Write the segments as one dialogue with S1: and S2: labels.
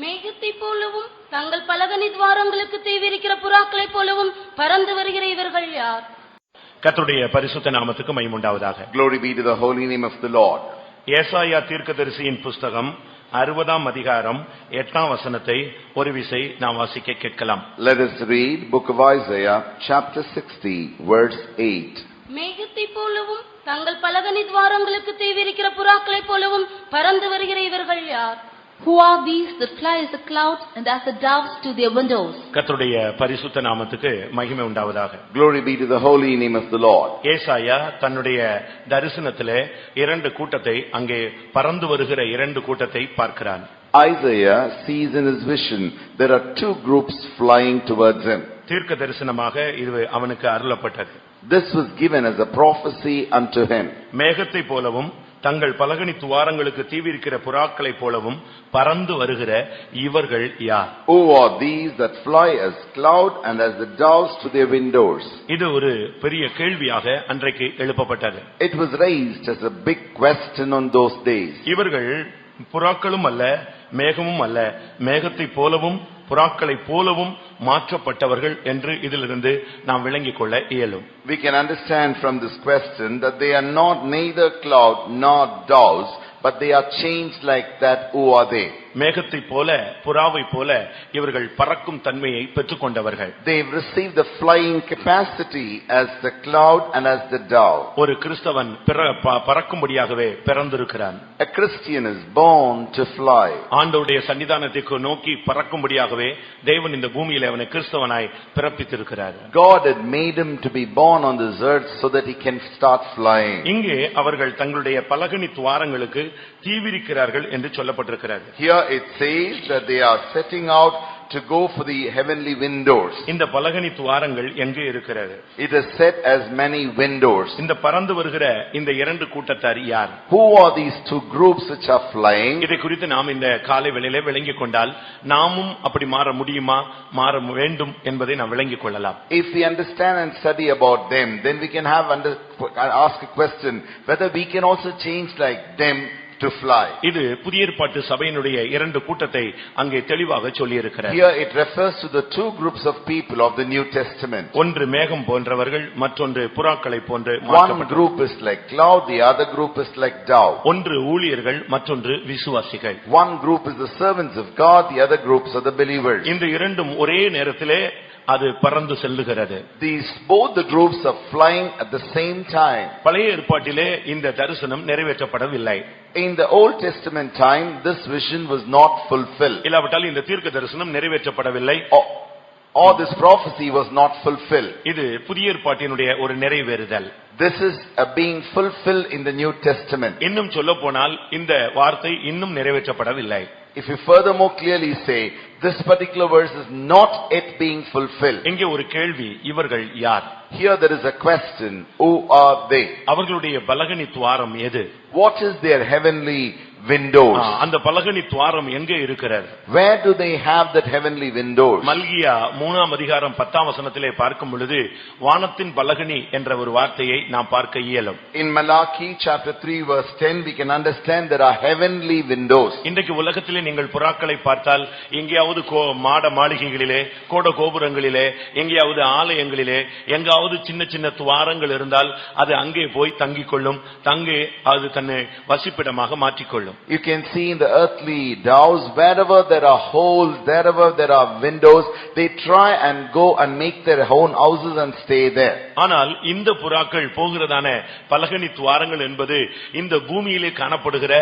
S1: மேகத்தை போலவும் தங்கள் பலகனி துவாரங்களுக்கு தீவிரிக்கிற புறாக்களை போலவும் பறந்து வருகிற இவர்கள் யார்?
S2: கர்த்தருடைய பரிசுத்த நாமத்துக்கு மகிமை உண்டாவதாக.
S3: Glory be to the holy name of the Lord.
S2: ஏசாயா தீர்க்கதரிசியின் புஸ்தகம் 60ஆம் அதிகாரம் 8ஆம் வசனத்தை ஒரு விசை நாம் வாசிக்க கேட்கலாம்.
S3: Let us read book of Isaiah chapter 60 verse 8.
S1: மேகத்தை போலவும் தங்கள் பலகனி துவாரங்களுக்கு தீவிரிக்கிற புறாக்களை போலவும் பறந்து வருகிற இவர்கள் யார்?
S4: Who are these that fly as a cloud and as the doves to their windows?
S2: கர்த்தருடைய பரிசுத்த நாமத்துக்கு மகிமை உண்டாவதாக.
S3: Glory be to the holy name of the Lord.
S2: ஏசாயா தன்னுடைய தரிசனத்திலே இரண்டு கூட்டத்தை, அங்கே பறந்து வருகிற இரண்டு கூட்டத்தை பார்க்கிறான்.
S3: Isaiah sees in his vision there are two groups flying towards him.
S2: தீர்க்க தரிசனமாக இது அவனுக்கு அருளப்பட்டது.
S3: This was given as a prophecy unto him.
S2: மேகத்தை போலவும் தங்கள் பலகனி துவாரங்களுக்கு தீவிரிக்கிற புறாக்களை போலவும் பறந்து வருகிற இவர்கள் யார்?
S3: Who are these that fly as cloud and as the doves to their windows?
S2: இது ஒரு பெரிய கேள்வியாக அன்றைக்கு எழுப்பப்பட்டது.
S3: It was raised as a big question on those days.
S2: இவர்கள் புறாக்களும் அல்ல, மேகமும் அல்ல, மேகத்தை போலவும் புறாக்களை போலவும் மாற்றப்பட்டவர்கள் என்று இதிலிருந்து நாம் விளங்கிக் கொள்ள இயலும்.
S3: We can understand from this question that they are not neither cloud nor doves, but they are changed like that. Who are they?
S2: மேகத்தை போல புறாவை போல இவர்கள் பறக்கும் தன்மையை பெற்றுக்கொண்டவர்கள்.
S3: They've received the flying capacity as the cloud and as the dove.
S2: ஒரு கிறிஸ்தவன் பறக்கும்படியாகவே பிறந்திருக்கிறான்.
S3: A Christian is born to fly.
S2: ஆண்டவருடைய சன்னிதானத்தை நோக்கி பறக்கும்படியாகவே தேவன் இந்த பூமியிலே அவனை கிறிஸ்தவனாய் பிறப்பித்திருக்கிறார்.
S3: God had made him to be born on this earth so that he can start flying.
S2: இங்கே அவர்கள் தங்களுடைய பலகனி துவாரங்களுக்கு தீவிரிக்கிறார்கள் என்று சொல்லப்பட்டிருக்கிறது.
S3: Here it says that they are setting out to go for the heavenly windows.
S2: இந்த பலகனி துவாரங்கள் எங்கே இருக்கிறது?
S3: It is set as many windows.
S2: இந்த பறந்து வருகிற இந்த இரண்டு கூட்டத்தார் யார்?
S3: Who are these two groups which are flying?
S2: இதை குறித்து நாம் இந்த காலை வேளையிலே விளங்கிக் கொண்டால் நாமும் அப்படி மாற முடியுமா, மாற வேண்டும் என்பதை நாம் விளங்கிக் கொள்ளலாம்.
S3: If we understand and study about them, then we can ask a question whether we can also change like them to fly.
S2: இது புதிய ஏற்பாட்டு சபையினுடைய இரண்டு கூட்டத்தை அங்கே தெளிவாக சொல்லி இருக்கிறார்.
S3: Here it refers to the two groups of people of the New Testament.
S2: ஒன்று மேகம் போன்றவர்கள், மற்றொன்று புறாக்களை போன்று.
S3: One group is like cloud, the other group is like dove.
S2: ஒன்று ஊழியர்கள், மற்றொன்று விசுவாசிகள்.
S3: One group is the servants of God, the other groups are the believers.
S2: இந்த இரண்டும் ஒரே நேரத்திலே அது பறந்து செல்லுகிறது.
S3: These both the groups are flying at the same time.
S2: பழைய ஏற்பாட்டிலே இந்த தரிசனம் நிறைவேற்றப்படவில்லை.
S3: In the Old Testament time, this vision was not fulfilled.
S2: இல்லாவிட்டால் இந்த தீர்க்க தரிசனம் நிறைவேற்றப்படவில்லை.
S3: Or this prophecy was not fulfilled.
S2: இது புதிய ஏற்பாட்டினுடைய ஒரு நிறைவேறுதல்.
S3: This is being fulfilled in the New Testament.
S2: இன்னும் சொல்லப்போனால் இந்த வார்த்தை இன்னும் நிறைவேற்றப்படவில்லை.
S3: If you furthermore clearly say, this particular verse is not yet being fulfilled.
S2: இங்கே ஒரு கேள்வி, இவர்கள் யார்?
S3: Here there is a question, who are they?
S2: அவர்களுடைய பலகனி துவாரம் எது?
S3: What is their heavenly windows?
S2: அந்த பலகனி துவாரம் எங்கே இருக்கிறது?
S3: Where do they have that heavenly windows?
S2: மல்கியா 3ஆம் அதிகாரம் 10ஆம் வசனத்திலே பார்க்கும் பொழுது வானத்தின் பலகனி என்ற ஒரு வார்த்தையை நாம் பார்க்க இயலும்.
S3: In Malachi chapter 3 verse 10 we can understand there are heavenly windows.
S2: இன்றைக்கு உலகத்திலே நீங்கள் புறாக்களை பார்த்தால் எங்கேயாவது மாட மாளிகைகளிலே, கோட கோபுரங்களிலே, எங்கேயாவது ஆலயங்களிலே, எங்காவது சின்ன சின்ன துவாரங்கள் இருந்தால் அது அங்கே போய் தங்கிக் கொள்ளும். தங்கே அது தன்னை வசிப்பிடமாக மாற்றிக்கொள்ளும்.
S3: You can see in the earthly doves, wherever there are holes, wherever there are windows, they try and go and make their own houses and stay there.
S2: ஆனால் இந்த புறாக்கள் போகிறதான பலகனி துவாரங்கள் என்பது இந்த பூமியிலே காணப்படுகிற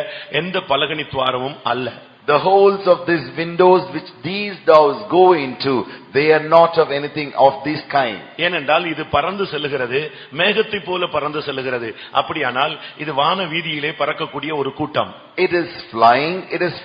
S2: எந்த பலகனி துவாரமும் அல்ல.
S3: The holes of these windows which these doves go into, they are not of anything of this kind.
S2: ஏனென்றால் இது பறந்து செல்லுகிறது, மேகத்தை போல பறந்து செல்லுகிறது. அப்படியானால் இது வான வீதியிலே பறக்கக்கூடிய ஒரு கூட்டம்.
S3: It is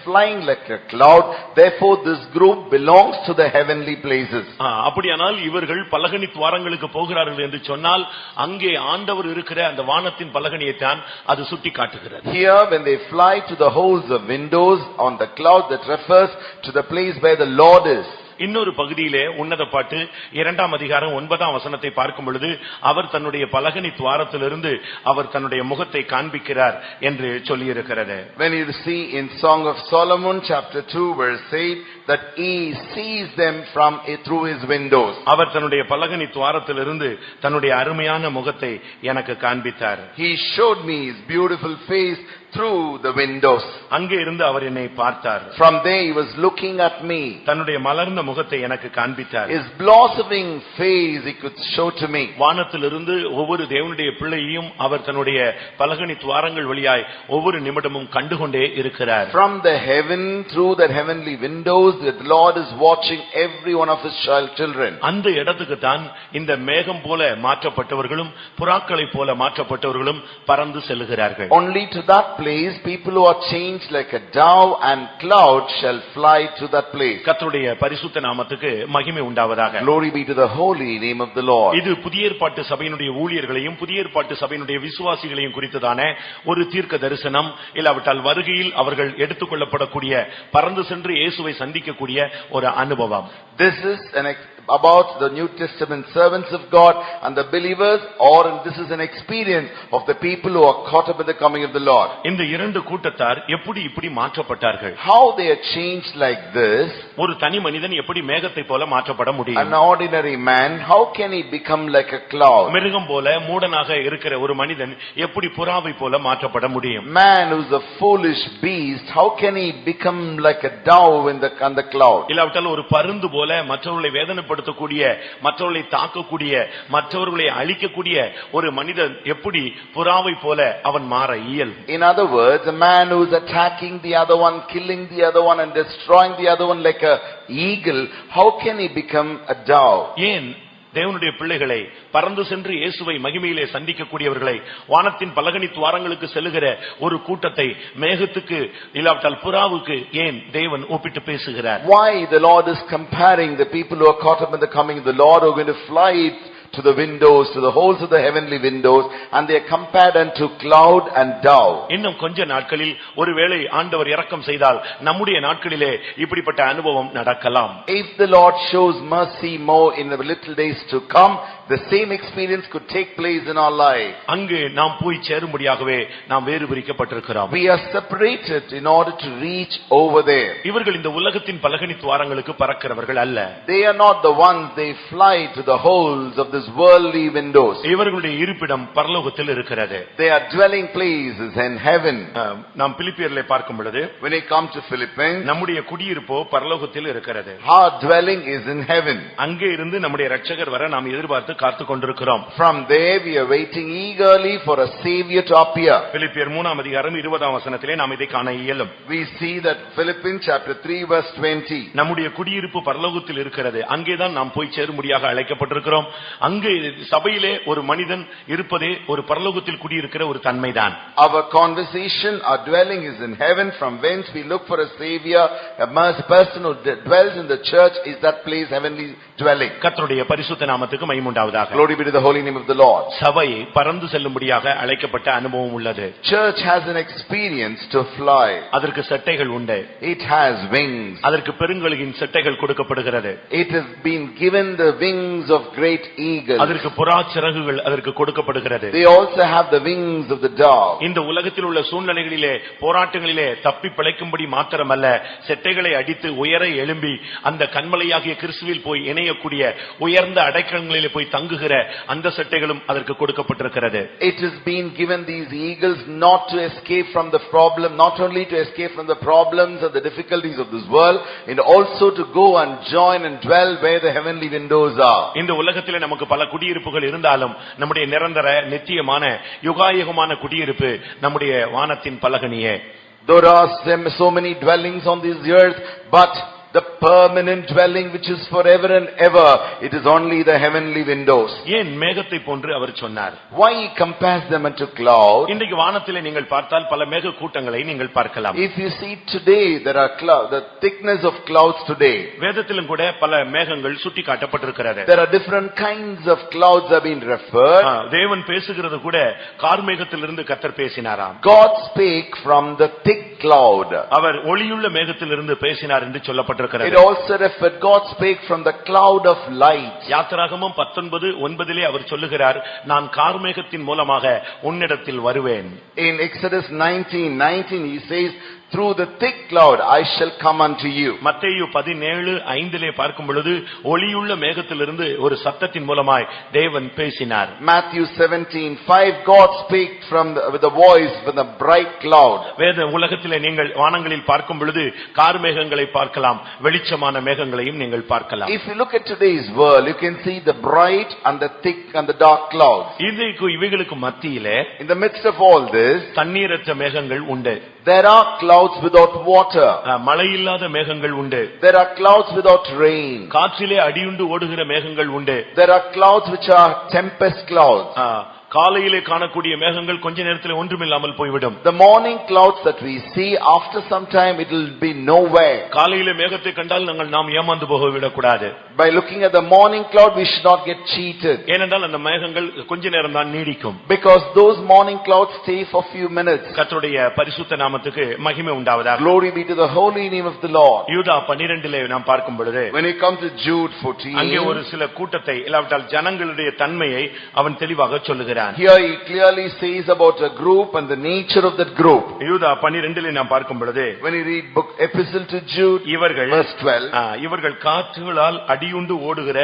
S3: flying like a cloud. Therefore this group belongs to the heavenly places.
S2: அப்படியானால் இவர்கள் பலகனி துவாரங்களுக்கு போகிறார்கள் என்று சொன்னால் அங்கே ஆண்டவர் இருக்கிற அந்த வானத்தின் பலகனியை தான் அது சுட்டி காட்டுகிறது.
S3: Here when they fly to the holes of windows on the cloud, that refers to the place where the Lord is.
S2: இன்னொரு பகுதியிலே உன்னத பாட்டு 2ஆம் அதிகாரம் 9ஆம் வசனத்தை பார்க்கும் பொழுது அவர் தன்னுடைய பலகனி துவாரத்திலிருந்து அவர் தன்னுடைய முகத்தை காண்பிக்கிறார் என்று சொல்லியிருக்கிறது.
S3: When you see in Song of Solomon chapter 2 verse 8 that he sees them from through his windows.
S2: அவர் தன்னுடைய பலகனி துவாரத்திலிருந்து தன்னுடைய அருமையான முகத்தை எனக்கு காண்பித்தார்.
S3: He showed me his beautiful face through the windows.
S2: அங்கே இருந்து அவர் என்னை பார்த்தார்.
S3: From there he was looking at me.
S2: தன்னுடைய மலர்ந்த முகத்தை எனக்கு காண்பித்தார்.
S3: His blossoming face he could show to me.
S2: வானத்திலிருந்து ஒவ்வொரு தேவனுடைய பிள்ளையையும் அவர் தன்னுடைய பலகனி துவாரங்கள் வழியாய் ஒவ்வொரு நிமிடமும் கண்டுகொண்டே இருக்கிறார்.
S3: From the heaven through the heavenly windows the Lord is watching every one of his children.
S2: அந்த இடத்துக்கு தான் இந்த மேகம் போல மாற்றப்பட்டவர்களும் புறாக்களை போல மாற்றப்பட்டவர்களும் பறந்து செல்கிறார்கள்.
S3: Only to that place people who are changed like a dove and cloud shall fly to that place.
S2: கர்த்தருடைய பரிசுத்த நாமத்துக்கு மகிமை உண்டாவதாக.
S3: Glory be to the holy name of the Lord.
S2: இது புதிய ஏற்பாட்டு சபையினுடைய ஊழியர்களையும் புதிய ஏற்பாட்டு சபையினுடைய விசுவாசிகளையும் குறித்ததான ஒரு தீர்க்க தரிசனம். இல்லாவிட்டால் வருகையில் அவர்கள் எடுத்துக்கொள்ளப்படக்கூடிய பறந்து சென்று இயேசுவை சந்திக்கக்கூடிய ஒரு அனுபவம்.
S3: This is about the New Testament servants of God and the believers, or this is an experience of the people who are caught up in the coming of the Lord.
S2: இந்த இரண்டு கூட்டத்தார் எப்படி இப்படி மாற்றப்பட்டார்கள்?
S3: How they are changed like this?
S2: ஒரு தனி மனிதன் எப்படி மேகத்தை போல மாற்றப்பட முடியும்?
S3: An ordinary man, how can he become like a cloud?
S2: மிருகம் போல மூடனாக இருக்கிற ஒரு மனிதன் எப்படி புறாவை போல மாற்றப்பட முடியும்?
S3: Man who's a foolish beast, how can he become like a dove in the cloud?
S2: இல்லாவிட்டால் ஒரு பருந்து போல மற்றவர்களை வேதனைப்படுத்தக்கூடிய மற்றவர்களை தாக்கக்கூடிய மற்றவர்களை அழிக்கக்கூடிய ஒரு மனிதன் எப்படி புறாவை போல அவன் மாற இயல்?
S3: In other words, a man who is attacking the other one, killing the other one and destroying the other one like a eagle, how can he become a dove?
S2: ஏன் தேவனுடைய பிள்ளைகளை பறந்து சென்று இயேசுவை மகிமையிலே சந்திக்கக்கூடியவர்களை வானத்தின் பலகனி துவாரங்களுக்கு செல்லுகிற ஒரு கூட்டத்தை மேகத்துக்கு இல்லாவிட்டால் புறாவுக்கு ஏன் தேவன் ஒப்பிட்டு பேசுகிறார்?
S3: Why the Lord is comparing the people who are caught up in the coming of the Lord who are going to fly to the windows, to the holes of the heavenly windows, and they are compared unto cloud and dove.
S2: இன்னும் கொஞ்ச நாட்களில் ஒருவேளை ஆண்டவர் இரக்கம் செய்தால் நம்முடைய நாட்களிலே இப்படிப்பட்ட அனுபவம் நடக்கலாம்.
S3: If the Lord shows mercy more in the little days to come, the same experience could take place in our life.
S2: அங்கு நாம் போய் சேரும்படியாகவே நாம் வேறு பிரிக்கப்பட்டிருக்கிறோம்.
S3: We are separated in order to reach over there.
S2: இவர்கள் இந்த உலகத்தின் பலகனி துவாரங்களுக்கு பறக்கிறவர்கள் அல்ல.
S3: They are not the ones they fly to the holes of this worldly windows.
S2: இவர்களுடைய இருப்பிடம் பரலோகத்தில் இருக்கிறது.
S3: Their dwelling place is in heaven.
S2: நாம் பிலிப்பியரிலே பார்க்கும் பொழுது
S3: When it comes to Philippians,
S2: நம்முடைய குடியிருப்போ பரலோகத்தில் இருக்கிறது.
S3: our dwelling is in heaven.
S2: அங்கே இருந்து நம்முடைய இரட்சகர் வர நாம் எதிர்பார்த்து காத்து கொண்டிருக்கிறோம்.
S3: From there we are waiting eagerly for a savior to appear.
S2: பிலிப்பியர் 3ஆம் அதிகாரம் 20ஆம் வசனத்திலே நாம் இதை காண இயலும்.
S3: We see that Philippians chapter 3 verse 20.
S2: நம்முடைய குடியிருப்பு பரலோகத்தில் இருக்கிறது. அங்கேதான் நாம் போய் சேரும்படியாக அழைக்கப்பட்டிருக்கிறோம். அங்கே சபையிலே ஒரு மனிதன் இருப்பதே ஒரு பரலோகத்தில் குடியிருக்கிற ஒரு தன்மைதான்.
S3: Our conversation, our dwelling is in heaven, from whence we look for a savior. A person who dwells in the church is that place, heavenly dwelling.
S2: கர்த்தருடைய பரிசுத்த நாமத்துக்கு மகிமை உண்டாவதாக.
S3: Glory be to the holy name of the Lord.
S2: சபை பறந்து செல்லும்படியாக அழைக்கப்பட்ட அனுபவம் உள்ளது.
S3: Church has an experience to fly.
S2: அதற்கு சட்டைகள் உண்டு.
S3: It has wings.
S2: அதற்கு பெருங்கழுகின் சட்டைகள் கொடுக்கப்படுகிறது.
S3: It has been given the wings of great eagles.
S2: அதற்கு புறா சிறகுகள் அதற்கு கொடுக்கப்படுகிறது.
S3: They also have the wings of the dove.
S2: இந்த உலகத்தில் உள்ள சூழ்நிலைகளிலே போராட்டங்களிலே தப்பி பிழைக்கும்படி மாத்திரமல்ல, செட்டைகளை அடித்து உயர எழும்பி அந்த கன்மலையாகிய கிறிஸ்துவில் போய் இணையக்கூடிய உயர்ந்த அடைக்கலங்களிலே போய் தங்குகிற அந்த செட்டைகளும் அதற்கு கொடுக்கப்பட்டிருக்கிறது.
S3: It has been given these eagles not to escape from the problem, not only to escape from the problems and the difficulties of this world, and also to go and join and dwell where the heavenly windows are.
S2: இந்த உலகத்திலே நமக்கு பல குடியிருப்புகள் இருந்தாலும் நம்முடைய நிரந்தர நித்தியமான யுகாயுகமான குடியிருப்பு நம்முடைய வானத்தின் பலகனியே.
S3: There are so many dwellings on this earth, but the permanent dwelling which is forever and ever, it is only the heavenly windows.
S2: ஏன் மேகத்தை போன்று அவர் சொன்னார்?
S3: Why he compares them unto cloud?
S2: இன்றைக்கு வானத்திலே நீங்கள் பார்த்தால் பல மேக கூட்டங்களை நீங்கள் பார்க்கலாம்.
S3: If you see today, there are clouds, the thickness of clouds today.
S2: வேதத்திலும் கூட பல மேகங்கள் சுட்டி காட்டப்பட்டிருக்கிறது.
S3: There are different kinds of clouds have been referred.
S2: தேவன் பேசுகிறது கூட கார்மேகத்திலிருந்து கர்த்தர் பேசினாராம்.
S3: God spake from the thick cloud.
S2: அவர் ஒளியுள்ள மேகத்திலிருந்து பேசினார் என்று சொல்லப்பட்டிருக்கிறது. சொல்லப்பட்டிருக்கிறது.
S3: It also referred God spake from the cloud of light.
S2: யாத்திராகமம் 19:9 அவர் சொல்லுகிறார், நான் கார்மேகத்தின் மூலமாக உன்னிடத்தில் வருவேன்.
S3: In Exodus 19:19 he says, through the thick cloud I shall come unto you.
S2: மத்தேயு 17:5 பார்க்கும் பொழுது ஒளியுள்ள மேகத்திலிருந்து ஒரு சத்தத்தின் மூலமாய் தேவன் பேசினார்.
S3: Matthew 17:5 God spake with the voice with a bright cloud.
S2: வேத உலகத்திலே நீங்கள் வானங்களில் பார்க்கும் பொழுது கார்மேகங்களை பார்க்கலாம், வெளிச்சமான மேகங்களையும் நீங்கள் பார்க்கலாம்.
S3: If you look at today's world, you can see the bright and the thick and the dark clouds.
S2: இவைகளுக்கு மத்தியிலே
S3: In the midst of all this,
S2: தண்ணீரற்ற மேகங்கள் உண்டு.
S3: there are clouds without water.
S2: மழை இல்லாத மேகங்கள் உண்டு.
S3: There are clouds without rain.
S2: காற்றிலே அடியுண்டு ஓடுகிற மேகங்கள் உண்டு.
S3: There are clouds which are tempest clouds.
S2: காலையிலே காணக்கூடிய மேகங்கள் கொஞ்ச நேரத்தில் ஒன்றுமில்லாமல் போய்விடும்.
S3: The morning clouds that we see, after some time it will be nowhere.
S2: காலையிலே மேகத்தை கண்டால் நாம் ஏமாந்து போக விடக்கூடாது.
S3: By looking at the morning cloud we should not get cheated.
S2: ஏனென்றால் அந்த மேகங்கள் கொஞ்ச நேரம் தான் நீடிக்கும்.
S3: Because those morning clouds stay for few minutes.
S2: கர்த்தருடைய பரிசுத்த நாமத்துக்கு மகிமை உண்டாவதாக.
S3: Glory be to the holy name of the Lord.
S2: யூதா 12 நாம் பார்க்கும் பொழுது,
S3: when you come to Jude 14,
S2: அங்கே ஒரு சில கூட்டத்தை இல்லாவிட்டால் ஜனங்களுடைய தன்மையை அவன் தெளிவாக சொல்லுகிறான்.
S3: Here he clearly says about a group and the nature of that group.
S2: யூதா 12 நாம் பார்க்கும் பொழுது,
S3: when you read book epistle to Jude, verse 12,
S2: இவர்கள் காற்றுகளால் அடியுண்டு ஓடுகிற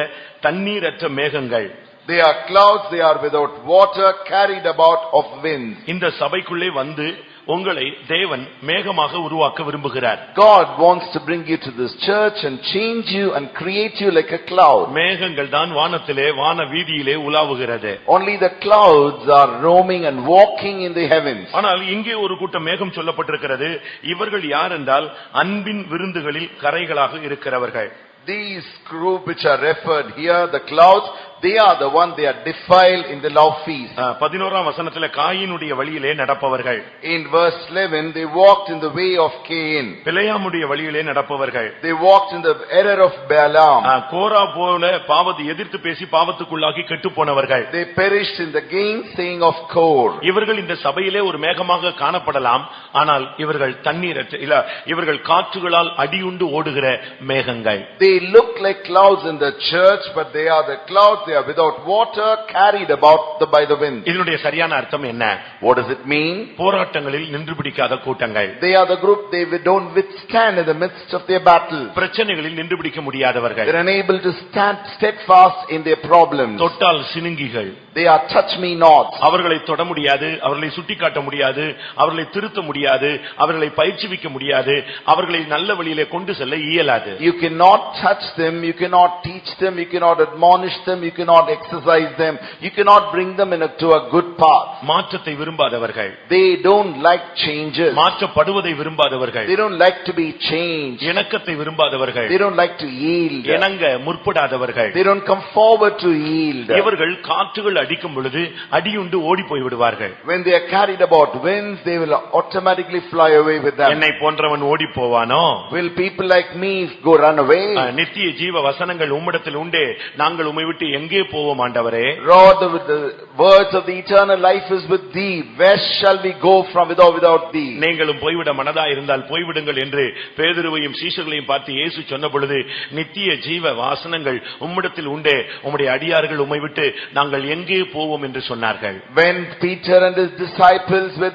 S2: தண்ணீரற்ற மேகங்கள்.
S3: They are clouds, they are without water, carried about of winds.
S2: இந்த சபைக்குள்ளே வந்து உங்களை தேவன் மேகமாக உருவாக்க விரும்புகிறார்.
S3: God wants to bring you to this church and change you and create you like a cloud.
S2: மேகங்கள் தான் வானத்திலே வான வீதியிலே உலாவுகிறது.
S3: Only the clouds are roaming and walking in the heavens.
S2: ஆனால் இங்கே ஒரு கூட்டம் மேகம் சொல்லப்பட்டிருக்கிறது. இவர்கள் யார் என்றால் அன்பின் விருந்துகளில் கரைகளாக இருக்கிறவர்கள்.
S3: These group which are referred here, the clouds, they are the one, they are defiled in the love feast.
S2: 11ஆம் வசனத்திலே காயினுடைய வழியிலே நடப்பவர்கள்.
S3: In verse 11 they walked in the way of Cain.
S2: பிலேயாமுடைய வழியிலே நடப்பவர்கள்.
S3: They walked in the error of Balaam.
S2: கோரா போல பாவத்தை எதிர்த்து பேசி பாவத்துக்குள்ளாகி கெட்டுப்போனவர்கள்.
S3: They perished in the gainsaying of Kor.
S2: இவர்கள் இந்த சபையிலே ஒரு மேகமாக காணப்படலாம், ஆனால் இவர்கள் தண்ணீரற்ற இல்ல, இவர்கள் காற்றுகளால் அடியுண்டு ஓடுகிற மேகங்கள்.
S3: They look like clouds in the church, but they are the clouds, they are without water, carried about by the wind.
S2: இதனுடைய சரியான அர்த்தம் என்ன?
S3: What does it mean?
S2: போராட்டங்களில் நின்று பிடிக்காத கூட்டங்கள்.
S3: They are the group, they don't withstand in the midst of their battle.
S2: பிரச்சனைகளில் நின்று பிடிக்க முடியாதவர்கள்.
S3: They are unable to stand steadfast in their problems.
S2: தொட்டால் சினுங்கிகள்.
S3: They are touch me not.
S2: அவர்களை தொட முடியாது, அவர்களை சுட்டிக்காட்ட முடியாது, அவர்களை திருத்த முடியாது, அவர்களை பயிற்சிவிக்க முடியாது, அவர்களை நல்ல வழியிலே கொண்டு செல்ல இயலாது.
S3: You cannot touch them, you cannot teach them, you cannot admonish them, you cannot exercise them, you cannot bring them to a good path.
S2: மாற்றத்தை விரும்பாதவர்கள்.
S3: They don't like changes.
S2: மாற்றப்படுவதை விரும்பாதவர்கள்.
S3: They don't like to be changed.
S2: இணக்கத்தை விரும்பாதவர்கள்.
S3: They don't like to yield.
S2: இணங்க முற்படாதவர்கள்.
S3: They don't come forward to yield.
S2: இவர்கள் காற்றுகள் அடிக்கும் பொழுது அடியுண்டு ஓடி போய் விடுவார்கள்.
S3: When they are carried about winds, they will automatically fly away with them.
S2: என்னை போன்றவன் ஓடி போவானோ?
S3: Will people like me go run away?
S2: நித்திய ஜீவ வசனங்கள் உம்மிடத்தில் உண்டே, நாங்கள் உம்மை விட்டு எங்கே போவோம் ஆண்டவரே?
S3: Lord, the words of the eternal life is with thee. Where shall we go from without thee?
S2: நீங்களும் போய்விட மனதா இருந்தால் போய்விடுங்கள் என்று பேதுருவையும் சீஷர்களையும் பார்த்து இயேசு சொன்ன பொழுது, நித்திய ஜீவ வாசனங்கள் உம்மிடத்தில் உண்டே, உம்முடைய அடியார்கள் உம்மை விட்டு நாங்கள் எங்கே போவோம் என்று சொன்னார்கள்.
S3: When Peter and his disciples when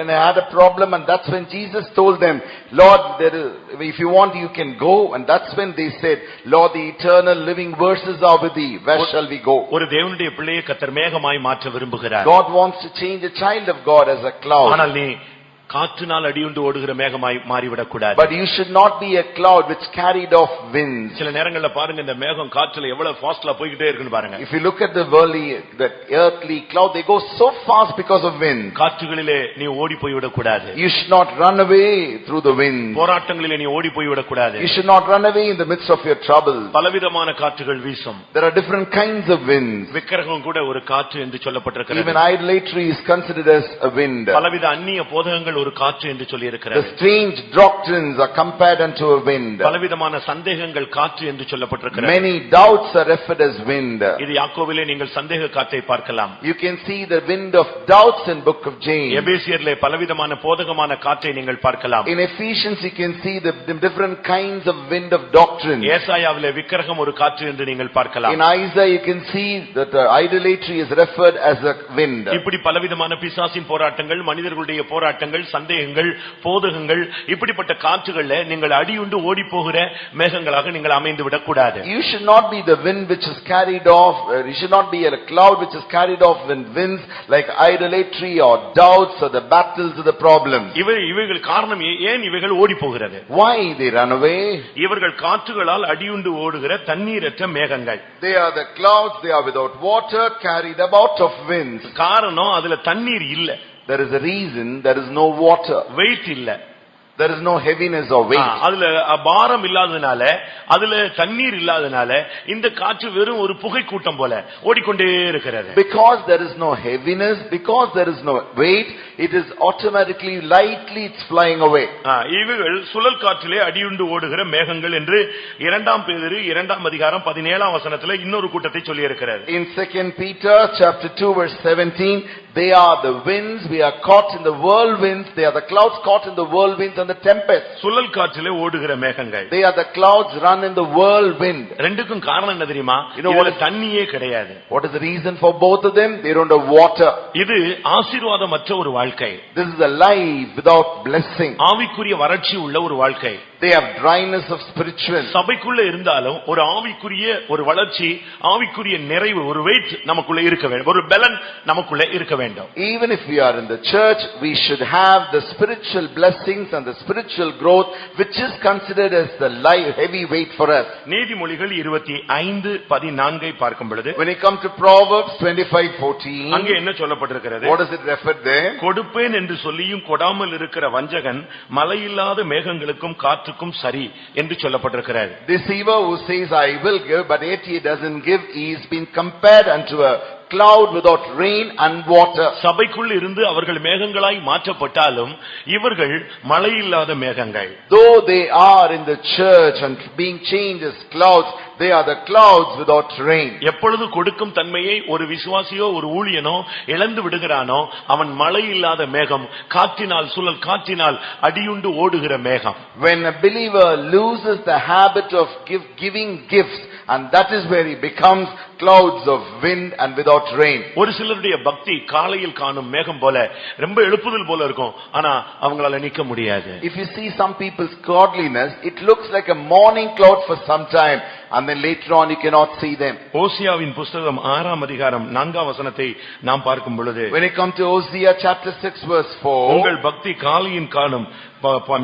S3: they had a problem, and that's when Jesus told them, Lord, if you want you can go, and that's when they said, Lord, the eternal living verses are with thee. Where shall we go?
S2: ஒரு தேவனுடைய பிள்ளையை கர்த்தர் மேகமாய் மாற்ற விரும்புகிறார்.
S3: God wants to change a child of God as a cloud.
S2: ஆனால் நீ காற்றினால் அடியுண்டு ஓடுகிற மேகமாய் மாறிவிடக் கூடாது.
S3: But you should not be a cloud which carried off winds.
S2: சில நேரங்கள்ல பாருங்க, இந்த மேகம் காற்றுல எவ்வளவு ஃபாஸ்ட்லா போயிட்டே இருக்குன்னு பாருங்க.
S3: If you look at the earthly cloud, they go so fast because of wind.
S2: காற்றுகளிலே நீ ஓடி போய் விடக் கூடாது.
S3: You should not run away through the wind.
S2: போராட்டங்களிலே நீ ஓடி போய் விடக் கூடாது.
S3: You should not run away in the midst of your trouble.
S2: பலவிதமான காற்றுகள் வீசும்.
S3: There are different kinds of winds.
S2: விக்கிரகம் கூட ஒரு காற்று என்று சொல்லப்பட்டிருக்கிறது.
S3: Even idolatry is considered as a wind.
S2: பலவித அந்நிய போதகங்கள் சந்தேகங்கள் ஒரு காற்று என்று சொல்லி
S3: The
S2: இருக்கிறார்.
S3: strange doctrines are compared unto a wind.
S2: பலவிதமான சந்தேகங்கள் காற்று என்று சொல்லப்பட்டிருக்கிறது.
S3: Many doubts are referred as wind.
S2: இது யாக்கோபிலே நீங்கள் சந்தேக காற்றை பார்க்கலாம்.
S3: You can see the wind of doubts in book of James.
S2: எபேசியரிலே பலவிதமான போதகமான காற்றை நீங்கள் பார்க்கலாம்.
S3: In Ephesians you can see the different kinds of wind of doctrine.
S2: ஏசாயாவிலே விக்கிரகம் ஒரு காற்று என்று நீங்கள் பார்க்கலாம்.
S3: In Isaiah you can see that idolatry is referred as a wind.
S2: இப்படி பலவிதமான பிசாசின் போராட்டங்கள், மனிதர்களுடைய போராட்டங்கள், சந்தேகங்கள், போதகங்கள், இப்படிப்பட்ட காற்றுகள்ல நீங்கள் அடியுண்டு ஓடி போகிற மேகங்களாக நீங்கள் அமைந்து விடக்கூடாது.
S3: You should not be the wind which is carried off, you should not be a cloud which is carried off in winds like idolatry or doubts or the battles or the problems.
S2: இவைகள் காரணம் ஏன் இவைகள் ஓடி போகிறது?
S3: Why they run away?
S2: இவர்கள் காற்றுகளால் அடியுண்டு ஓடுகிற தண்ணீரற்ற மேகங்கள்.
S3: They are the clouds, they are without water, carried about of winds.
S2: காரணம் அதுல தண்ணீர் இல்ல.
S3: There is a reason, there is no water.
S2: Wait இல்ல.
S3: There is no heaviness or weight.
S2: அதுல பாரம் இல்லாதனால, அதுல தண்ணீர் இல்லாதனால இந்த காற்று வெறும் ஒரு புகை கூட்டம் போல ஓடிக்கொண்டே இருக்கிறது.
S3: Because there is no heaviness, because there is no weight, it is automatically lightly it's flying away.
S2: இவைகள் சுழல் காற்றிலே அடியுண்டு ஓடுகிற மேகங்கள் என்று 2 பேதுரு 2 அதிகாரம் 17 வசனத்துல இன்னொரு கூட்டத்தை சொல்லி இருக்கிறார்.
S3: In 2 Peter chapter 2 verse 17, they are the winds, we are caught in the whirlwinds, they are the clouds caught in the whirlwinds and the tempest.
S2: சுழல் காற்றிலே ஓடுகிற மேகங்கள்.
S3: They are the clouds run in the whirlwind.
S2: ரெண்டுக்கும் காரணம் என்ன தெரியுமா? இதுல தண்ணியே கிடையாது.
S3: What is the reason for both of them? They don't have water.
S2: இது ஆசீர்வாதமற்ற ஒரு வாழ்க்கை.
S3: This is a life without blessing.
S2: ஆவிக்குரிய வறட்சி உள்ள ஒரு வாழ்க்கை.
S3: They have dryness of spiritual.
S2: சபைக்குள்ள இருந்தாலும் ஒரு ஆவிக்குரிய ஒரு வளர்ச்சி, ஆவிக்குரிய நிறைவு, ஒரு வெயிட் நமக்குள்ள இருக்க வேண்டும், ஒரு பலன் நமக்குள்ள இருக்க வேண்டும்.
S3: Even if we are in the church, we should have the spiritual blessings and the spiritual growth which is considered as the heavy weight for us.
S2: நீதிமொழிகள் 25:14 பார்க்கும் பொழுது,
S3: when you come to Proverbs 25:14,
S2: அங்கே என்ன சொல்லப்பட்டிருக்கிறது?
S3: what does it refer there?
S2: கொடுப்பேன் என்று சொல்லியும் கொடாமல் இருக்கிற வஞ்சகன் மழையில்லாத மேகங்களுக்கும் காற்றுக்கும் சரி என்று சொல்லப்பட்டிருக்கிறது.
S3: Deceiver who says I will give but yet he doesn't give, he is been compared unto a cloud without rain and water.
S2: சபைக்குள் இருந்து அவர்கள் மேகங்களாய் மாற்றப்பட்டாலும் இவர்கள் மழை இல்லாத மேகங்கள்.
S3: Though they are in the church and being changed as clouds, they are the clouds without rain.
S2: எப்பொழுது கொடுக்கும் தன்மையை ஒரு விசுவாசியோ ஒரு ஊழியனோ இழந்து விடுகிறானோ அவன் மழை இல்லாத மேகம், காற்றினால் சுழல் காற்றினால் அடியுண்டு ஓடுகிற மேகம்.
S3: When a believer loses the habit of giving gifts, and that is where he becomes clouds of wind and without rain.
S2: ஒரு சிலருடைய பக்தி காலையில் காணும் மேகம் போல ரொம்ப எழுப்புதல் போல இருக்கும், ஆனா அவங்களால நிக்க முடியாது.
S3: If you see some people's godliness, it looks like a morning cloud for some time and then later on you cannot see them.
S2: ஓசியாவின் புத்தகம் 6 அதிகாரம் 4 வசனத்தை நாம் பார்க்கும் பொழுது,
S3: when you come to Hosea chapter 6 verse 4,
S2: உங்கள் பக்தி காலையின் காணும்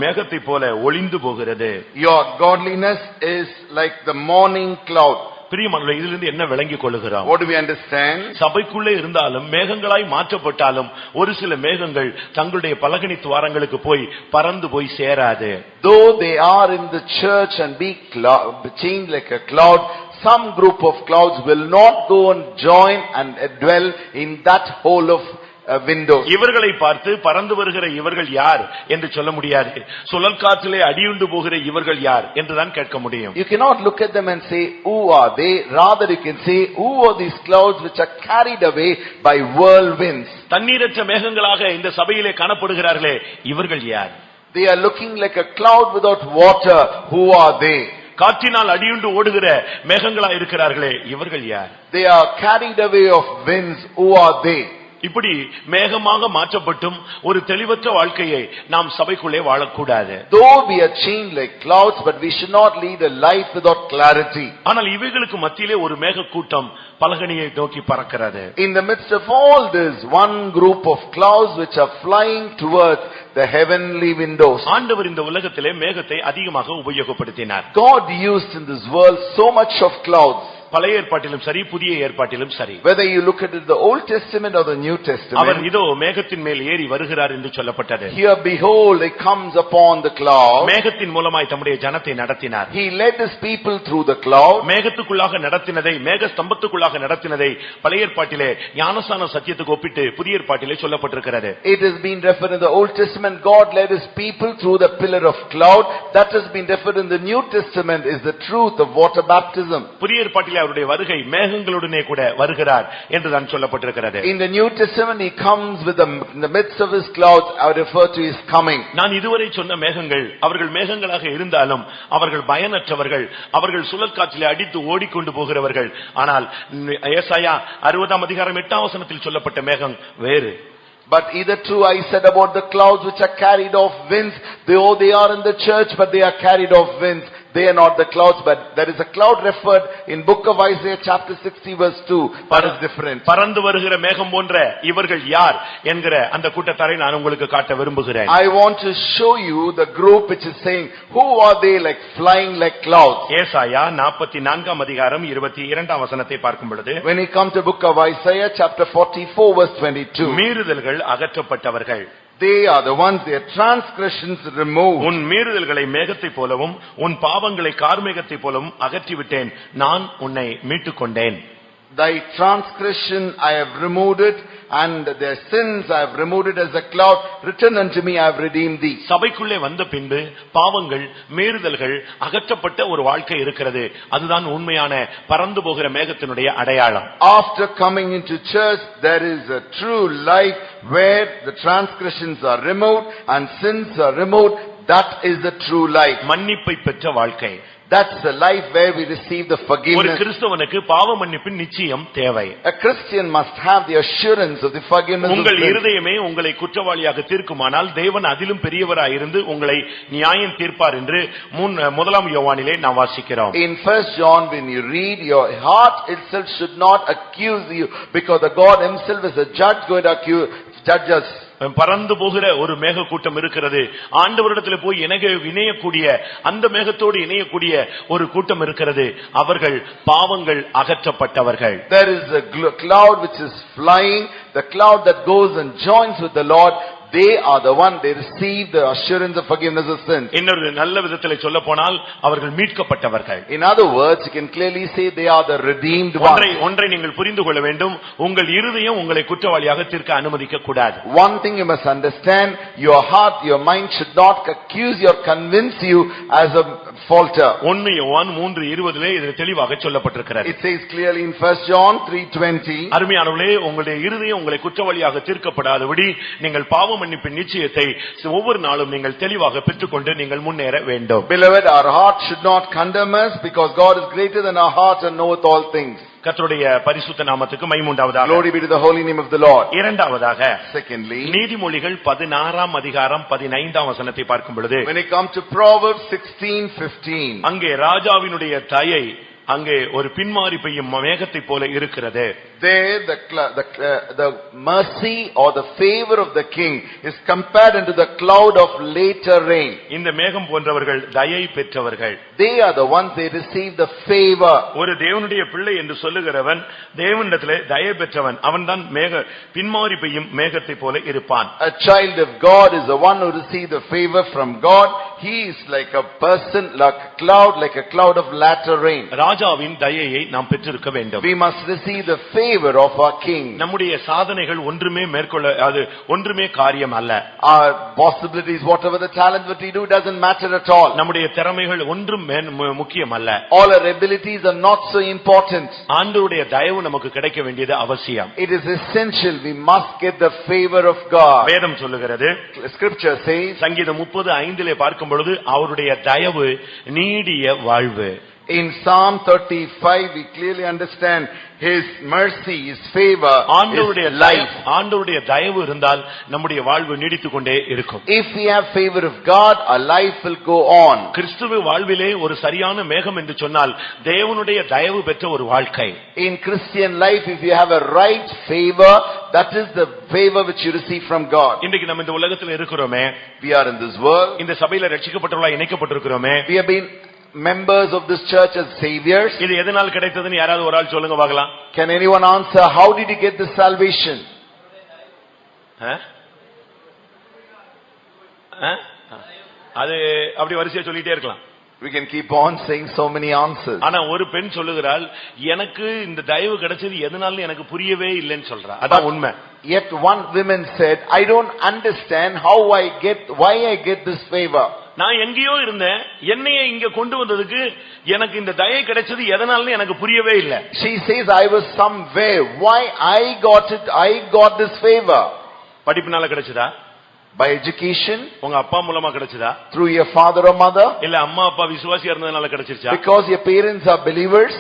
S2: மேகத்தை போல ஒளிந்து போகிறது.
S3: Your godliness is like the morning cloud.
S2: பிரியமானவர்களே, இதிலிருந்து என்ன விளங்கிக் கொள்கிறோம்?
S3: What do we understand?
S2: சபைக்குள்ளே இருந்தாலும் மேகங்களாய் மாற்றப்பட்டாலும் ஒரு சில மேகங்கள் தங்களுடைய பலகணி துவாரங்களுக்கு போய் பறந்து போய் சேராது.
S3: Though they are in the church and be changed like a cloud, some group of clouds will not go and join and dwell in that hole of windows.
S2: இவர்களை பார்த்து பறந்து வருகிற இவர்கள் யார் என்று சொல்ல முடியாது. சுழல் காற்றிலே அடியுண்டு போகிற இவர்கள் யார் என்றுதான் கேட்க முடியும்.
S3: You cannot look at them and say who are they, rather you can say who are these clouds which are carried away by whirlwinds.
S2: தண்ணீரற்ற மேகங்களாக இந்த சபையிலே காணப்படுகிறார்களே, இவர்கள் யார்?
S3: They are looking like a cloud without water, who are they?
S2: காற்றினால் அடியுண்டு ஓடுகிற மேகங்களா இருக்கிறார்களே, இவர்கள் யார்?
S3: They are carried away of winds, who are they?
S2: இப்படி மேகமாக மாற்றப்பட்டும் ஒரு தெளிவற்ற வாழ்க்கையை நாம் சபைக்குள்ளே வாழக்கூடாது.
S3: Though we are changed like clouds, but we should not lead a life without clarity.
S2: ஆனால் இவைகளுக்கு மத்தியிலே ஒரு மேக கூட்டம் பலகணியை நோக்கி பறக்கிறது.
S3: In the midst of all this, one group of clouds which are flying towards the heavenly windows.
S2: ஆண்டவர் இந்த உலகத்திலே மேகத்தை அதிகமாக உபயோகப்படுத்தினார்.
S3: God used in this world so much of clouds.
S2: பழைய ஏற்பாட்டிலும் சரி புதிய ஏற்பாட்டிலும் சரி.
S3: Whether you look at it the Old Testament or the New
S2: our
S3: Testament,
S2: இதோ மேகத்தின் மேல் ஏறி வருகிறார் என்று சொல்லப்பட்டது.
S3: here behold, he comes upon the cloud.
S2: மேகத்தின் மூலமாய் தம்முடைய ஜனத்தை நடத்தினார்.
S3: He led his people through the cloud.
S2: மேகத்துக்குள்ளாக நடத்தினதை, மேக ஸ்தம்பத்துக்குள்ளாக நடத்தினதை பழைய ஏற்பாட்டிலே ஞானஸ்நான சத்தியத்துக்கு ஒப்பிட்டு புதிய ஏற்பாட்டிலே சொல்லப்பட்டிருக்கிறது.
S3: It has been referred in the Old Testament, God led his people through the pillar of cloud. That has been referred in the New Testament is the truth of water baptism.
S2: புதிய ஏற்பாட்டிலே அவருடைய வருகை மேகங்களுடனே கூட வருகிறார் என்று தான் சொல்லப்பட்டிருக்கிறது.
S3: In the New Testament, he comes with in the midst of his clouds. I refer to his coming.
S2: நான் இதுவரை சொன்ன மேகங்கள் அவர்கள் மேகங்களாக இருந்தாலும் அவர்கள் பயனற்றவர்கள், அவர்கள் சுழற்காற்றிலே அடித்து ஓடிக்கொண்டு போகிறவர்கள். ஆனால் ஏசாயா 60ஆம் அதிகாரம் 8ஆம் வசனத்தில் சொல்லப்பட்ட மேகம் வேறு.
S3: But either true I said about the clouds which are carried off winds, they are in the church, but they are carried off winds. They are not the clouds, but there is a cloud referred in book of Isaiah chapter 60 verse 2. That is different.
S2: பறந்து வருகிற மேகம் போன்ற இவர்கள் யார் என்கிற அந்த கூட்டத்தாரை நான் உங்களுக்கு காட்ட விரும்புகிறேன்.
S3: I want to show you the group which is saying, who are they like flying like clouds?
S2: ஏசாயா 44ஆம் அதிகாரம் 22ஆம் வசனத்தை பார்க்கும் பொழுது,
S3: When you come to book of Isaiah chapter 44 verse 22,
S2: மீறுதல்கள் அகற்றப்பட்டவர்கள்.
S3: they are the ones, their transgressions removed.
S2: உன் மீறுதல்களை மேகத்தைப் போலவும் உன் பாவங்களை கார்மேகத்தைப் போலவும் அகற்றிவிட்டேன், நான் உன்னை மீட்டுக்கொண்டேன்.
S3: Thy transgression I have removed it, and their sins I have removed it as a cloud. Return unto me, I have redeemed thee.
S2: சபைக்குள்ளே வந்த பின்பு பாவங்கள் மீறுதல்கள் அகற்றப்பட்ட ஒரு வாழ்க்கை இருக்கிறது. அதுதான் உண்மையான பறந்து போகிற மேகத்தினுடைய அடையாளம்.
S3: After coming into church, there is a true life where the transgressions are removed and sins are removed. That is the true life.
S2: மன்னிப்பை பெற்ற வாழ்க்கை.
S3: That's the life where we receive the
S2: ஒரு
S3: forgiveness.
S2: கிறிஸ்தவனுக்கு பாவ மன்னிப்பின் நிச்சயம் தேவை.
S3: A Christian must have the assurance of the forgiveness of
S2: உங்கள்
S3: sins.
S2: இருதயமே உங்களை குற்றவாளியாக தீர்க்குமானால் தேவன் அதிலும் பெரியவராய் இருந்து உங்களை நியாயம் தீர்ப்பார் என்று 1 யோவானிலே நாம் வாசிக்கிறோம்.
S3: In 1 John, when you read, your heart itself should not accuse you, because the God himself is a judge going to judge us.
S2: பறந்து போகிற ஒரு மேக கூட்டம் இருக்கிறது. ஆண்டவரிடத்தில் போய் இணையக்கூடிய அந்த மேகத்தோடு இணையக்கூடிய ஒரு கூட்டம் இருக்கிறது. அவர்கள் பாவங்கள் அகற்றப்பட்டவர்கள்.
S3: There is a cloud which is flying, the cloud that goes and joins with the Lord. They are the one, they receive the assurance of forgiveness of sins.
S2: இன்னொரு நல்ல விதத்திலே சொல்ல போனால் அவர்கள் மீட்கப்பட்டவர்கள்.
S3: In other words, you can clearly say they are the redeemed ones.
S2: ஒன்றை நீங்கள் புரிந்து கொள்ள வேண்டும், உங்கள் இருதயம் உங்களை குற்றவாளியாக தீர்க்க அனுமதிக்க கூடாது.
S3: One thing you must understand, your heart, your mind should not accuse you or convince you as a faulter.
S2: 1 யோவான் 3:20 இது தெளிவாக சொல்லப்பட்டிருக்கிறது.
S3: It says clearly in 1 John 3:20.
S2: அருமையானவர்களே, உங்களுடைய இருதயம் உங்களை குற்றவாளியாக தீர்க்கப்படாதபடி நீங்கள் பாவ மன்னிப்பின் நிச்சயத்தை ஒவ்வொரு நாளும் நீங்கள் தெளிவாக பெற்றுக்கொண்டு நீங்கள் முன்னேற வேண்டும்.
S3: Beloved, our heart should not condemn us, because God is greater than our heart and knoweth all things.
S2: கர்த்தருடைய பரிசுத்த நாமத்துக்கு மகிமை உண்டாவதாக.
S3: Glory be to the holy name of the Lord.
S2: இரண்டாவதாக,
S3: Secondly,
S2: நீதிமொழிகள் 16ஆம் அதிகாரம் 15ஆம் வசனத்தை பார்க்கும் பொழுது,
S3: when it comes to Proverbs 16:15,
S2: அங்கே ராஜாவினுடைய தயை அங்கே ஒரு பின்மாறி பெய்யும் மேகத்தை போல இருக்கிறது.
S3: there the mercy or the favor of the king is compared unto the cloud of later rain.
S2: இந்த மேகம் போன்றவர்கள் தயை பெற்றவர்கள்.
S3: They are the ones, they receive the favor.
S2: ஒரு தேவனுடைய பிள்ளை என்று சொல்லுகிறவன் தேவனிடத்திலே தயை பெற்றவன். அவன்தான் பின்மாறி பெய்யும் மேகத்தை போல இருப்பான்.
S3: A child of God is the one who receives the favor from God. He is like a person, like a cloud of latter rain.
S2: ராஜாவின் தயையை நாம் பெற்றிருக்க வேண்டும்.
S3: We must receive the favor of our king.
S2: நம்முடைய சாதனைகள் ஒன்றுமே காரியம் அல்ல.
S3: Our possibilities, whatever the talent that we do, doesn't matter at all.
S2: நம்முடைய திறமைகள் ஒன்றும் முக்கியம் அல்ல.
S3: All our abilities are not so important.
S2: ஆண்டவருடைய தயவு நமக்கு கிடைக்க வேண்டியது அவசியம்.
S3: It is essential. We must get the favor of God.
S2: வேதம் சொல்லுகிறது,
S3: Scripture says,
S2: சங்கீதம் 30:5 பார்க்கும் பொழுது அவருடைய தயவு நீடிய வாழ்வு.
S3: in Psalm 35 we clearly understand his mercy, his favor,
S2: ஆண்டவருடைய
S3: his life.
S2: ஆண்டவருடைய தயவு இருந்தால் நம்முடைய வாழ்வு நீடித்துக் கொண்டே இருக்கும்.
S3: If we have favor of God, our life will go on.
S2: கிறிஸ்துவ வாழ்விலே ஒரு சரியான மேகம் என்று சொன்னால் தேவனுடைய தயவு பெற்ற ஒரு வாழ்க்கை.
S3: In Christian life, if you have a right favor, that is the favor which you receive from God.
S2: இன்றைக்கு நம்ம இந்த உலகத்தில் இருக்கிறோமே,
S3: We are in this world.
S2: இந்த சபையில ரட்சிக்கப்பட்டவர்களாய் இணைக்கப்பட்டிருக்கிறோமே,
S3: We have been members of this church as saviors.
S2: இது எதனால் கிடைத்ததுன்னு யாராவது ஒரு ஆள் சொல்லுங்க பார்க்கலாம்.
S3: Can anyone answer, how did you get this salvation?
S2: அது அப்படி வரிசையா சொல்லிட்டே இருக்கலாம்.
S3: We can keep on saying so many answers.
S2: ஆனா ஒரு பெண் சொல்லுகிறாள், எனக்கு இந்த தயவு கிடைச்சது எதனால எனக்கு புரியவே இல்லைன்னு சொல்றா. அதான் உண்மை.
S3: Yet one woman said, I don't understand why I get this favor.
S2: நான் எங்கேயோ இருந்தேன், என்னையே இங்க கொண்டு வந்ததுக்கு எனக்கு இந்த தயை கிடைச்சது எதனால எனக்கு புரியவே இல்லை.
S3: She says, I was somewhere, why I got this favor.
S2: படிப்புனால கிடைச்சதா?
S3: By education?
S2: உங்க அப்பா மூலமா கிடைச்சதா?
S3: Through your father or mother?
S2: இல்ல அம்மா அப்பா விசுவாசியா இருந்ததனால கிடைச்சிருச்சா?
S3: Because your parents are believers?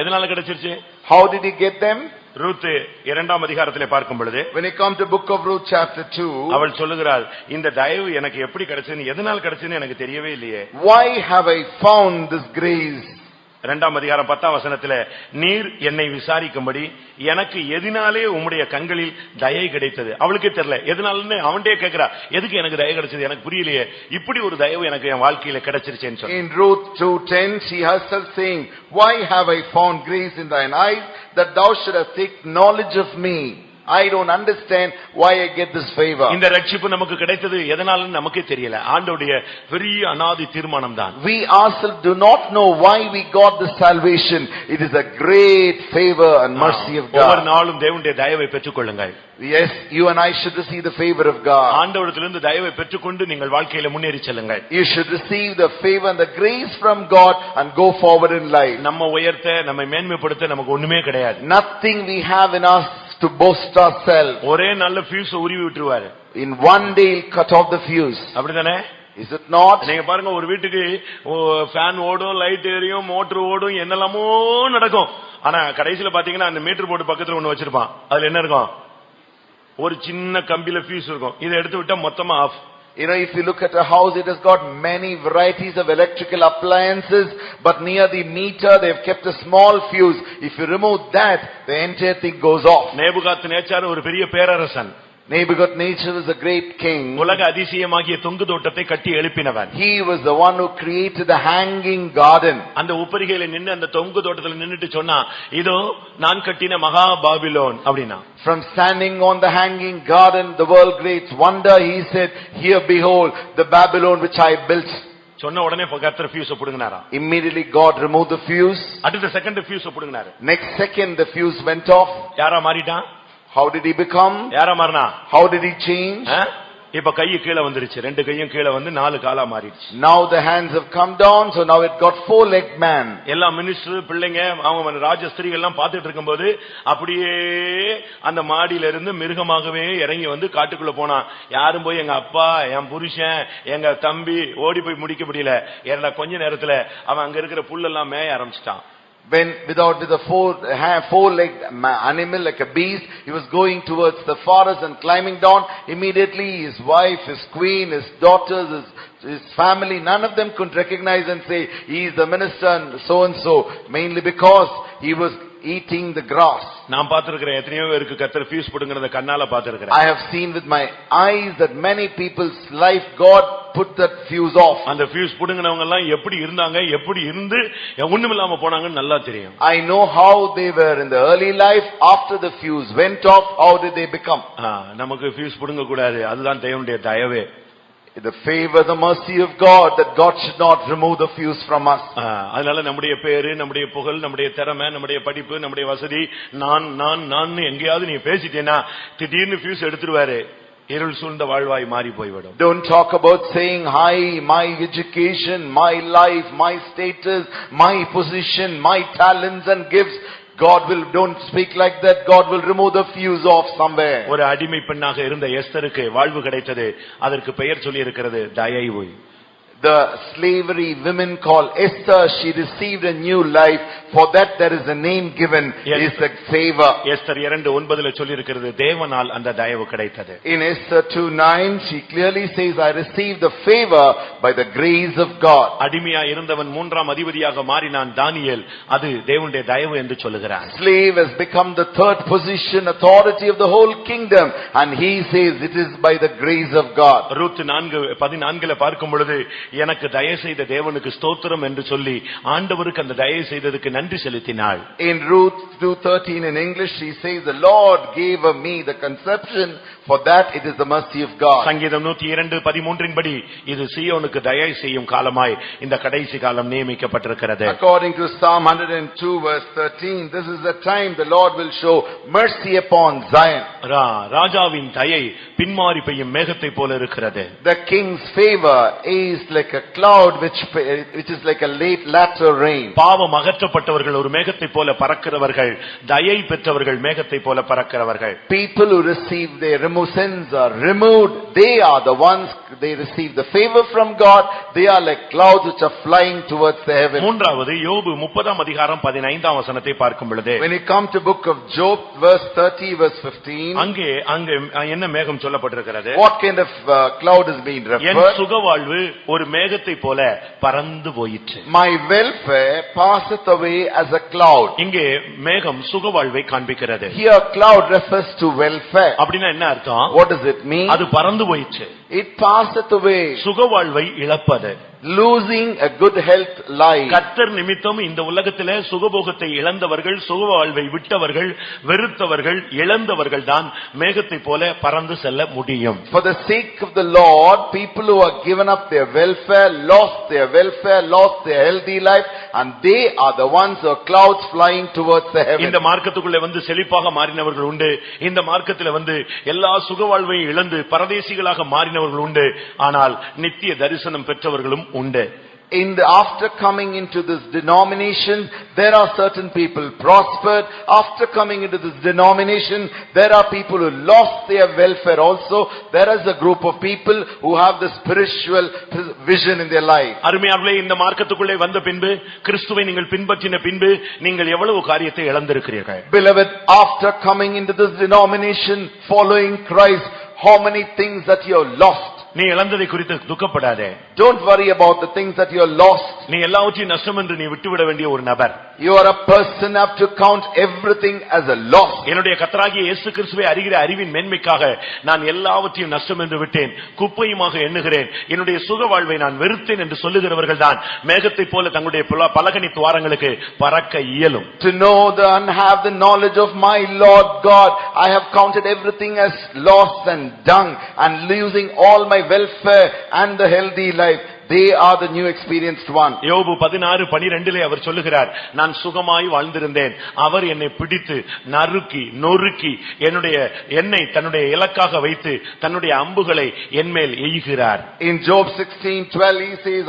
S2: எதனால கிடைச்சிருச்சு?
S3: How did you get them?
S2: Ruth 2ஆம் அதிகாரத்திலே பார்க்கும் பொழுது,
S3: when you come to book of Ruth chapter 2,
S2: அவள் சொல்லுகிறாள், இந்த தயவு எனக்கு எப்படி கிடைச்சதுன்னு எதனால கிடைச்சதுன்னு எனக்கு தெரியவே இல்லையே.
S3: Why have I found this grace?
S2: 2ஆம் அதிகாரம் 10ஆம் வசனத்திலே, நீர் என்னை விசாரிக்கும்படி எனக்கு எதினாலே உம்முடைய கண்களில் தயை கிடைத்தது. அவளுக்கே தெரியல எதனாலன்னு அவன்டே கேக்குறா, எதுக்கு எனக்கு தயை கிடைச்சது எனக்கு புரியலையே, இப்படி ஒரு தயவு எனக்கு என் வாழ்க்கையில கிடைச்சிருச்சேன்னு சொல்லி.
S3: In Ruth 2:10 she herself saying, why have I found grace in thine eyes that thou shouldst take knowledge of me? I don't understand why I get this favor.
S2: இந்த ரட்சிப்பு நமக்கு கிடைத்தது எதனாலன்னு நமக்கே தெரியல. ஆண்டவருடைய பெரிய அநாதி தீர்மானம் தான்.
S3: We ourselves do not know why we got this salvation. It is a great favor and mercy of God.
S2: ஒவ்வொரு நாளும் தேவனுடைய தயவை பெற்றுக்கொள்ளுங்கள்.
S3: Yes, you and I should receive the favor of God.
S2: ஆண்டவரிடமிருந்து தயவை பெற்றுக்கொண்டு நீங்கள் வாழ்க்கையில முன்னேறி செல்லுங்கள்.
S3: You should receive the favor and the grace from God and go forward in life.
S2: நம்ம உயர்த்த, நம்மை மேன்மைப்படுத்த நமக்கு ஒண்ணுமே கிடையாது.
S3: Nothing we have in us to boast ourselves.
S2: ஒரே நல்ல ஃபியூஸ் உருவி விட்டுருவாரு.
S3: In one day he'll cut off the fuse.
S2: அப்படிதானே?
S3: Is it not?
S2: நீங்க பாருங்க, ஒரு வீட்டுக்கு ஃபேன் ஓடும், லைட் எரியும், மோட்டர் ஓடும், என்னெல்லாமோ நடக்கும். ஆனா கடைசியில பாத்தீங்கன்னா அந்த மீட்டர் போர்டு பக்கத்துல ஒண்ணு வச்சிருப்பான். அதுல என்ன இருக்கும்? ஒரு சின்ன கம்பியில ஃபியூஸ் இருக்கும். இதை எடுத்து விட்டா மொத்தமா of.
S3: You know, if you look at a house, it has got many varieties of electrical appliances, but near the meter they have kept a small fuse. If you remove that, the entire thing goes off.
S2: Nebuchadnezzar ஒரு பெரிய பேரரசன்.
S3: Nebuchadnezzar was a great king.
S2: உலக அதிசயமாகிய தொங்கு தோட்டத்தை கட்டி எழுப்பினவன்.
S3: He was the one who created the hanging garden.
S2: அந்த உப்பரிகையில நின்னு அந்த தொங்கு தோட்டத்துல நின்னுட்டு சொன்னா, இதோ நான் கட்டின மகா பாபிலோன் அப்படினா.
S3: From standing on the hanging garden, the world great wonder, he said, here behold the Babylon which I built.
S2: சொன்ன உடனே கர்த்தர் ஃபியூஸ் புடுங்கினாரா.
S3: Immediately God removed the fuse.
S2: அடுத்த செகண்ட் ஃபியூஸ் புடுங்கினாரு.
S3: Next second the fuse went off.
S2: யாரா மாறிட்டான்?
S3: How did he become?
S2: யாரா மாறினா?
S3: How did he change?
S2: இப்ப கை கீழ வந்துருச்சு. ரெண்டு கையும் கீழ வந்து 4 காலா மாறிடுச்சு.
S3: Now the hands have come down, so now it got 4-legged man.
S2: எல்லா மினிஸ்டர் பிள்ளைங்க அவங்க ராஜஸ்திரிகள் எல்லாம் பார்த்துட்டு இருக்கும்போது அப்படியே அந்த மாடியில இருந்து மிருகமாகவே இறங்கி வந்து காட்டுக்குள்ள போனான். யாரும் போய் எங்க அப்பா, என் புருஷன், எங்க தம்பி ஓடி போய் முடிக்க முடியல. ஏன்னா கொஞ்ச நேரத்துல அவன் அங்க இருக்கிற புல்லெல்லாம் மேய ஆரம்பிச்சிட்டான்.
S3: When with a 4-legged animal like a beast, he was going towards the forest and climbing down. Immediately his wife, his queen, his daughters, his family, none of them could recognize and say he is the minister and so, mainly because he was eating the grass.
S2: நான் பார்த்திருக்கிறேன், எத்தனையோ பேருக்கு கர்த்தர் fuse புடுங்கறத கண்ணால பார்த்திருக்கிறேன்.
S3: I have seen with my eyes that many people's life God put that fuse off.
S2: அந்த fuse புடுங்கனவங்க எல்லாம் எப்படி இருந்தாங்க, எப்படி இருந்து ஒண்ணுமில்லாம போனாங்கன்னு நல்லா தெரியும்.
S3: I know how they were in the early life. After the fuse went off, how did they become?
S2: நமக்கு ஃபியூஸ் புடுங்க கூடாது. அதுதான் தேவனுடைய தயவே.
S3: The favor, the mercy of God, that God should not remove the fuse from us.
S2: அதனால நம்முடைய பேரு, நம்முடைய புகழ், நம்முடைய திறமை, நம்முடைய படிப்பு, நம்முடைய வசதி, நான் எங்கேயாவது நீ பேசிட்டேன்னா திடீர்னு ஃபியூஸ் எடுத்துருவாரு. இருள் சூழ்ந்த வாழ்வாய் மாறி போய்விடும்.
S3: Don't talk about saying hi, my education, my life, my status, my position, my talents and gifts. Don't speak like that. God will remove the fuse off somewhere.
S2: ஒரு அடிமை பெண்ணாக இருந்த எஸ்தருக்கு வாழ்வு கிடைத்தது. அதற்கு பெயர் சொல்லி இருக்கிறது தயவு.
S3: The slavery women called Esther, she received a new life. For that there is a name given, is the favor.
S2: Esther 2:9 சொல்லி இருக்கிறது தேவனால் அந்த தயவு கிடைத்தது.
S3: In Esther 2:9 she clearly says, I received the favor by the grace of God.
S2: அடிமையா இருந்தவன் 3ஆம் அதிபதியாக மாறினான் தானியேல். அது தேவனுடைய தயவு என்று சொல்லுகிறான்.
S3: Slave has become the third position, authority of the whole kingdom, and he says it is by the grace of God.
S2: Ruth 4:14 பார்க்கும் பொழுது எனக்கு தயவு செய்த தேவனுக்கு ஸ்தோத்திரம் என்று சொல்லி ஆண்டவருக்கு அந்த தயவு செய்ததுக்கு நன்றி செலுத்தினாள்.
S3: In Ruth 2:13 in English, she says, the Lord gave me the conception, for that it is the mercy of God.
S2: சங்கீதம் 102:13 படி இது சீயோனுக்கு தயவு செய்யும் காலமாய் இந்த கடைசி காலம் நியமிக்கப்பட்டிருக்கிறது.
S3: According to Psalm 102 verse 13, this is the time the Lord will show mercy upon Zion.
S2: ராஜாவின் தயை பின்மாறி பெய்யும் மேகத்தை போல இருக்கிறது.
S3: The king's favor is like a cloud which is like a late latter rain.
S2: பாவம் அகற்றப்பட்டவர்கள் ஒரு மேகத்தை போல பறக்கிறவர்கள், தயை பெற்றவர்கள் மேகத்தை போல பறக்கிறவர்கள்.
S3: People who receive their sins are removed, they are the ones, they receive the favor from God. They are like clouds which are flying towards the heaven.
S2: மூன்றாவது யோபு 30:15 வசனத்தை பார்க்கும் பொழுது,
S3: when you come to book of Job verse 30 verse 15,
S2: அங்கே என்ன மேகம் சொல்லப்பட்டிருக்கிறது?
S3: what kind of cloud is being
S2: N
S3: referred?
S2: சுகவாழ்வு ஒரு மேகத்தை போல பறந்து போயிற்று.
S3: My welfare passeth away as a cloud.
S2: இங்கே மேகம் சுகவாழ்வை காண்பிக்கிறது.
S3: Here cloud refers to welfare.
S2: அப்படின்னா என்ன அர்த்தம்?
S3: What does it mean?
S2: அது பறந்து போயிற்று.
S3: It passeth away.
S2: சுகவாழ்வை இழப்பது,
S3: losing a good health life.
S2: கர்த்தர் நிமித்தம் இந்த உலகத்திலே சுகபோகத்தை இழந்தவர்கள், சுகவாழ்வை விட்டவர்கள், வெறுத்தவர்கள், இழந்தவர்கள் தான் மேகத்தை போல பறந்து செல்ல முடியும்.
S3: For the sake of the Lord, people who have given up their welfare, lost their healthy life, and they are the ones who are clouds flying towards the heaven.
S2: இந்த மார்க்கத்துக்குள்ளே வந்து செழிப்பாக மாறினவர்கள் உண்டு. இந்த மார்க்கத்திலே வந்து எல்லா சுகவாழ்வையும் இழந்து பரதேசிகளாக மாறினவர்கள் உண்டு. ஆனால் நித்திய தரிசனம் பெற்றவர்களும் உண்டு.
S3: After coming into this denomination, there are certain people prospered. After coming into this denomination, there are people who lost their welfare also. There is a group of people who have the spiritual vision in their life.
S2: அருமையானவர்களே, இந்த மார்க்கத்துக்குள்ளே வந்த பின்பு, கிறிஸ்துவை நீங்கள் பின்பற்றின பின்பு, நீங்கள் எவ்வளவு காரியத்தை இழந்திருக்கிறீர்கள்.
S3: Beloved, after coming into this denomination, following Christ, how many things that you have lost.
S2: நீ இழந்ததை குறித்து துக்கப்படாதே.
S3: Don't worry about the things that you have lost.
S2: நீ எல்லாவற்றையும் நஷ்டம் என்று நீ விட்டுவிட வேண்டிய ஒரு நபர்.
S3: You are a person who have to count everything as a loss.
S2: என்னுடைய கர்த்தராகிய இயேசு கிறிஸ்துவை அறிகிற அறிவின் மேன்மைக்காக நான் எல்லாவற்றையும் நஷ்டம் என்று விட்டேன், குப்பையுமாக எண்ணுகிறேன், என்னுடைய சுக வாழ்வை நான் வெறுத்தேன் என்று சொல்லுகிறவர்கள் தான் மேகத்தை போல தங்களுடைய பலகனி துவாரங்களுக்கு பறக்க இயலும்.
S3: To know and have the knowledge of my Lord God, I have counted everything as loss and dung, and losing all my welfare and the healthy life. They are the new experienced one.
S2: யோபு 16:12 அவர் சொல்லுகிறார், நான் சுகமாய் வாழ்ந்திருந்தேன், அவர் என்னை பிடித்து நறுக்கி நொறுக்கி என்னை தன்னுடைய இலக்காக வைத்து தன்னுடைய அம்புகளை என்மேல் எய்கிறார்.
S3: In Job 16:12 he says,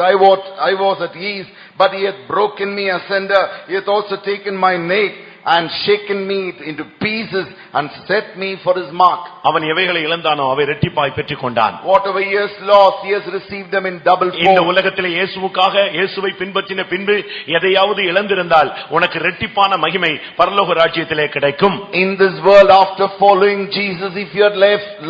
S3: I was at ease, but he hath broken me asunder. He hath also taken my nape and shaken me into pieces and set me for his mark.
S2: அவன் எவைகளை இழந்தானோ அவை இரட்டிப்பாய் பெற்றுக் கொண்டான்.
S3: Whatever he has lost, he has received them in double fold.
S2: இந்த உலகத்திலே இயேசுவுக்காக இயேசுவை பின்பற்றின பின்பு எதையாவது இழந்திருந்தால் உனக்கு இரட்டிப்பான மகிமை பரலோக ராஜ்யத்திலே கிடைக்கும்.
S3: In this world, after following Jesus, if you had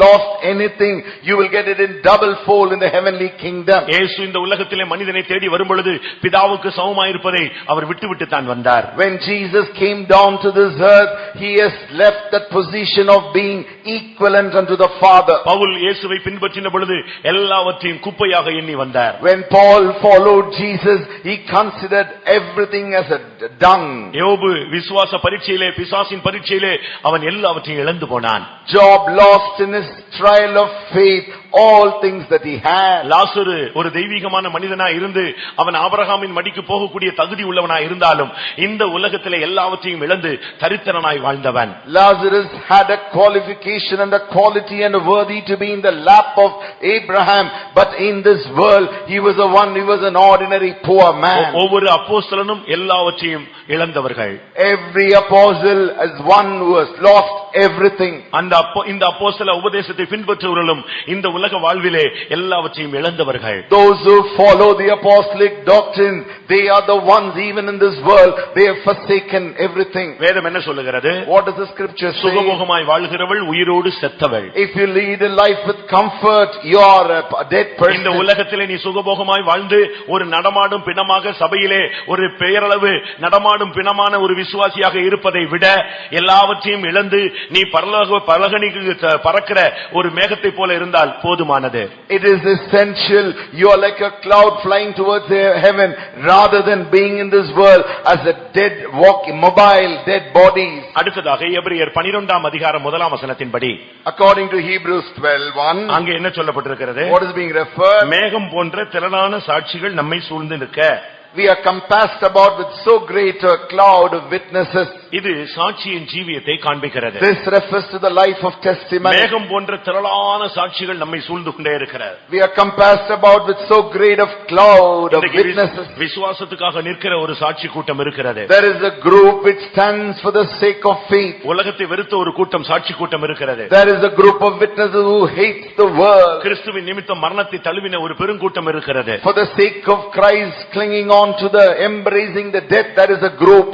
S3: lost anything, you will get it in double fold in the heavenly kingdom.
S2: இயேசு இந்த உலகத்திலே மனிதனை தேடி வரும்பொழுது பிதாவுக்கு சமமாயிருப்பதை அவர் விட்டுவிட்டு தான் வந்தார்.
S3: When Jesus came down to this earth, he has left that position of being equivalent unto the Father.
S2: Pavul இயேசுவை பின்பற்றின பொழுது எல்லாவற்றையும் குப்பையாக எண்ணி வந்தார்.
S3: When Paul followed Jesus, he considered everything as a dung.
S2: யோபு விசுவாச பரீட்சையிலே, பிசாசின் பரீட்சையிலே அவன் எல்லாவற்றையும் இழந்து போனான்.
S3: Job lost in his trial of faith all things that he had.
S2: லாசரு ஒரு தெய்வீகமான மனிதனாய் இருந்து அவன் ஆபிரகாமின் மடிக்கு போகக்கூடிய தகுதி உள்ளவனாய் இருந்தாலும் இந்த உலகத்திலே எல்லாவற்றையும் இழந்து தரித்திரனாய் வாழ்ந்தவன்.
S3: Lazarus had a qualification and a quality and a worthy to be in the lap of Abraham, but in this world he was an ordinary poor man.
S2: ஒவ்வொரு அப்போஸ்தலனும் எல்லாவற்றையும் இழந்தவர்கள்.
S3: Every apostle is one who has lost everything.
S2: இந்த அப்போஸ்தல உபதேசத்தை பின்பற்றுவர்களும் இந்த உலக வாழ்விலே எல்லாவற்றையும் இழந்தவர்கள்.
S3: Those who follow the apostolic doctrine, they are the ones even in this world, they have forsaken everything.
S2: வேதம் என்ன சொல்லுகிறது?
S3: What does the scripture say?
S2: சுகபோகமாய் வாழ்கிறவள் உயிரோடு செத்தவள்.
S3: If you lead a life with comfort, you are a dead person.
S2: இந்த உலகத்திலே நீ சுகபோகமாய் வாழ்ந்து ஒரு நடமாடும் பிணமாக சபையிலே ஒரு பெயரளவு நடமாடும் பிணமான ஒரு விசுவாசியாக இருப்பதை விட எல்லாவற்றையும் இழந்து நீ பரலோக பலகணிக்கு பறக்கிற ஒரு மேகத்தை போல இருந்தால் போதுமானது.
S3: It is essential. You are like a cloud flying towards heaven rather than being in this world as a dead mobile dead bodies.
S2: அடுத்ததாக எபிரேயர் 12ஆம் அதிகாரம் 1ஆம் வசனத்தின்படி
S3: According to Hebrews 12:1,
S2: அங்கே என்ன சொல்லப்பட்டிருக்கிறது?
S3: what is being referred?
S2: மேகம் போன்ற திரளான சாட்சிகள் நம்மை சூழ்ந்து நிற்க.
S3: We are compassed about with so great a cloud of witnesses.
S2: இது சாட்சியின் ஜீவியத்தை காண்பிக்கிறது.
S3: This refers to the life of testimony.
S2: மேகம் போன்ற திரளான சாட்சிகள் நம்மை சூழ்ந்து கொண்டே இருக்கிறது.
S3: We are compassed about with so great a cloud of witnesses.
S2: விசுவாசத்துக்காக நிற்கிற ஒரு சாட்சி கூட்டம் இருக்கிறது.
S3: There is a group which stands for the sake of faith.
S2: உலகத்தை வெறுத்த ஒரு கூட்டம் சாட்சி கூட்டம் இருக்கிறது.
S3: There is a group of witnesses who hates the world.
S2: கிறிஸ்துவின் நிமித்தம் மரணத்தை தழுவின ஒரு பெருங்கூட்டம் இருக்கிறது.
S3: For the sake of Christ clinging on to the embracing the death, there is a group.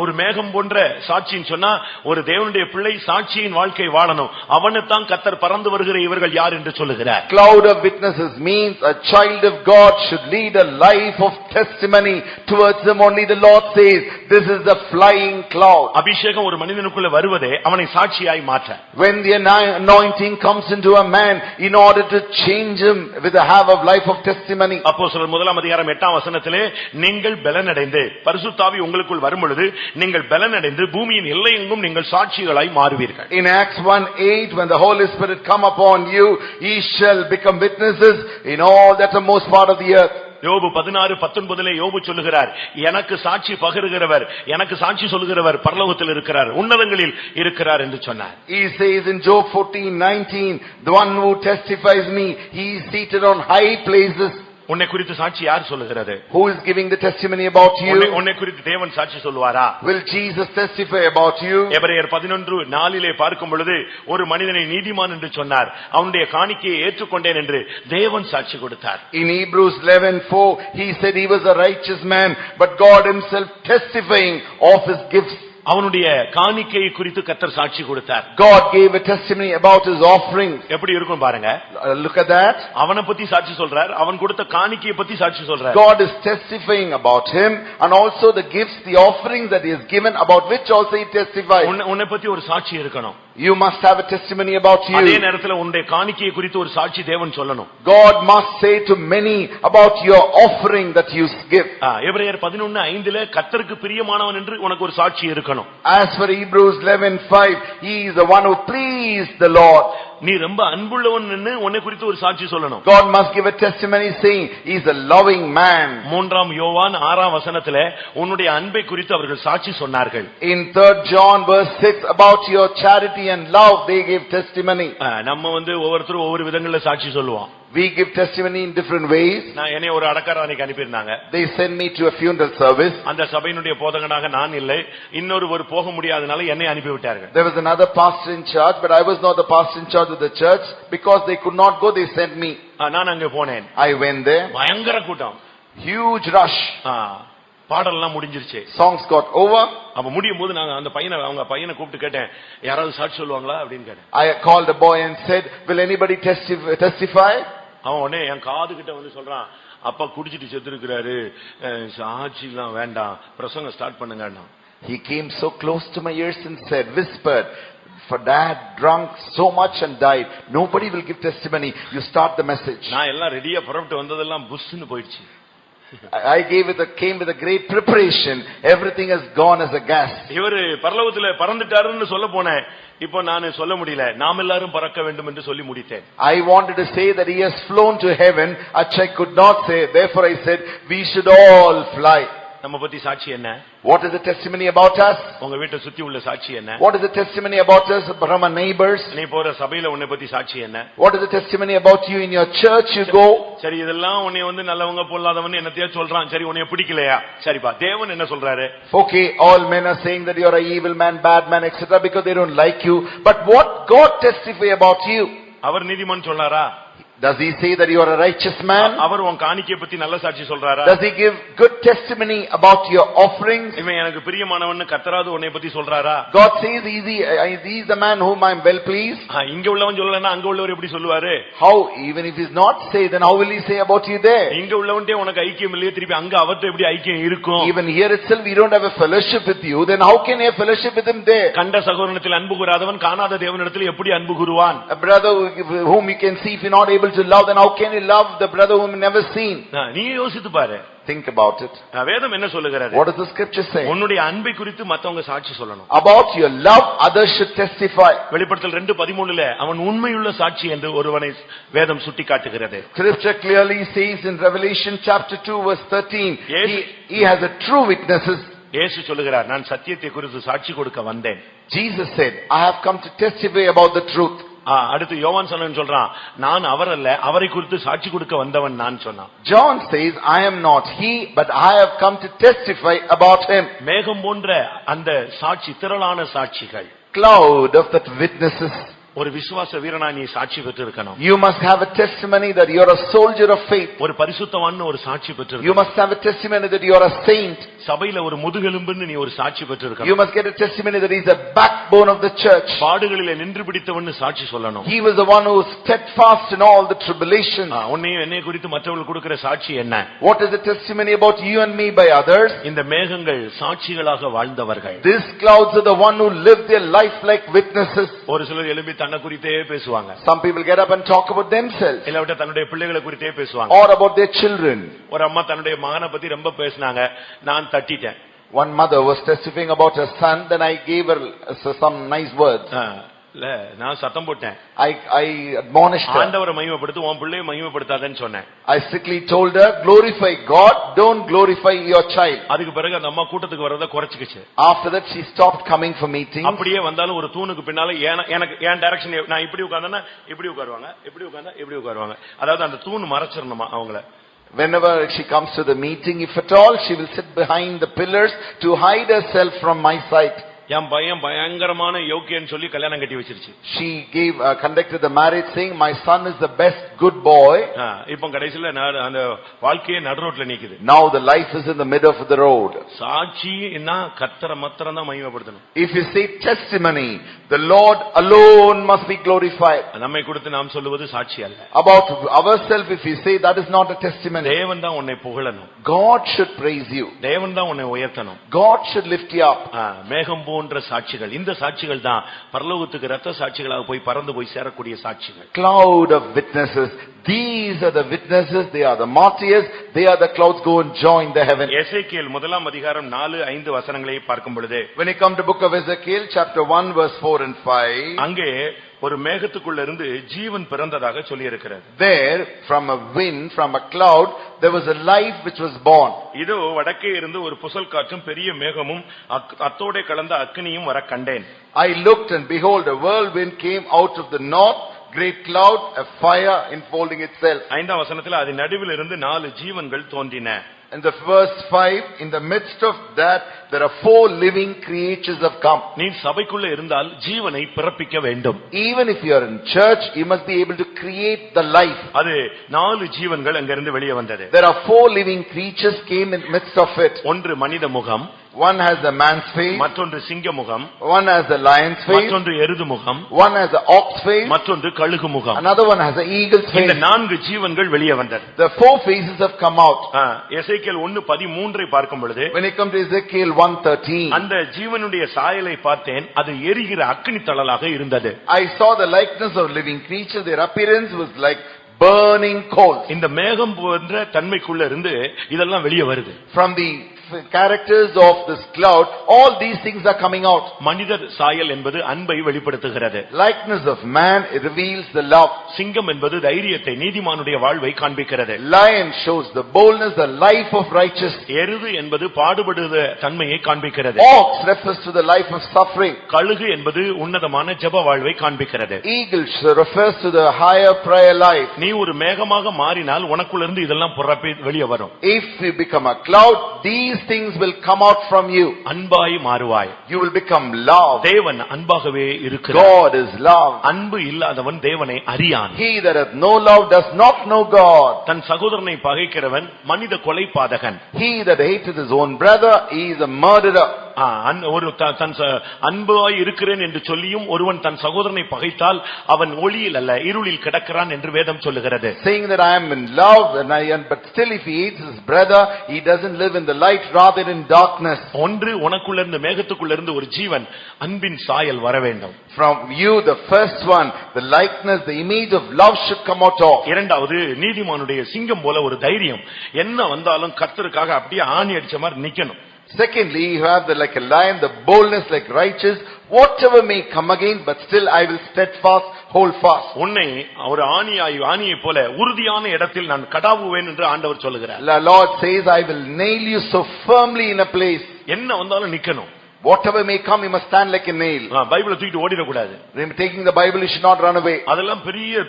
S2: ஒரு மேகம் போன்ற சாட்சின்னு சொன்னா ஒரு தேவனுடைய பிள்ளை சாட்சியின் வாழ்க்கை வாழணும். அவனைத்தான் கர்த்தர் பறந்து வருகிற இவர்கள் யார் என்று சொல்லுகிறார்.
S3: Cloud of witnesses means a child of God should lead a life of testimony towards him. Only the Lord says this is the flying cloud.
S2: அபிஷேகம் ஒரு மனிதனுக்குள்ள வருவதே அவனை சாட்சியாய் மாற்ற.
S3: When the anointing comes into a man in order to change him with a have of life of testimony.
S2: அப்போஸ்தலர் 1ஆம் அதிகாரம் 8ஆம் வசனத்திலே நீங்கள் பலனடைந்து பரிசுத்த ஆவி உங்களுக்குள் வரும்பொழுது நீங்கள் பலனடைந்து பூமியின் எல்லையெங்கும் நீங்கள் சாட்சிகளாய் மாறுவீர்கள்.
S3: In Acts 1:8, when the Holy Spirit come upon you, ye shall become witnesses in all that are most part of the earth.
S2: யோபு 16:19 யோபு சொல்லுகிறார், எனக்கு சாட்சி பகருகிறவர், எனக்கு சாட்சி சொல்லுகிறவர் பரலோகத்தில் இருக்கிறார், உன்னதங்களில் இருக்கிறார் என்று சொன்னார்.
S3: He says in Job 14:19, the one who testifies me, he is seated on high places.
S2: உன்னை குறித்து சாட்சி யார் சொல்லுகிறது?
S3: Who is giving the testimony about you?
S2: உன்னை குறித்து தேவன் சாட்சி சொல்வாரா?
S3: Will Jesus testify about you?
S2: எபிரேயர் 11:4 பார்க்கும் பொழுது ஒரு மனிதனை நீதிமான் என்று சொன்னார், அவனுடைய காணிக்கையை ஏற்றுக்கொண்டேன் என்று தேவன் சாட்சி கொடுத்தார்.
S3: In Hebrews 11:4, he said he was a righteous man, but God himself testifying of his gifts.
S2: அவனுடைய காணிக்கையை குறித்து கர்த்தர் சாட்சி கொடுத்தார்.
S3: God gave a testimony about his offerings.
S2: எப்படி இருக்கும் பாருங்க.
S3: Look at that.
S2: அவனை பத்தி சாட்சி சொல்றார், அவன் கொடுத்த காணிக்கையை பத்தி சாட்சி சொல்றார்.
S3: God is testifying about him and also the gifts, the offerings that he has given, about which also he testifies.
S2: உன்னை பத்தி ஒரு சாட்சி இருக்கணும்.
S3: You must have a testimony about you.
S2: அதே நேரத்தில் உன்னுடைய காணிக்கையை குறித்து ஒரு சாட்சி தேவன் சொல்லணும்.
S3: God must say to many about your offering that you give.
S2: எபிரேயர் 11:5 கர்த்தருக்கு பிரியமானவன் என்று உனக்கு ஒரு சாட்சி இருக்கணும்.
S3: As for Hebrews 11:5, he is the one who pleased the Lord.
S2: நீ ரொம்ப அன்புள்ளவன் என்று உன்னை குறித்து ஒரு சாட்சி சொல்லணும்.
S3: God must give a testimony saying he is a loving man.
S2: 3 யோவான் 6ஆம் வசனத்திலே உன்னுடைய அன்பை குறித்து அவர்கள் சாட்சி சொன்னார்கள்.
S3: In 3 John verse 6, about your charity and love they gave testimony.
S2: நம்ம ஒவ்வொருத்தரும் ஒவ்வொரு விதங்கள்ல சாட்சி சொல்லுவோம்.
S3: We give testimony in different ways.
S2: நான் என்னை ஒரு அடக்கராணிக்கு அனுப்பியிருந்தாங்க.
S3: They sent me to a funeral service.
S2: அந்த சபையினுடைய போதகனாக நான் இல்லை, இன்னொரு போக முடியாதனால என்னை அனுப்பி விட்டார்கள்.
S3: There was another pastor in charge, but I was not the pastor in charge of the church. Because they could not go, they sent me.
S2: நான் அங்க போனேன்.
S3: I went there.
S2: பயங்கர கூட்டம்,
S3: huge rush.
S2: பாடல்லாம் முடிஞ்சிருச்சு.
S3: Songs got over.
S2: அப்ப முடியும் போது நான் அந்த அவங்க பையனை கூப்பிட்டு கேட்டேன், யாராவது சாட்சி சொல்லுவாங்களா அப்படின்னு கேட்டேன்.
S3: I called the boy and said, will anybody testify?
S2: அவன் உடனே என் காது கிட்ட சொல்றான், அப்பா குடிச்சிட்டு செத்துருக்கிறாரு, சாட்சி எல்லாம் வேண்டாம், பிரசங்கம் ஸ்டார்ட் பண்ணுங்க.
S3: He came so close to my ears and said, whispered, for dad drunk so much and died, nobody will give testimony, you start the message.
S2: நான் எல்லாம் ரெடியா புறப்பட்டு வந்ததெல்லாம் புஷ்னு போயிடுச்சு.
S3: I came with a great preparation. Everything has gone as a gas.
S2: இவரு பரலோகத்துல பறந்துட்டாருன்னு சொல்ல போனேன். இப்போ நான் சொல்ல முடியல, நாம் எல்லாரும் பறக்க வேண்டும் என்று சொல்லி முடித்தேன்.
S3: I wanted to say that he has flown to heaven, which I could not say. Therefore I said we should all fly.
S2: நம்ம பத்தி சாட்சி என்ன?
S3: What is the testimony about us?
S2: உங்க வீட்டை சுத்தி உள்ள சாட்சி என்ன?
S3: What is the testimony about us from our neighbors?
S2: நீ போற சபையில உன்னை பத்தி சாட்சி என்ன?
S3: What is the testimony about you in your church you go?
S2: சரி, இதெல்லாம் உன்னை நல்லவங்க பொல்லாதவன் என்னத்தையா சொல்றான். சரி, உன்னை பிடிக்கலையா? சரிப்பா, தேவன் என்ன சொல்றாரு?
S3: Okay, all men are saying that you are a evil man, bad man, etc. because they don't like you. But what God testify about you?
S2: அவர் நீதிமான் சொன்னாரா?
S3: Does he say that you are a righteous man?
S2: அவர் உன் காணிக்கையை பத்தி நல்ல சாட்சி சொல்றாரா?
S3: Does he give good testimony about your offerings?
S2: இவன் எனக்கு பிரியமானவன் கர்த்தராவது உன்னை பத்தி சொல்றாரா?
S3: God says he is the man whom I am well pleased.
S2: இங்க உள்ளவன் சொல்லலன்னா அங்க உள்ளவர் எப்படி சொல்லுவாரு?
S3: How, even if he is not say, then how will he say about you there?
S2: இங்க உள்ளவன்டே உனக்கு ஐக்கியம் இல்லையே, திருப்பி அங்க அவர்ட்ட எப்படி ஐக்கியம் இருக்கும்?
S3: Even here itself we don't have a fellowship with you, then how can you have fellowship with him there?
S2: கண்ட சகோதரனிடத்தில் அன்பு கூறாதவன் காணாத தேவனிடத்தில் எப்படி அன்பு கூறுவான்?
S3: A brother whom you can see, if you are not able able to love, then how can you love the brother whom you never seen?
S2: நீ யோசித்து பாரு.
S3: Think about it.
S2: வேதம் என்ன சொல்லுகிறது?
S3: What does the scripture say?
S2: உன்னுடைய அன்பை குறித்து மத்தவங்க சாட்சி சொல்லணும்.
S3: About your love, others should testify.
S2: வெளிப்படுத்தல் 2:13 அவன் உண்மையுள்ள சாட்சி என்று ஒருவனை வேதம் சுட்டிக்காட்டுகிறது.
S3: Scripture clearly says in Revelation chapter 2 verse 13, he has a true witnesses.
S2: இயேசு சொல்லுகிறார், நான் சத்தியத்தை குறித்து சாட்சி கொடுக்க வந்தேன்.
S3: Jesus said, I have come to testify about the truth.
S2: அடுத்து யோவான் சொல்றான், நான் அவர் அல்ல, அவரை குறித்து சாட்சி கொடுக்க வந்தவன் நான் சொன்னான்.
S3: John says, I am not he, but I have come to testify about him.
S2: மேகம் போன்ற அந்த சாட்சி, திரளான சாட்சிகள்,
S3: cloud of that witnesses.
S2: ஒரு விசுவாச வீரனா நீ சாட்சி பெற்றிருக்கணும்.
S3: You must have a testimony that you are a soldier of faith.
S2: ஒரு பரிசுத்தவான் ஒரு சாட்சி பெற்றிருக்கணும்.
S3: You must have a testimony that you are a saint.
S2: சபையில ஒரு முதுகெலும்புன்னு நீ ஒரு சாட்சி பெற்றிருக்கணும்.
S3: You must get a testimony that he is a backbone of the church.
S2: பாடுகளிலே நின்று பிடித்தவன்னு சாட்சி சொல்லணும்.
S3: He was the one who was steadfast in all the tribulations.
S2: உன்னையும் என்னை குறித்து மற்றவர்கள் கொடுக்கிற சாட்சி என்ன?
S3: What is the testimony about you and me by others?
S2: இந்த மேகங்கள் சாட்சிகளாக வாழ்ந்தவர்கள்.
S3: These clouds are the one who lived their life like witnesses.
S2: ஒரு சிலர் எழும்பி தன்னை குறித்தே பேசுவாங்க.
S3: Some people get up and talk about themselves.
S2: இல்லாவிட்டா தன்னுடைய பிள்ளைகளை குறித்தே பேசுவாங்க.
S3: Or about their children.
S2: ஒரு அம்மா தன்னுடைய மகனை பத்தி ரொம்ப பேசினாங்க, நான் தட்டிட்டேன்.
S3: One mother was testifying about her son, then I gave her some nice words.
S2: இல்ல, நான் சத்தம் போட்டேன்.
S3: I admonished her.
S2: ஆண்டவரை மகிமைப்படுத்து, உன் பிள்ளையை மகிமைப்படுத்தாதேன்னு சொன்னேன்.
S3: I strictly told her, glorify God, don't glorify your child.
S2: அதுக்கு பிறகு அந்த அம்மா கூட்டத்துக்கு வரத குறைச்சிக்கிச்சு.
S3: After that she stopped coming for meetings.
S2: அப்படியே வந்தாலும் ஒரு தூணுக்கு பின்னால எனக்கு என் டைரக்ஷன், நான் இப்படி உட்கார்ந்தேன்னா இப்படி உட்காருவாங்க, இப்படி உட்கார்ந்தா இப்படி உட்காருவாங்க. அதாவது அந்த தூண் மறைச்சிரணுமா அவங்கள.
S3: Whenever she comes to the meeting, if at all, she will sit behind the pillars to hide herself from my sight.
S2: என் பையன் பயங்கரமான யோக்கியன்னு சொல்லி கல்யாணம் கட்டி வச்சிருச்சு.
S3: She conducted the marriage saying, my son is the best good boy.
S2: இப்போ கடைசில அந்த வாழ்க்கையே நடு ரோட்ல நிக்குது.
S3: Now the life is in the middle of the road.
S2: சாட்சினா கர்த்தரை மாத்திரம் தான் மகிமைப்படுத்தணும்.
S3: If you say testimony, the Lord alone must be glorified.
S2: நம்மை குறித்து நாம் சொல்லுவது சாட்சி அல்ல.
S3: About ourselves, if we say, that is not a testimony.
S2: தேவன் தான் உன்னை புகழணும்.
S3: God should praise you.
S2: தேவன் தான் உன்னை உயர்த்தணும்.
S3: God should lift you up.
S2: மேகம் போன்ற சாட்சிகள், இந்த சாட்சிகள் தான் பரலோகத்துக்கு இரத்த சாட்சிகளாக போய் பறந்து போய் சேரக்கூடிய சாட்சிகள்.
S3: Cloud of witnesses, these are the witnesses, they are the martyrs, they are the clouds, go and join the heaven.
S2: எசேக்கியேல் 1 4-5 வசனங்களை பார்க்கும் பொழுது,
S3: when you come to book of Ezekiel chapter 1 verse 4 and 5,
S2: அங்கே ஒரு மேகத்துக்குள்ள இருந்து ஜீவன் பிறந்ததாக சொல்லி இருக்கிறது.
S3: There from a wind, from a cloud, there was a life which was born.
S2: இதோ வடக்கே இருந்து ஒரு புசல் காற்றும் பெரிய மேகமும் அத்தோடே கலந்த அக்கினியும் வர கண்டேன்.
S3: I looked and behold, a whirlwind came out of the north, great cloud, a fire enfolding itself.
S2: 5ஆம் வசனத்தில் அது நடுவில் இருந்து 4 ஜீவன்கள் தோன்றின.
S3: In the verse 5, in the midst of that, there are 4 living creatures have come.
S2: நீ சபைக்குள்ள இருந்தால் ஜீவனை பிறப்பிக்க வேண்டும்.
S3: Even if you are in church, you must be able to create the life.
S2: அது 4 ஜீவன்கள் அங்க இருந்து வெளியே வந்தது.
S3: There are 4 living creatures came in midst of it.
S2: ஒன்று மனித முகம்,
S3: one has the man's face,
S2: மற்றொன்று சிங்க முகம்,
S3: one has the lion's face,
S2: மற்றொன்று எருது முகம்,
S3: one has the ox face,
S2: மற்றொன்று கழுகு முகம்,
S3: another one has the eagle's face.
S2: இந்த 4 ஜீவன்கள் வெளியே வந்தது.
S3: The 4 faces have come out.
S2: எசேக்கியேல் 1:13 பார்க்கும் பொழுது,
S3: when you come to Ezekiel 1:13,
S2: அந்த ஜீவனுடைய சாயலை பார்த்தேன், அது எரிகிற அக்கினி தழலாக இருந்தது.
S3: I saw the likeness of living creatures, their appearance was like burning coals.
S2: இந்த மேகம் போன்ற தன்மைக்குள்ள இருந்து இதெல்லாம் வெளியே வருது.
S3: From the characters of this cloud, all these things are coming out.
S2: மனிதர் சாயல் என்பது அன்பை வெளிப்படுத்துகிறது.
S3: Likeness of man, it reveals the love.
S2: சிங்கம் என்பது தைரியத்தை, நீதிமானுடைய வாழ்வை காண்பிக்கிறது.
S3: Lion shows the boldness, the life of righteous.
S2: எருது என்பது பாடுபடுத தன்மையை காண்பிக்கிறது.
S3: Ox refers to the life of suffering.
S2: கழுகு என்பது உன்னதமான ஜெப வாழ்வை காண்பிக்கிறது.
S3: Eagle refers to the higher prayer life.
S2: நீ ஒரு மேகமாக மாறினால் உனக்குள்ள இருந்து இதெல்லாம் புறப்பே வெளியே வரும்.
S3: If you become a cloud, these things will come out from you.
S2: அன்பாய் மாறுவாய்.
S3: You will become love.
S2: தேவன் அன்பாகவே இருக்கிறார்.
S3: God is love.
S2: அன்பு இல்லாதவன் தேவனை அறியான்.
S3: He that hath no love does not know God.
S2: தன் சகோதரனை பகைக்கிறவன் மனித கொலைபாதகன்.
S3: He that hateth his own brother, he is a murderer.
S2: ஒரு தன் அன்பாய் இருக்கிறேன் என்று சொல்லியும் ஒருவன் தன் சகோதரனை பகைத்தால் அவன் ஒளியில் அல்ல இருளில் கிடக்கிறான் என்று வேதம் சொல்லுகிறது.
S3: Saying that I am in love but still if he hates his brother, he doesn't live in the light, rather in darkness.
S2: ஒன்று உனக்குள்ள இருந்து மேகத்துக்குள்ள இருந்து ஒரு ஜீவன் அன்பின் சாயல் வர வேண்டும்.
S3: From you, the first one, the likeness, the image of love should come out of.
S2: இரண்டாவது நீதிமானுடைய சிங்கம் போல ஒரு தைரியம், என்ன வந்தாலும் கர்த்தருக்காக அப்படியே ஆணி அடிச்ச மாதிரி நிக்கணும்.
S3: Secondly, you have like a lion, the boldness like righteous, whatever may come again, but still I will steadfast, hold fast.
S2: உன்னை ஒரு ஆணியை போல உறுதியான இடத்தில் நான் கடாவுவேன் என்று ஆண்டவர் சொல்லுகிறார்.
S3: The Lord says, I will nail you so firmly in a place.
S2: என்ன வந்தாலும் நிக்கணும்.
S3: Whatever may come, you must stand like a nail.
S2: பைபிளை தூக்கிட்டு ஓடிட கூடாது.
S3: Taking the Bible, you should not run away.
S2: அதெல்லாம் பெரிய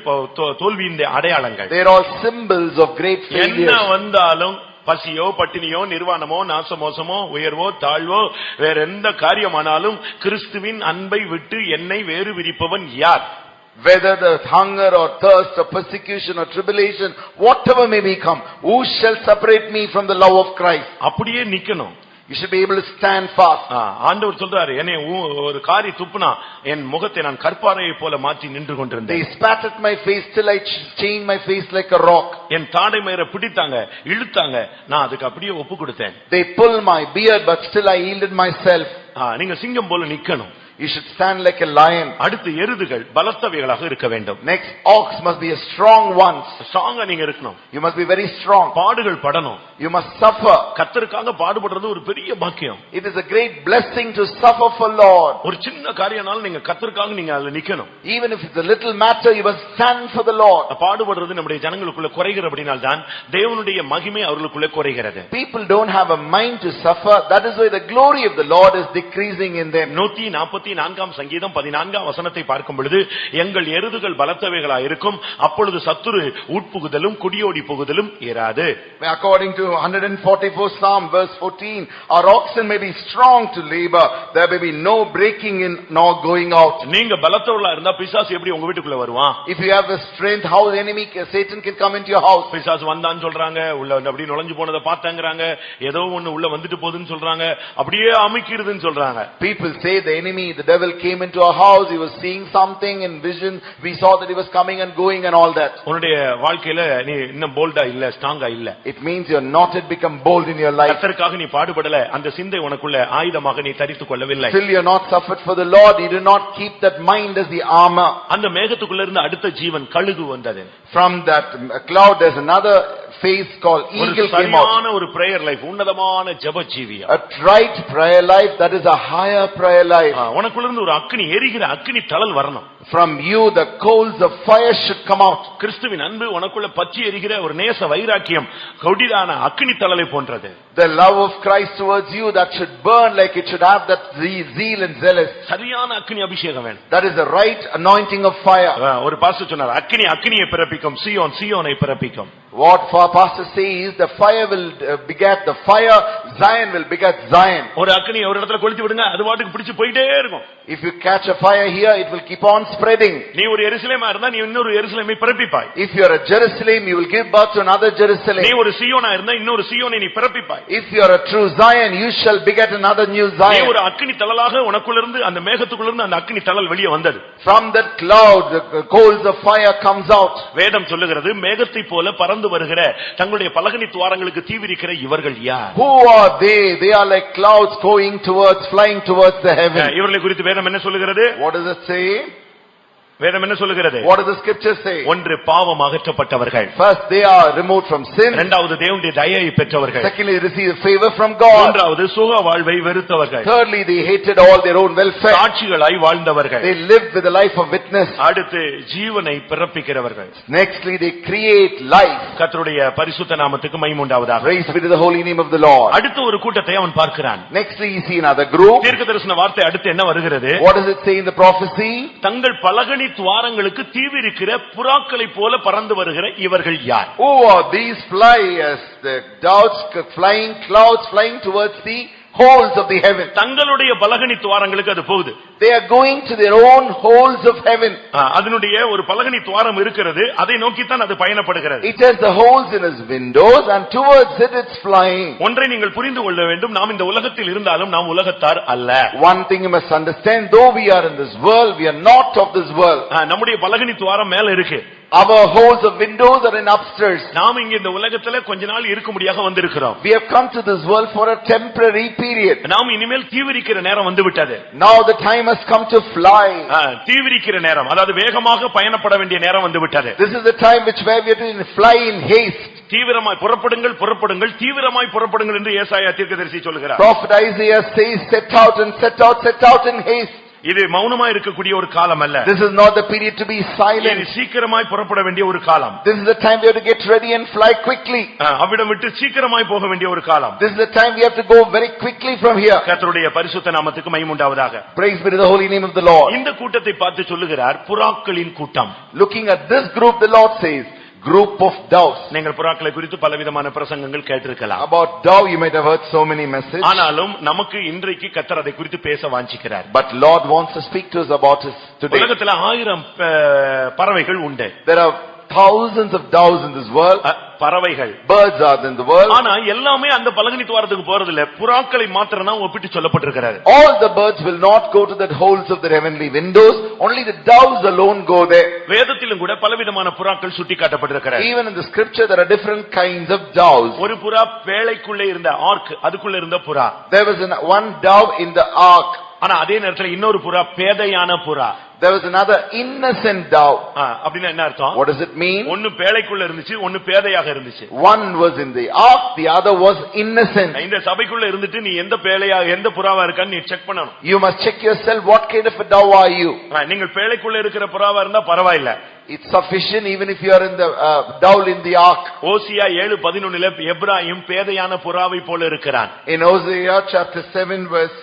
S2: தோல்வியின் அடையாளங்கள்.
S3: They are all symbols of great failure.
S2: என்ன வந்தாலும் பசியோ பட்டினியோ நிர்வாணமோ நாசமோசமோ உயர்வோ தாழ்வோ வேற எந்த காரியமானாலும் கிறிஸ்துவின் அன்பை விட்டு என்னை வேறு விரிப்பவன் யார்?
S3: Whether the hunger or thirst or persecution or tribulation, whatever may become, who shall separate me from the love of Christ?
S2: அப்படியே நிக்கணும்.
S3: You should be able to stand fast.
S2: ஆண்டவர் சொல்றாரு, என்னை ஒரு காரி துப்புனா என் முகத்தை நான் கற்பாறையை போல மாற்றி நின்று கொண்டிருந்தேன்.
S3: They spat at my face till I changed my face like a rock.
S2: என் தாடை மயிரை பிடித்தாங்க, இழுத்தாங்க, நான் அதுக்கு அப்படியே ஒப்பு கொடுத்தேன்.
S3: They pulled my beard, but still I yielded myself.
S2: நீங்க சிங்கம் போல நிக்கணும்.
S3: You should stand like a lion.
S2: அடுத்து எருதுகள் பலத்தவைகளாக இருக்க வேண்டும்.
S3: Next, ox must be a strong one.
S2: ஸ்ட்ராங்கா நீங்க இருக்கணும்.
S3: You must be very strong.
S2: பாடுகள் படணும்.
S3: You must suffer.
S2: கர்த்தருக்காக பாடுபடுறது ஒரு பெரிய பாக்கியம்.
S3: It is a great blessing to suffer for Lord.
S2: ஒரு சின்ன காரியனால நீங்க கர்த்தருக்காக நீங்க அதுல நிக்கணும்.
S3: Even if it's a little matter, you must stand for the Lord.
S2: பாடுபடுறது நம்முடைய ஜனங்களுக்குள்ள குறைகிறபடினால் தான் தேவனுடைய மகிமை அவர்களுக்குள்ள குறைகிறது.
S3: People don't have a mind to suffer. That is why the glory of the Lord is decreasing in them.
S2: 144 சங்கீதம் 14 வசனத்தை பார்க்கும் பொழுது எங்கள் எருதுகள் பலத்தவைகளாய் இருக்கும், அப்பொழுது சத்துரு உட்புகுதலும் குடியோடி புகுதலும் இராது.
S3: According to 144 Psalm verse 14, our oxen may be strong to labor, there may be no breaking in nor going out.
S2: நீங்க பலத்தவர்களா இருந்தா பிசாசு எப்படி உங்க வீட்டுக்குள்ள வருவான்?
S3: If you have the strength, how the enemy Satan can come into your house?
S2: பிசாசு வந்தான்னு சொல்றாங்க, உள்ள அப்படி நுழைஞ்சு போனதை பார்த்தாங்கறாங்க, ஏதோ ஒன்னு உள்ள வந்துட்டு போகுதுன்னு சொல்றாங்க, அப்படியே அமைக்கிறதுன்னு சொல்றாங்க.
S3: People say the enemy, the devil came into our house, he was seeing something in vision, we saw that he was coming and going and all that.
S2: உன்னுடைய வாழ்க்கையில நீ இன்னும் போல்டா இல்ல, ஸ்ட்ராங்கா இல்ல.
S3: It means you are not yet become bold in your life.
S2: கர்த்தருக்காக நீ பாடுபடல, அந்த சிந்தை உனக்குள்ள ஆயுதமாக நீ தரித்துக் கொள்ளவில்லை.
S3: Till you are not suffered for the Lord, you do not keep that mind as the armor.
S2: அந்த மேகத்துக்குள்ள இருந்து அடுத்த ஜீவன் கழுகு வந்தது.
S3: From that cloud there's another face called eagle came out.
S2: சரியான ஒரு prayer life, உன்னதமான ஜெப ஜீவியம்.
S3: A right prayer life, that is a higher prayer life.
S2: உனக்குள்ள இருந்து ஒரு அக்கினி, எரிகிற அக்கினி தழல் வரணும்.
S3: From you the coals of fire should come out.
S2: கிறிஸ்துவின் அன்பு உனக்குள்ள பற்றி எரிகிற ஒரு நேச வைராக்கியம் கொடிதான அக்கினி தழலை போன்றது.
S3: The love of Christ towards you, that should burn like it should have that zeal and zealous.
S2: சரியான அக்கினி அபிஷேகம் வேணும்.
S3: That is the right anointing of fire.
S2: ஒரு பாஸ்டர் சொன்னார், அக்கினி அக்கினியை பிறப்பிக்கும், சீயோன் சீயோனை பிறப்பிக்கும்.
S3: What pastor says, the fire will beget the fire, Zion will beget Zion.
S2: ஒரு அக்கினி ஒரு இடத்துல கொளுத்தி விடுங்க, அது பாட்டுக்கு பிடிச்சு போயிட்டே இருக்கும்.
S3: If you catch a fire here, it will keep on spreading.
S2: நீ ஒரு எருசலேமா இருந்தா நீ இன்னொரு எருசலேமை பிறப்பிப்பாய்.
S3: If you are a Jerusalem, you will give birth to another Jerusalem.
S2: நீ ஒரு சீயோனா இருந்தா இன்னொரு சீயோனை நீ பிறப்பிப்பாய்.
S3: If you are a true Zion, you shall beget another new
S2: நீ
S3: Zion.
S2: ஒரு அக்கினி தழலாக உனக்குள்ள இருந்து அந்த மேகத்துக்குள்ள இருந்து அந்த அக்கினி தழல் வெளியே வந்தது.
S3: From that cloud the coals of fire comes out.
S2: வேதம் சொல்லுகிறது, மேகத்தை போல பறந்து வருகிற தங்களுடைய பலகனி துவாரங்களுக்கு தீவிரிக்கிற இவர்கள் யார்?
S3: Who are they? They are like clouds flying towards the heaven.
S2: இவர்களை குறித்து வேதம் என்ன சொல்லுகிறது?
S3: What does it say?
S2: வேதம் என்ன சொல்லுகிறது?
S3: What does the scripture say?
S2: ஒன்று, பாவம் அகற்றப்பட்டவர்கள்.
S3: First, they are removed from sin.
S2: இரண்டாவது, தேவனுடைய தயையை பெற்றவர்கள்.
S3: Secondly, they receive favor from God.
S2: மூன்றாவது, சுக வாழ்வை வெறுத்தவர்கள்.
S3: Thirdly, they hated all their own welfare.
S2: சாட்சிகளாய் வாழ்ந்தவர்கள்.
S3: They lived with a life of witness.
S2: அடுத்து, ஜீவனை பிறப்பிக்கிறவர்கள்.
S3: Nextly, they create life.
S2: கர்த்தருடைய பரிசுத்த நாமத்துக்கு மகிமை உண்டாவதாக.
S3: Praise be to the holy name of the Lord.
S2: அடுத்து ஒரு கூட்டத்தை அவன் பார்க்கிறான்.
S3: Nextly, you see another group.
S2: தீர்க்கதரிசன வார்த்தை அடுத்து என்ன வருகிறது?
S3: What does it say in the prophecy?
S2: தங்கள் பலகனி துவாரங்களுக்கு தீவிரிக்கிற புறாக்களை போல பறந்து வருகிற இவர்கள் யார்?
S3: Who are these flyers, the doves flying, clouds flying towards the holes of the heaven.
S2: தங்களுடைய பலகனி துவாரங்களுக்கு அது போகுது.
S3: They are going to their own holes of heaven.
S2: அதனுடைய ஒரு பலகனி துவாரம் இருக்கிறது, அதை நோக்கித்தான் அது பயணப்படுகிறது.
S3: It has the holes in its windows and towards it it's flying.
S2: ஒன்றை நீங்கள் புரிந்து கொள்ள வேண்டும், நாம் இந்த உலகத்தில் இருந்தாலும் நாம் உலகத்தார் அல்ல.
S3: One thing you must understand, though we are in this world, we are not of this world.
S2: நம்முடைய பலகனி துவாரம் மேல இருக்கு.
S3: Our holes of windows are in upstairs.
S2: நாம் இங்க இந்த உலகத்துல கொஞ்ச நாள் இருக்கும்படியாக வந்திருக்கிறோம்.
S3: We have come to this world for a temporary period.
S2: நாம் இனிமேல் தீவிரிக்கிற நேரம் வந்து விட்டது.
S3: Now the time has come to fly.
S2: தீவிரிக்கிற நேரம், அதாவது வேகமாக பயணப்பட வேண்டிய நேரம் வந்து விட்டது.
S3: This is the time which where we are to fly in haste.
S2: தீவிரமாய் புறப்படுங்கள், புறப்படுங்கள், தீவிரமாய் புறப்படுங்கள் என்று ஏசாயா தீர்க்கதரிசி சொல்கிறார்.
S3: Prophet Isaiah says, set out and set out, set out in haste.
S2: இது மௌனமா இருக்கக்கூடிய ஒரு காலம் அல்ல.
S3: This is not the period to be silent.
S2: இது சீக்கிரமாய் புறப்பட வேண்டிய ஒரு காலம்.
S3: This is the time we have to get ready and fly quickly.
S2: அவிடம் விட்டு சீக்கிரமாய் போக வேண்டிய ஒரு காலம்.
S3: This is the time we have to go very quickly from here.
S2: கர்த்தருடைய பரிசுத்த நாமத்துக்கு மகிமை உண்டாவதாக.
S3: Praise be to the holy name of the Lord.
S2: இந்த கூட்டத்தை பார்த்து சொல்லுகிறார், புறாக்களின் கூட்டம்.
S3: Looking at this group, the Lord says, group of doves.
S2: நீங்கள் புறாக்களை குறித்து பலவிதமான பிரசங்கங்கள் கேட்டிருக்கலாம்.
S3: About dove you might have heard so many messages.
S2: ஆனாலும் நமக்கு இன்றைக்கு கர்த்தர் அதை குறித்து பேச வாஞ்சிக்கிறார்.
S3: But Lord wants to speak to us about this today.
S2: உலகத்துல 1000 பறவைகள் உண்டு.
S3: There are thousands of doves in this world.
S2: பறவைகள்,
S3: birds are in the world.
S2: ஆனா எல்லாமே அந்த பலகனி துவாரத்துக்கு போறது இல்ல. புறாக்களை மாத்திரம் தான் ஒப்பிட்டு சொல்லப்பட்டிருக்கிறது.
S3: All the birds will not go to the holes of the heavenly windows. Only the doves alone go there.
S2: வேதத்திலும் கூட பலவிதமான புறாக்கள் சுட்டிக்காட்டப்பட்டிருக்கிறது.
S3: Even in the scripture there are different kinds of doves.
S2: ஒரு புறா பேழைக்குள்ளே இருந்த ஆர்க், அதுக்குள்ள இருந்த புறா.
S3: There was one dove in the ark.
S2: ஆனா அதே நேரத்தில் இன்னொரு புறா பேதையான புறா.
S3: There was another innocent dove.
S2: அப்படினா என்ன அர்த்தம்?
S3: What does it mean?
S2: ஒன்னு பேழைக்குள்ள இருந்துச்சு, ஒன்னு பேதையாக இருந்துச்சு.
S3: One was in the ark, the other was innocent.
S2: இந்த சபைக்குள்ள இருந்துட்டு நீ எந்த பேழையா எந்த புறாவா இருக்கான்னு நீ செக் பண்ணணும்.
S3: You must check yourself, what kind of a dove are you?
S2: நீங்கள் பேழைக்குள்ள இருக்கிற புறாவா இருந்தா பரவாயில்லை.
S3: It's sufficient even if you are in the dove in the ark.
S2: ஓசியா 7:11 எப்ராயிம் பேதையான புறாவை போல இருக்கிறான்.
S3: In Hosea chapter 7 verse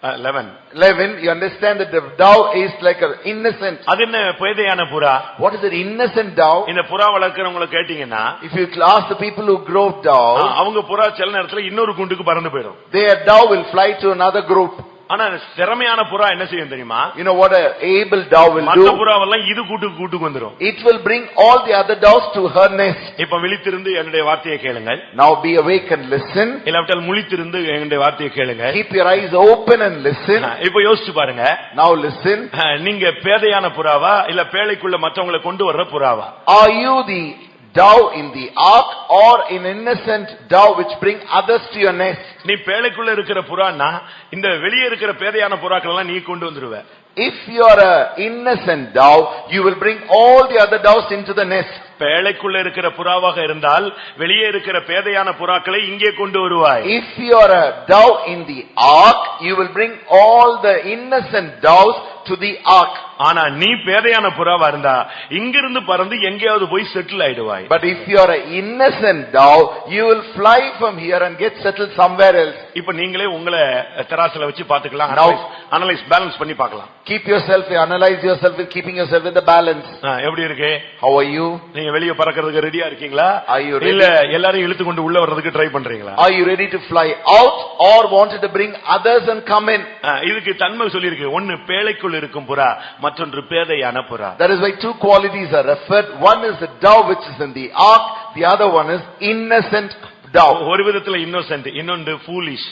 S2: 11
S3: you understand that the dove is like an innocent.
S2: அது என்ன பேதையான புறா?
S3: What is an innocent dove?
S2: இந்த புறா வளர்க்கறவங்கள கேட்டிங்கனா,
S3: if you ask the people who grow doves,
S2: அவங்க புறா சில நேரத்துல இன்னொரு குண்டுக்கு பறந்து போயிடும்.
S3: their dove will fly to another group.
S2: ஆனா திறமையான புறா என்ன செய்யும் தெரியுமா?
S3: You know what a able dove will do?
S2: மற்ற புறாவெல்லாம் இது கூட்டுக்கு வந்துரும்.
S3: It will bring all the other doves to her nest.
S2: இப்ப விழித்திருந்து என்னுடைய வார்த்தையை கேளுங்கள்.
S3: Now be awake and listen.
S2: இல்லாவிட்டால் முழித்திருந்து என்னுடைய வார்த்தையை கேளுங்க.
S3: Keep your eyes open and listen.
S2: இப்ப யோசிச்சு பாருங்க.
S3: Now listen.
S2: நீங்க பேதையான புறாவா இல்ல பேழைக்குள்ள மற்றவங்களை கொண்டு வர்ற புறாவா?
S3: Are you the dove in the ark or an innocent dove which bring others to your nest?
S2: நீ பேழைக்குள்ள இருக்கிற புறான்னா இந்த வெளியே இருக்கிற பேதையான புறாக்கள் எல்லாம் நீ கொண்டு வந்துருவ.
S3: If you are a innocent dove, you will bring all the other doves into the nest.
S2: பேழைக்குள்ள இருக்கிற புறாவாக இருந்தால் வெளியே இருக்கிற பேதையான புறாக்களை இங்கே கொண்டு வருவாய்.
S3: If you are a dove in the ark, you will bring all the innocent doves to the ark.
S2: ஆனா நீ பேதையான புறாவா இருந்தா இங்கிருந்து பறந்து எங்கேயாவது போய் settle ஆயிடுவாய்.
S3: But if you are an innocent dove, you will fly from here and get settled somewhere else.
S2: இப்ப நீங்களே உங்களை தராசுல வச்சு பாத்துக்கலாம். அனலைஸ் பேலன்ஸ் பண்ணி பார்க்கலாம்.
S3: Keep yourself, analyze yourself with keeping yourself in the balance.
S2: எப்படி இருக்கு?
S3: How are you?
S2: நீங்க வெளிய பறக்கிறதுக்கு ரெடியா இருக்கீங்களா? இல்ல எல்லாரையும் இழுத்து கொண்டு உள்ள வர்றதுக்கு ட்ரை பண்றீங்களா?
S3: Are you ready to fly out or wanted to bring others and come in?
S2: இதுக்கு தன்மை சொல்லி இருக்கு. ஒன்னு பேழைக்குள் இருக்கும் புறா, மற்றொன்று பேதையான புறா.
S3: That is why two qualities are referred. One is the dove which is in the ark, the other one is innocent dove.
S2: ஒரு விதத்துல இன்னோசென்ட், இன்னொன்று foolish.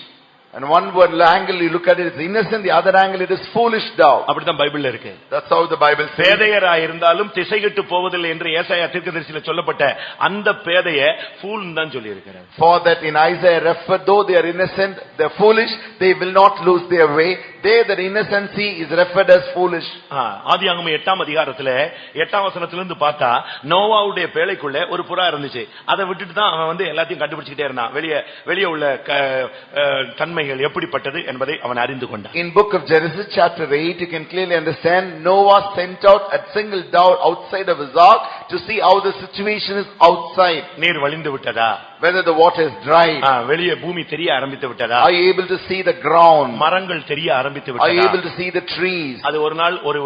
S3: And one word angle you look at it is innocent, the other angle it is foolish dove.
S2: அப்படிதான் பைபிள்ல இருக்கு.
S3: That's how the Bible says.
S2: பேதையராய் இருந்தாலும் திசைகட்டு போவதில்லை என்று ஏசாயா தீர்க்கதரிசியில சொல்லப்பட்ட அந்த பேதைய ஃபூல் தான் சொல்லி இருக்கிறார்.
S3: For that in Isaiah referred, though they are innocent, they are foolish, they will not lose their way. They that innocency is referred as foolish.
S2: ஆதியாகமம் 8ஆம் அதிகாரத்துல 8ஆம் வசனத்திலிருந்து பார்த்தா நோவாவுடைய பேழைக்குள்ள ஒரு புறா இருந்துச்சு. அதை விட்டுட்டு தான் அவன் எல்லாத்தையும் கண்டுபிடிச்சிட்டே இருந்தான். வெளியே உள்ள தன்மைகள் எப்படிப்பட்டது என்பதை அவன் அறிந்து கொண்டான்.
S3: In book of Genesis chapter 8 you can clearly understand Noah sent out a single dove outside of his ark to see how the situation is outside.
S2: நீர் வழிந்து விட்டதா?
S3: Whether the water is dry.
S2: வெளியே பூமி தெரிய ஆரம்பித்து விட்டதா?
S3: Are you able to see the ground?
S2: மரங்கள் தெரிய ஆரம்பித்து
S3: Are you
S2: விட்டதா?
S3: able to see the trees?
S2: அது ஒரு நாள் ஒரு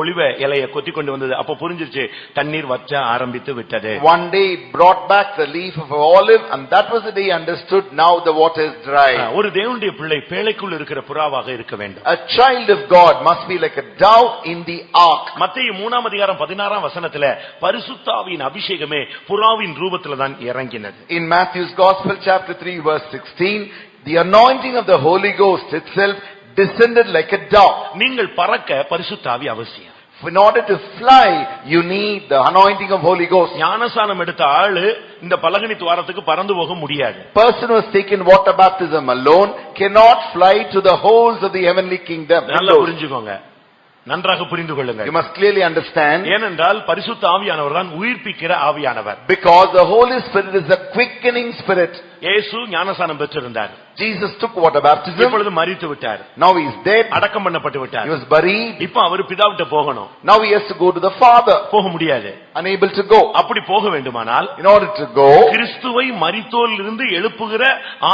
S2: ஒலிவ இலையை கொத்தி கொண்டு வந்தது. அப்ப புரிஞ்சிருச்சு தண்ணீர் வற்ற ஆரம்பித்து விட்டது.
S3: One day it brought back the leaf of an olive, and that was the day he understood now the water is dry.
S2: ஒரு தேவனுடைய பிள்ளை பேழைக்குள் இருக்கிற புறாவாக இருக்க வேண்டும்.
S3: A child of God must be like a dove in the ark.
S2: மத்தேயு 3:16 வசனத்திலே பரிசுத்த ஆவியின் அபிஷேகமே புறாவின் ரூபத்தில தான் இறங்கினது.
S3: In Matthew's Gospel chapter 3 verse 16, the anointing of the Holy Ghost itself descended like a dove.
S2: நீங்கள் பறக்க பரிசுத்த ஆவி அவசியம்.
S3: In order to fly, you need the anointing of Holy Ghost.
S2: ஞானசானம் எடுத்த ஆளு இந்த பலகனி துவாரத்துக்கு பறந்து போக முடியாது.
S3: Person who has taken water baptism alone cannot fly to the holes of the heavenly kingdom.
S2: நல்லா புரிஞ்சுக்கோங்க, நன்றாக புரிந்து கொள்ளுங்கள்.
S3: You must clearly understand.
S2: ஏனென்றால் பரிசுத்த ஆவியானவர் தான் உயிர்ப்பிக்கிற ஆவியானவர்.
S3: Because the Holy Spirit is a quickening spirit.
S2: இயேசு ஞானசானம் பெற்றிருந்தார்.
S3: Jesus took water baptism.
S2: இப்பொழுது மரித்து விட்டார்.
S3: Now he is dead.
S2: அடக்கம் பண்ணப்பட்டு விட்டார்.
S3: He was buried.
S2: இப்போ அவர் பிதாவிட்ட போகணும்.
S3: Now he has to go to the Father.
S2: போக முடியாது.
S3: Unable to go.
S2: அப்படி போக வேண்டுமானால்
S3: In order to go,
S2: கிறிஸ்துவை மரித்தோரிலிருந்து எழுப்புகிற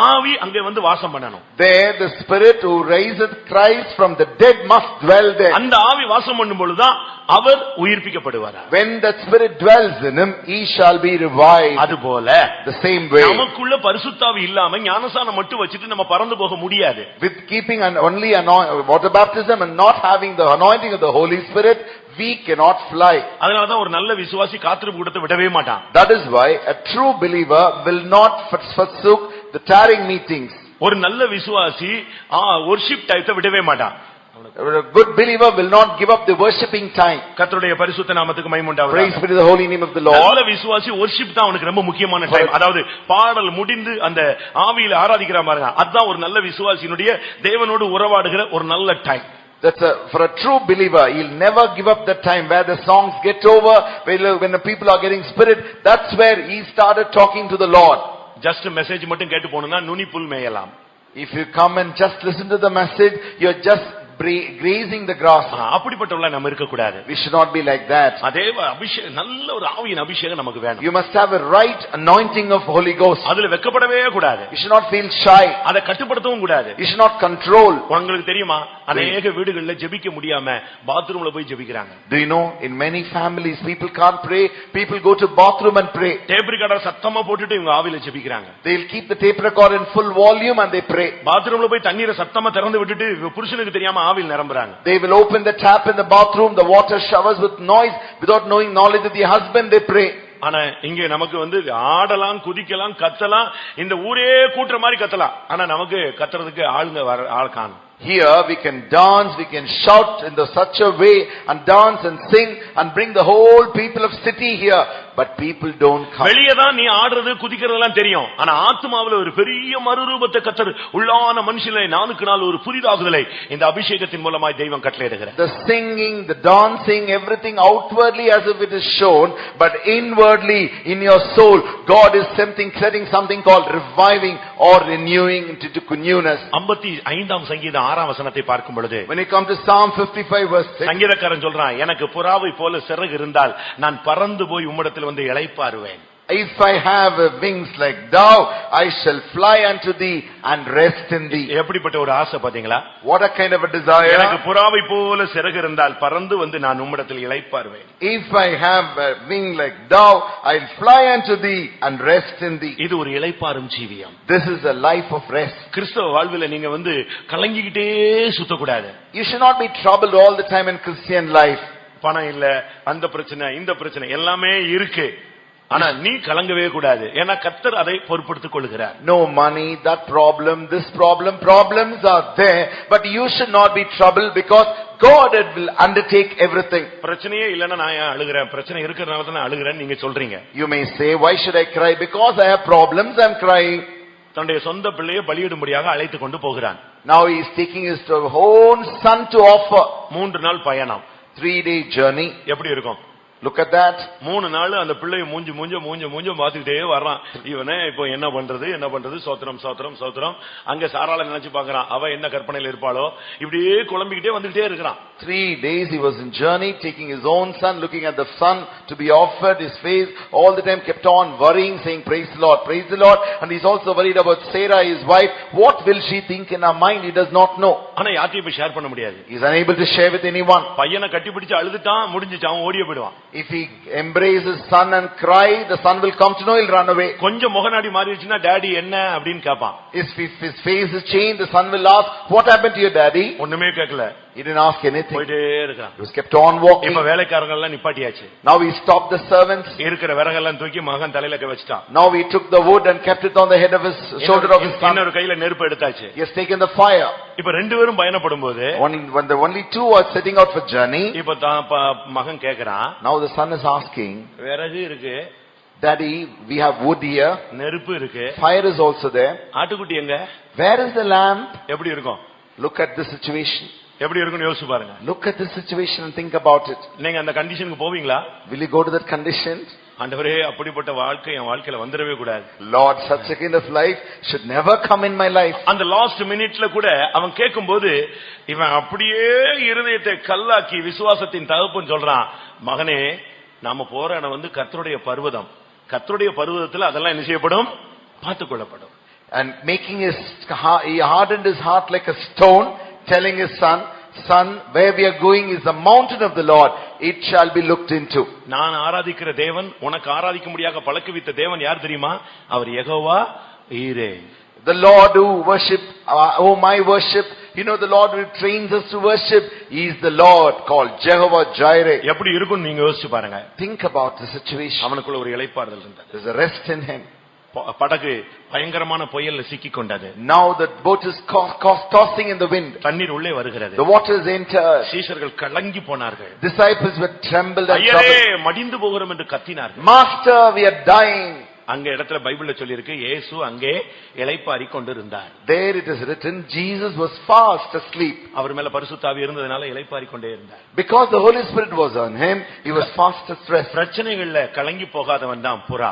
S2: ஆவி அங்கே வந்து வாசம் பண்ணணும்.
S3: there the Spirit who raiseth Christ from the dead must dwell there.
S2: அந்த ஆவி வாசம் பண்ணும் பொழுதுதான் அவர் உயிர்ப்பிக்கப்படுவார்.
S3: When that Spirit dwells in him, he shall be revived.
S2: அதுபோல
S3: The same way,
S2: நமக்குள்ள பரிசுத்த ஆவி இல்லாம ஞானசானம் மட்டும் வச்சிட்டு நம்ம பறந்து போக முடியாது.
S3: with keeping only water baptism and not having the anointing of the Holy Spirit, we cannot fly.
S2: அதனாலதான் ஒரு நல்ல விசுவாசி காத்திருப்பு கூட்டத்தை விடவே மாட்டான்.
S3: That is why a true believer will not forsook the tarrying meetings.
S2: ஒரு நல்ல விசுவாசி worship டைத்தை விடவே மாட்டான்.
S3: A good believer will not give up the worshipping time.
S2: கர்த்தருடைய பரிசுத்த நாமத்துக்கு மகிமை உண்டாவதாக.
S3: Praise be to the holy name of the Lord.
S2: நல்ல விசுவாசி worship தான் அவனுக்கு ரொம்ப முக்கியமான டைம். அதாவது பாடல் முடிந்து அந்த ஆவியில ஆராதிக்கிற பாருங்க, அதுதான் ஒரு நல்ல விசுவாசியினுடைய தேவனோடு உறவாடுகிற ஒரு நல்ல time.
S3: For a true believer, he'll never give up the time where the songs get over, when the people are getting spirit. That's where he started talking to the Lord.
S2: Just message மட்டும் கேட்டு போனா நுனி புல் மேயலாம்.
S3: If you come and just listen to the message, you're just grazing the grass.
S2: அப்படிப்பட்டவங்கள நம்ம இருக்க கூடாது.
S3: We should not be like that.
S2: அதேவ அபிஷேகம், நல்ல ஒரு ஆவியின் அபிஷேகம் நமக்கு வேணும்.
S3: You must have a right anointing of Holy Ghost.
S2: அதுல வெட்கப்படவே கூடாது.
S3: You should not feel shy.
S2: அதை கட்டுப்படுத்தவும் கூடாது.
S3: You should not control.
S2: உங்களுக்கு தெரியுமா, அநேக வீடுகள்ல ஜெபிக்க முடியாம பாத்ரூம்ல போய் ஜெபிக்கிறாங்க.
S3: Do you know, in many families people can't pray, people go to bathroom and pray.
S2: Tape recorder சத்தமா போட்டுட்டு இவங்க ஆவியில ஜெபிக்கிறாங்க.
S3: They'll keep the tape recorder in full volume and they pray.
S2: பாத்ரூம்ல போய் தண்ணீரை சத்தமா திறந்து விட்டுட்டு புருஷனுக்கு தெரியாம ஆவியில் நிரம்புறாங்க.
S3: They will open the tap in the bathroom, the water showers with noise, without knowing knowledge of the husband they pray.
S2: ஆனா இங்க நமக்கு ஆடலாம், குதிக்கலாம், கத்தலாம், இந்த ஊரே கூட்டுற மாதிரி கத்தலாம். ஆனா நமக்கு கத்துறதுக்கு ஆளுங்க ஆள் காணும்.
S3: Here we can dance, we can shout in such a way and dance and sing and bring the whole people of city here, but people don't come.
S2: வெளியே தான் நீ ஆடுறது குதிக்கிறதெல்லாம் தெரியும், ஆனா ஆத்மாவுல ஒரு பெரிய மறுரூபத்தை கத்தர் உள்ளான மனுஷனை நாளுக்கு நாள் ஒரு புதிதாகுதலை இந்த அபிஷேகத்தின் மூலமாய் தெய்வம் கட்டளையிடுகிறார்.
S3: The singing, the dancing, everything outwardly as if it is shown, but inwardly in your soul God is setting something called reviving or renewing into newness.
S2: 55ஆம் சங்கீதம் 6ஆம் வசனத்தை பார்க்கும் பொழுது,
S3: when you come to Psalm 55 verse 6,
S2: சங்கீதக்காரன் சொல்றான், எனக்கு புறாவை போல சிறகு இருந்தால் நான் பறந்து போய் உம்மிடத்தில் வந்து இளைப்பாறுவேன்.
S3: If I have wings like dove, I shall fly unto thee and rest in thee.
S2: எப்படிப்பட்ட ஒரு ஆசை பாத்தீங்களா?
S3: What a kind of a desire.
S2: எனக்கு புறாவை போல சிறகு இருந்தால் பறந்து வந்து நான் உம்மிடத்தில் இளைப்பாறுவேன்.
S3: If I have a wing like dove, I'll fly unto thee and rest in thee.
S2: இது ஒரு இளைப்பாறும் ஜீவியம்.
S3: This is a life of rest.
S2: கிறிஸ்தவ வாழ்வில நீங்க கலங்கிக்கிட்டே சுத்தக்கூடாது.
S3: You should not be troubled all the time in Christian life.
S2: பணம் இல்ல, அந்த பிரச்சனை, இந்த பிரச்சனை எல்லாமே இருக்கு, ஆனா நீ கலங்கவே கூடாது. ஏன்னா கர்த்தர் அதை பொறுப்படுத்திக் கொள்கிறார்.
S3: No money, that problem, this problem, problems are there, but you should not be troubled because God will undertake everything.
S2: பிரச்சனையே இல்லன்னா நான் ஏன் அழுகிறேன்? பிரச்சனை இருக்கிறதுனால தான் நான் அழுகிறேன் நீங்க சொல்றீங்க.
S3: You may say, why should I cry? Because I have problems, I am crying.
S2: தன்னுடைய சொந்த பிள்ளையை பலியிடும்படியாக அழைத்து கொண்டு போகிறான்.
S3: Now he is taking his own son to offer.
S2: 3 நாள் பயணம்,
S3: 3-day journey.
S2: எப்படி இருக்கும்?
S3: Look at that.
S2: 3 நாள் அந்த பிள்ளையை மூஞ்ச பாத்துக்கிட்டே வர்றான். இவனே இப்போ என்ன பண்றது சோத்திரம் சோத்திரம் சோத்திரம். அங்க சாராள நினைச்சு பாக்குறான், அவ என்ன கற்பனையில இருப்பாளோ, இப்படியே குழம்பிக்கிட்டே வந்துகிட்டே இருக்கிறான்.
S3: 3 days he was in journey, taking his own son, looking at the son to be offered, his face all the time kept on worrying, saying praise the Lord, praise the Lord. And he's also worried about Sarah, his wife. What will she think in her mind? He does not know.
S2: ஆனா யார்கிட்டயும் போய் share பண்ண முடியாது.
S3: He is unable to share with anyone.
S2: பையனை கட்டி பிடிச்சு அழுதுட்டான், முடிஞ்சிச்சு, அவன் ஓடியே போயிடுவான்.
S3: If he embraces son and cry, the son will come to know, he'll run away.
S2: கொஞ்சம் முகநாடி மாறிடுச்சுனா டாடி என்ன அப்படின்னு கேட்பான்.
S3: If his face is changed, the son will ask, what happened to your daddy?
S2: ஒண்ணுமே கேட்கல.
S3: He didn't ask anything.
S2: போயிட்டே இருக்கான்.
S3: He was kept on walking.
S2: இப்ப வேலைக்காரங்க எல்லாம் நிப்பாட்டியாச்சு.
S3: Now he stopped the servants.
S2: இருக்கிற விறகெல்லாம் தூக்கி மகன் தலையில வச்சிட்டான்.
S3: Now he took the wood and kept it on the head of his shoulder of his son.
S2: இன்னொரு கையில நெருப்பு எடுத்தாச்சு.
S3: He has taken the fire.
S2: இப்ப ரெண்டு பேரும் பயணப்படும்போது
S3: When the only two are setting out for journey,
S2: இப்ப மகன் கேக்குறான்.
S3: now the son is asking,
S2: விறகு இருக்கு,
S3: Daddy, we have wood here.
S2: நெருப்பு இருக்கு,
S3: Fire is also there.
S2: ஆட்டுக்குட்டி எங்க?
S3: Where is the lamb?
S2: எப்படி இருக்கும்?
S3: Look at the situation.
S2: எப்படி இருக்கும்னு யோசிச்சு பாருங்க.
S3: Look at the situation and think about it.
S2: நீங்க அந்த கண்டிஷனுக்கு போவீங்களா?
S3: Will you go to that condition?
S2: ஆண்டவரே, அப்படிப்பட்ட வாழ்க்கை என் வாழ்க்கையில வந்துடவே கூடாது.
S3: Lord, such a kind of life should never come in my life.
S2: அந்த லாஸ்ட் மினிட்ல கூட அவன் கேட்கும்போது இவன் அப்படியே இருதயத்தை கல்லாக்கி விசுவாசத்தின் தகப்பன் சொல்றான், மகனே, நாம போற இடம் வந்து கர்த்தருடைய பர்வதம். கர்த்தருடைய பர்வதத்துல அதெல்லாம் என்ன செய்யப்படும்? பார்த்துக் கொள்ளப்படும்.
S3: And he hardened his heart like a stone, telling his son, Son, where we are going is the mountain of the Lord. It shall be looked into.
S2: நான் ஆராதிக்கிற தேவன், உனக்கு ஆராதிக்க முடியாத பழக்குவித்த தேவன் யார் தெரியுமா? அவர் யெகோவா ஈரே.
S3: The Lord whom I worship, you know, the Lord who trains us to worship, He is the Lord called Jehovah Jireh.
S2: எப்படி இருக்கும் நீங்க யோசிச்சு பாருங்க.
S3: Think about the situation.
S2: அவனுக்குள்ள ஒரு இளைப்பாறுதல் இருந்தது.
S3: There's a rest in him.
S2: படகு பயங்கரமான புயல்ல சிக்கி கொண்டது.
S3: Now the boat is tossing in the wind.
S2: தண்ணீர் உள்ளே வருகிறது.
S3: The waters entered.
S2: சீஷர்கள் கலங்கி போனார்கள்.
S3: Disciples were trembled and
S2: ஐயரே,
S3: troubled.
S2: மடிந்து போகிறோம் என்று கத்தினார்கள்.
S3: Master, we are dying.
S2: அங்க இடத்துல பைபிள்ல சொல்லி இருக்கு, இயேசு அங்கே இளைப்பாறி கொண்டிருந்தார்.
S3: There it is written, Jesus was fast asleep.
S2: அவர் மேல பரிசுத்த ஆவி இருந்ததனால இளைப்பாறி கொண்டே இருந்தார்.
S3: Because the Holy Spirit was on him, he was fast asleep.
S2: பிரச்சனைகள்ல கலங்கி போகாதவன் தான் புறா.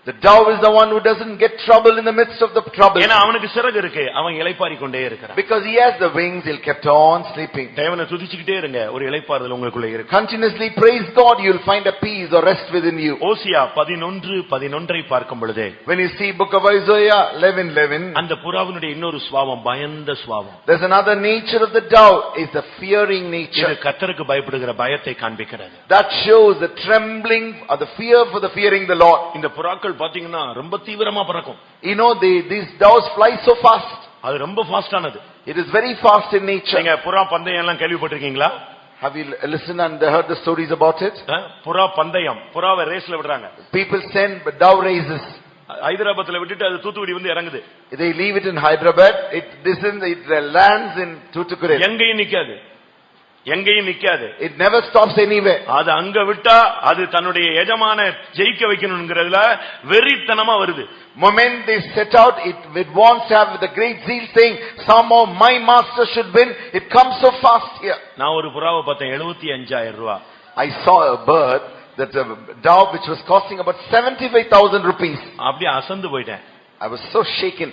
S3: The dove is the one who doesn't get trouble in the midst of the trouble.
S2: ஏனா அவனுக்கு சிறகு இருக்கு, அவன் இளைப்பாறி கொண்டே இருக்கிறான்.
S3: Because he has the wings, he'll kept on sleeping.
S2: தேவனை துதிச்சிட்டே இருங்க, ஒரு இளைப்பாறுதல் உங்களுக்குள்ள இருக்கு.
S3: Continuously praise God, you'll find a peace or rest within you.
S2: ஓசியா 11:11 பார்க்கும் பொழுது,
S3: When you see book of Isaiah 11:11,
S2: அந்த புறாவினுடைய இன்னொரு சுபாவம் பயந்த சுபாவம்.
S3: there's another nature of the dove, is the fearing nature.
S2: இது கர்த்தருக்கு பயப்படுகிற பயத்தை காண்பிக்கிறது.
S3: That shows the trembling or the fear for the fearing the Lord.
S2: இந்த புறாக்கள் பாத்தீங்கன்னா ரொம்ப தீவிரமா பறக்கும்.
S3: You know, these doves fly so fast.
S2: அது ரொம்ப ஃபாஸ்டானது.
S3: It is very fast in nature.
S2: நீங்க புறா பந்தயம் எல்லாம் கேள்விப்பட்டிருக்கீங்களா?
S3: Have you listened and heard the stories about it?
S2: புறா பந்தயம், புறாவை ரேஸ்ல விடுறாங்க.
S3: People send dove races.
S2: ஹைதராபாத்ல விட்டுட்டு அது தூத்துக்குடி வந்து இறங்குது.
S3: They leave it in Hyderabad. It lands in Tuticorin.
S2: எங்கேயும் நிக்காது.
S3: It never stops anywhere.
S2: அது அங்க விட்டா அது தன்னுடைய எஜமான ஜெயிக்க வைக்கணும்ங்கறதுல வெறித்தனமா வருது.
S3: Moment they set out, it wants to have with a great zeal, saying, somehow my master should win. It comes so fast here.
S2: நான் ஒரு புறாவை பார்த்தேன், 75,000 ரூபாய்.
S3: I saw a bird, that a dove which was costing about 75,000 rupees.
S2: அப்படியே அசந்து போயிட்டேன்.
S3: I was so shaken.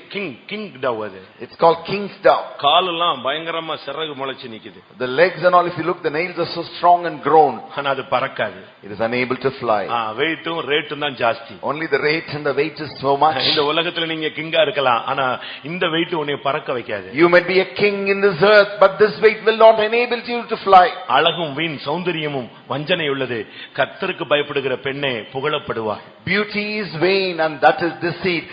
S2: King dove அது.
S3: It's called king's dove.
S2: காலெல்லாம் பயங்கரமா சிறகு முளைச்சு நிக்குது.
S3: The legs and all, if you look, the nails are so strong and grown.
S2: ஆனா அது பறக்காது.
S3: It is unable to fly.
S2: வெயிட்டும் ரேட்டும் தான் ஜாஸ்தி.
S3: Only the rate and the weight is so much.
S2: இந்த உலகத்துல நீங்க கிங்கா இருக்கலாம், ஆனா இந்த வெயிட் உன்னை பறக்க வைக்காது.
S3: You might be a king in this earth, but this weight will not enable you to fly.
S2: அழகும் வீண் சௌந்தரியமும் வஞ்சனை உள்ளது. கர்த்தருக்கு பயப்படுகிற பெண்ணே புகழப்படுவார்.
S3: Beauty is vain and that is deceit.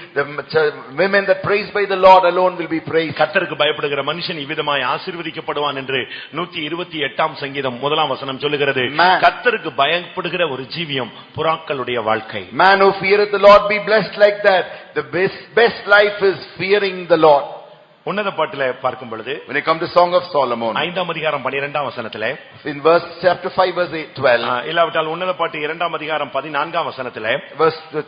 S3: The women that praise by the Lord alone will be praised.
S2: கர்த்தருக்கு பயப்படுகிற மனுஷன் இவ்விதமாய் ஆசீர்வதிக்கப்படுவான் என்று 128ஆம் சங்கீதம் 1ஆம் வசனம் சொல்லுகிறது. கர்த்தருக்கு பயப்படுகிற ஒரு ஜீவியம் புறாக்களுடைய வாழ்க்கை.
S3: Man who feareth the Lord be blessed like that. The best life is fearing the Lord.
S2: உன்னத பாட்டிலே பார்க்கும் பொழுது,
S3: when you come to Song of Solomon,
S2: 5ஆம் அதிகாரம் 12ஆம் வசனத்திலே,
S3: in chapter 5 verse 12,
S2: இல்லாவிட்டால் உன்னத பாட்டு 2ஆம் அதிகாரம் 14ஆம் வசனத்திலே,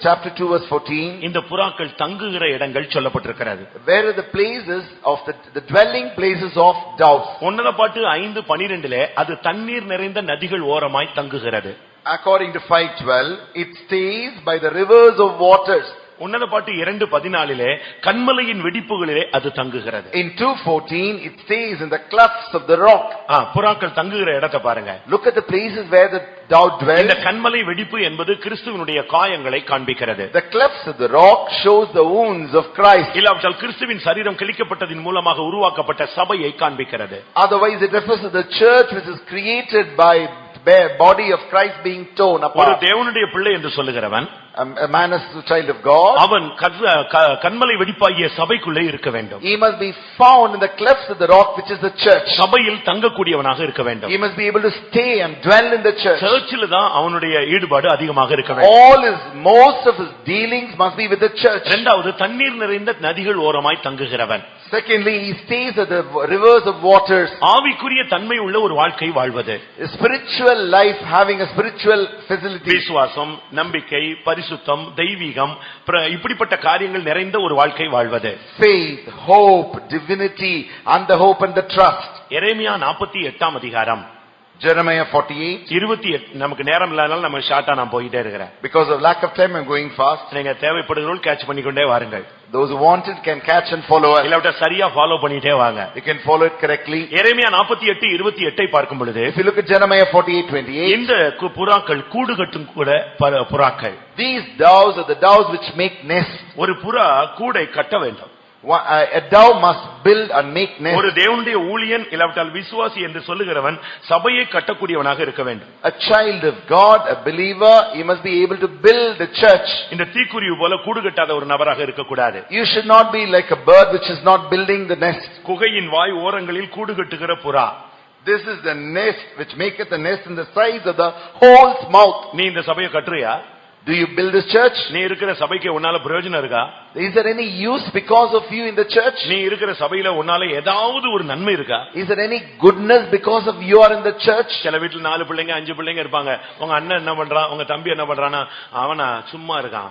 S3: chapter 2 verse 14,
S2: இந்த புறாக்கள் தங்குகிற இடங்கள் சொல்லப்பட்டிருக்கிறது.
S3: where are the places of the dwelling places of doves.
S2: உன்னத பாட்டு 5:12லே அது தண்ணீர் நிறைந்த நதிகள் ஓரமாய் தங்குகிறது.
S3: according to 5:12, it stays by the rivers of waters.
S2: உன்னத பாட்டு 2:14 கன்மலையின் வெடிப்புகளிலே அது தங்குகிறது.
S3: In 2:14, it stays in the clefts of the rock.
S2: புறாக்கள் தங்குகிற இடத்தை பாருங்க.
S3: Look at the places where the dove dwells.
S2: இந்த கன்மலை வெடிப்பு என்பது கிறிஸ்துவினுடைய காயங்களை காண்பிக்கிறது.
S3: The clefts of the rock shows the wounds of Christ.
S2: இல்லாவிட்டால் கிறிஸ்துவின் சரீரம் கிழிக்கப்பட்டதின் மூலமாக உருவாக்கப்பட்ட சபையை காண்பிக்கிறது.
S3: Otherwise it refers to the church which is created by body of Christ being torn apart.
S2: ஒரு தேவனுடைய பிள்ளை என்று சொல்லுகிறவன்,
S3: a man is the child of God.
S2: அவன் கன்மலை வெடிப்பாகிய சபைக்குள்ளே இருக்க வேண்டும்.
S3: He must be found in the clefts of the rock which is the church.
S2: சபையில் தங்கக்கூடியவனாக இருக்க வேண்டும்.
S3: He must be able to stay and dwell in the church.
S2: சர்ச்சில் தான் அவனுடைய ஈடுபாடு அதிகமாக இருக்க வேண்டும்.
S3: Most of his dealings must be with the church.
S2: இரண்டாவது, தண்ணீர் நிறைந்த நதிகள் ஓரமாய் தங்குகிறவன்.
S3: Secondly, he stays at the rivers of waters.
S2: ஆவிக்குரிய தன்மை உள்ள ஒரு வாழ்க்கை வாழ்வது.
S3: A spiritual life, having a spiritual facility.
S2: விசுவாசம், நம்பிக்கை, பரிசுத்தம், தெய்வீகம், இப்படிப்பட்ட காரியங்கள் நிறைந்த ஒரு வாழ்க்கை வாழ்வது.
S3: Faith, hope, divinity, and the hope and the trust.
S2: எரேமியா 48 அதிகாரம்.
S3: Jeremiah 48.
S2: 28. நமக்கு நேரம் இல்லாதனால நம்ம ஷார்ட்டா நான் போயிட்டே இருக்கிறேன்.
S3: Because of lack of time I'm going fast.
S2: நீங்க தேவைப்படுகிறவர்கள் கேட்ச் பண்ணிக்கொண்டே வாருங்கள்.
S3: Those who want it can catch and follow us.
S2: இல்லாவிட்டா சரியா ஃபாலோ பண்ணிட்டே வாங்க.
S3: You can follow it correctly.
S2: எரேமியா 48:28 பார்க்கும் பொழுது,
S3: if you look at Jeremiah 48:28,
S2: இந்த புறாக்கள் கூடு கட்டும் கூட புறாக்கள்.
S3: These doves are the doves which make nests.
S2: ஒரு புறா கூடை கட்ட வேண்டும்.
S3: A dove must build and make nest.
S2: ஒரு தேவனுடைய ஊழியன் இல்லாவிட்டால் விசுவாசி என்று சொல்லுகிறவன் சபையை கட்டக்கூடியவனாக இருக்க வேண்டும்.
S3: A child of God, a believer, he must be able to build the church.
S2: இந்த தீக்குருவி போல கூடு கட்டாத ஒரு நபராக இருக்க கூடாது.
S3: You should not be like a bird which is not building the nest.
S2: குகையின் வாய் ஓரங்களில் கூடு கட்டுகிற புறா.
S3: This is the nest which maketh the nest in the size of the hole's mouth.
S2: நீ இந்த சபையை கட்டுறியா?
S3: Do you build this church?
S2: நீ இருக்கிற சபைக்கு உன்னால பிரயோஜனம் இருக்கா?
S3: Is there any use because of you in the church?
S2: நீ இருக்கிற சபையில உன்னால ஏதாவது ஒரு நன்மை இருக்கா?
S3: Is there any goodness because of you are in the church?
S2: சில வீட்ல 4 பிள்ளைங்க 5 பிள்ளைங்க இருப்பாங்க. உங்க அண்ணன் என்ன பண்றான், உங்க தம்பி என்ன பண்றானா, அவனா சும்மா இருக்கான்,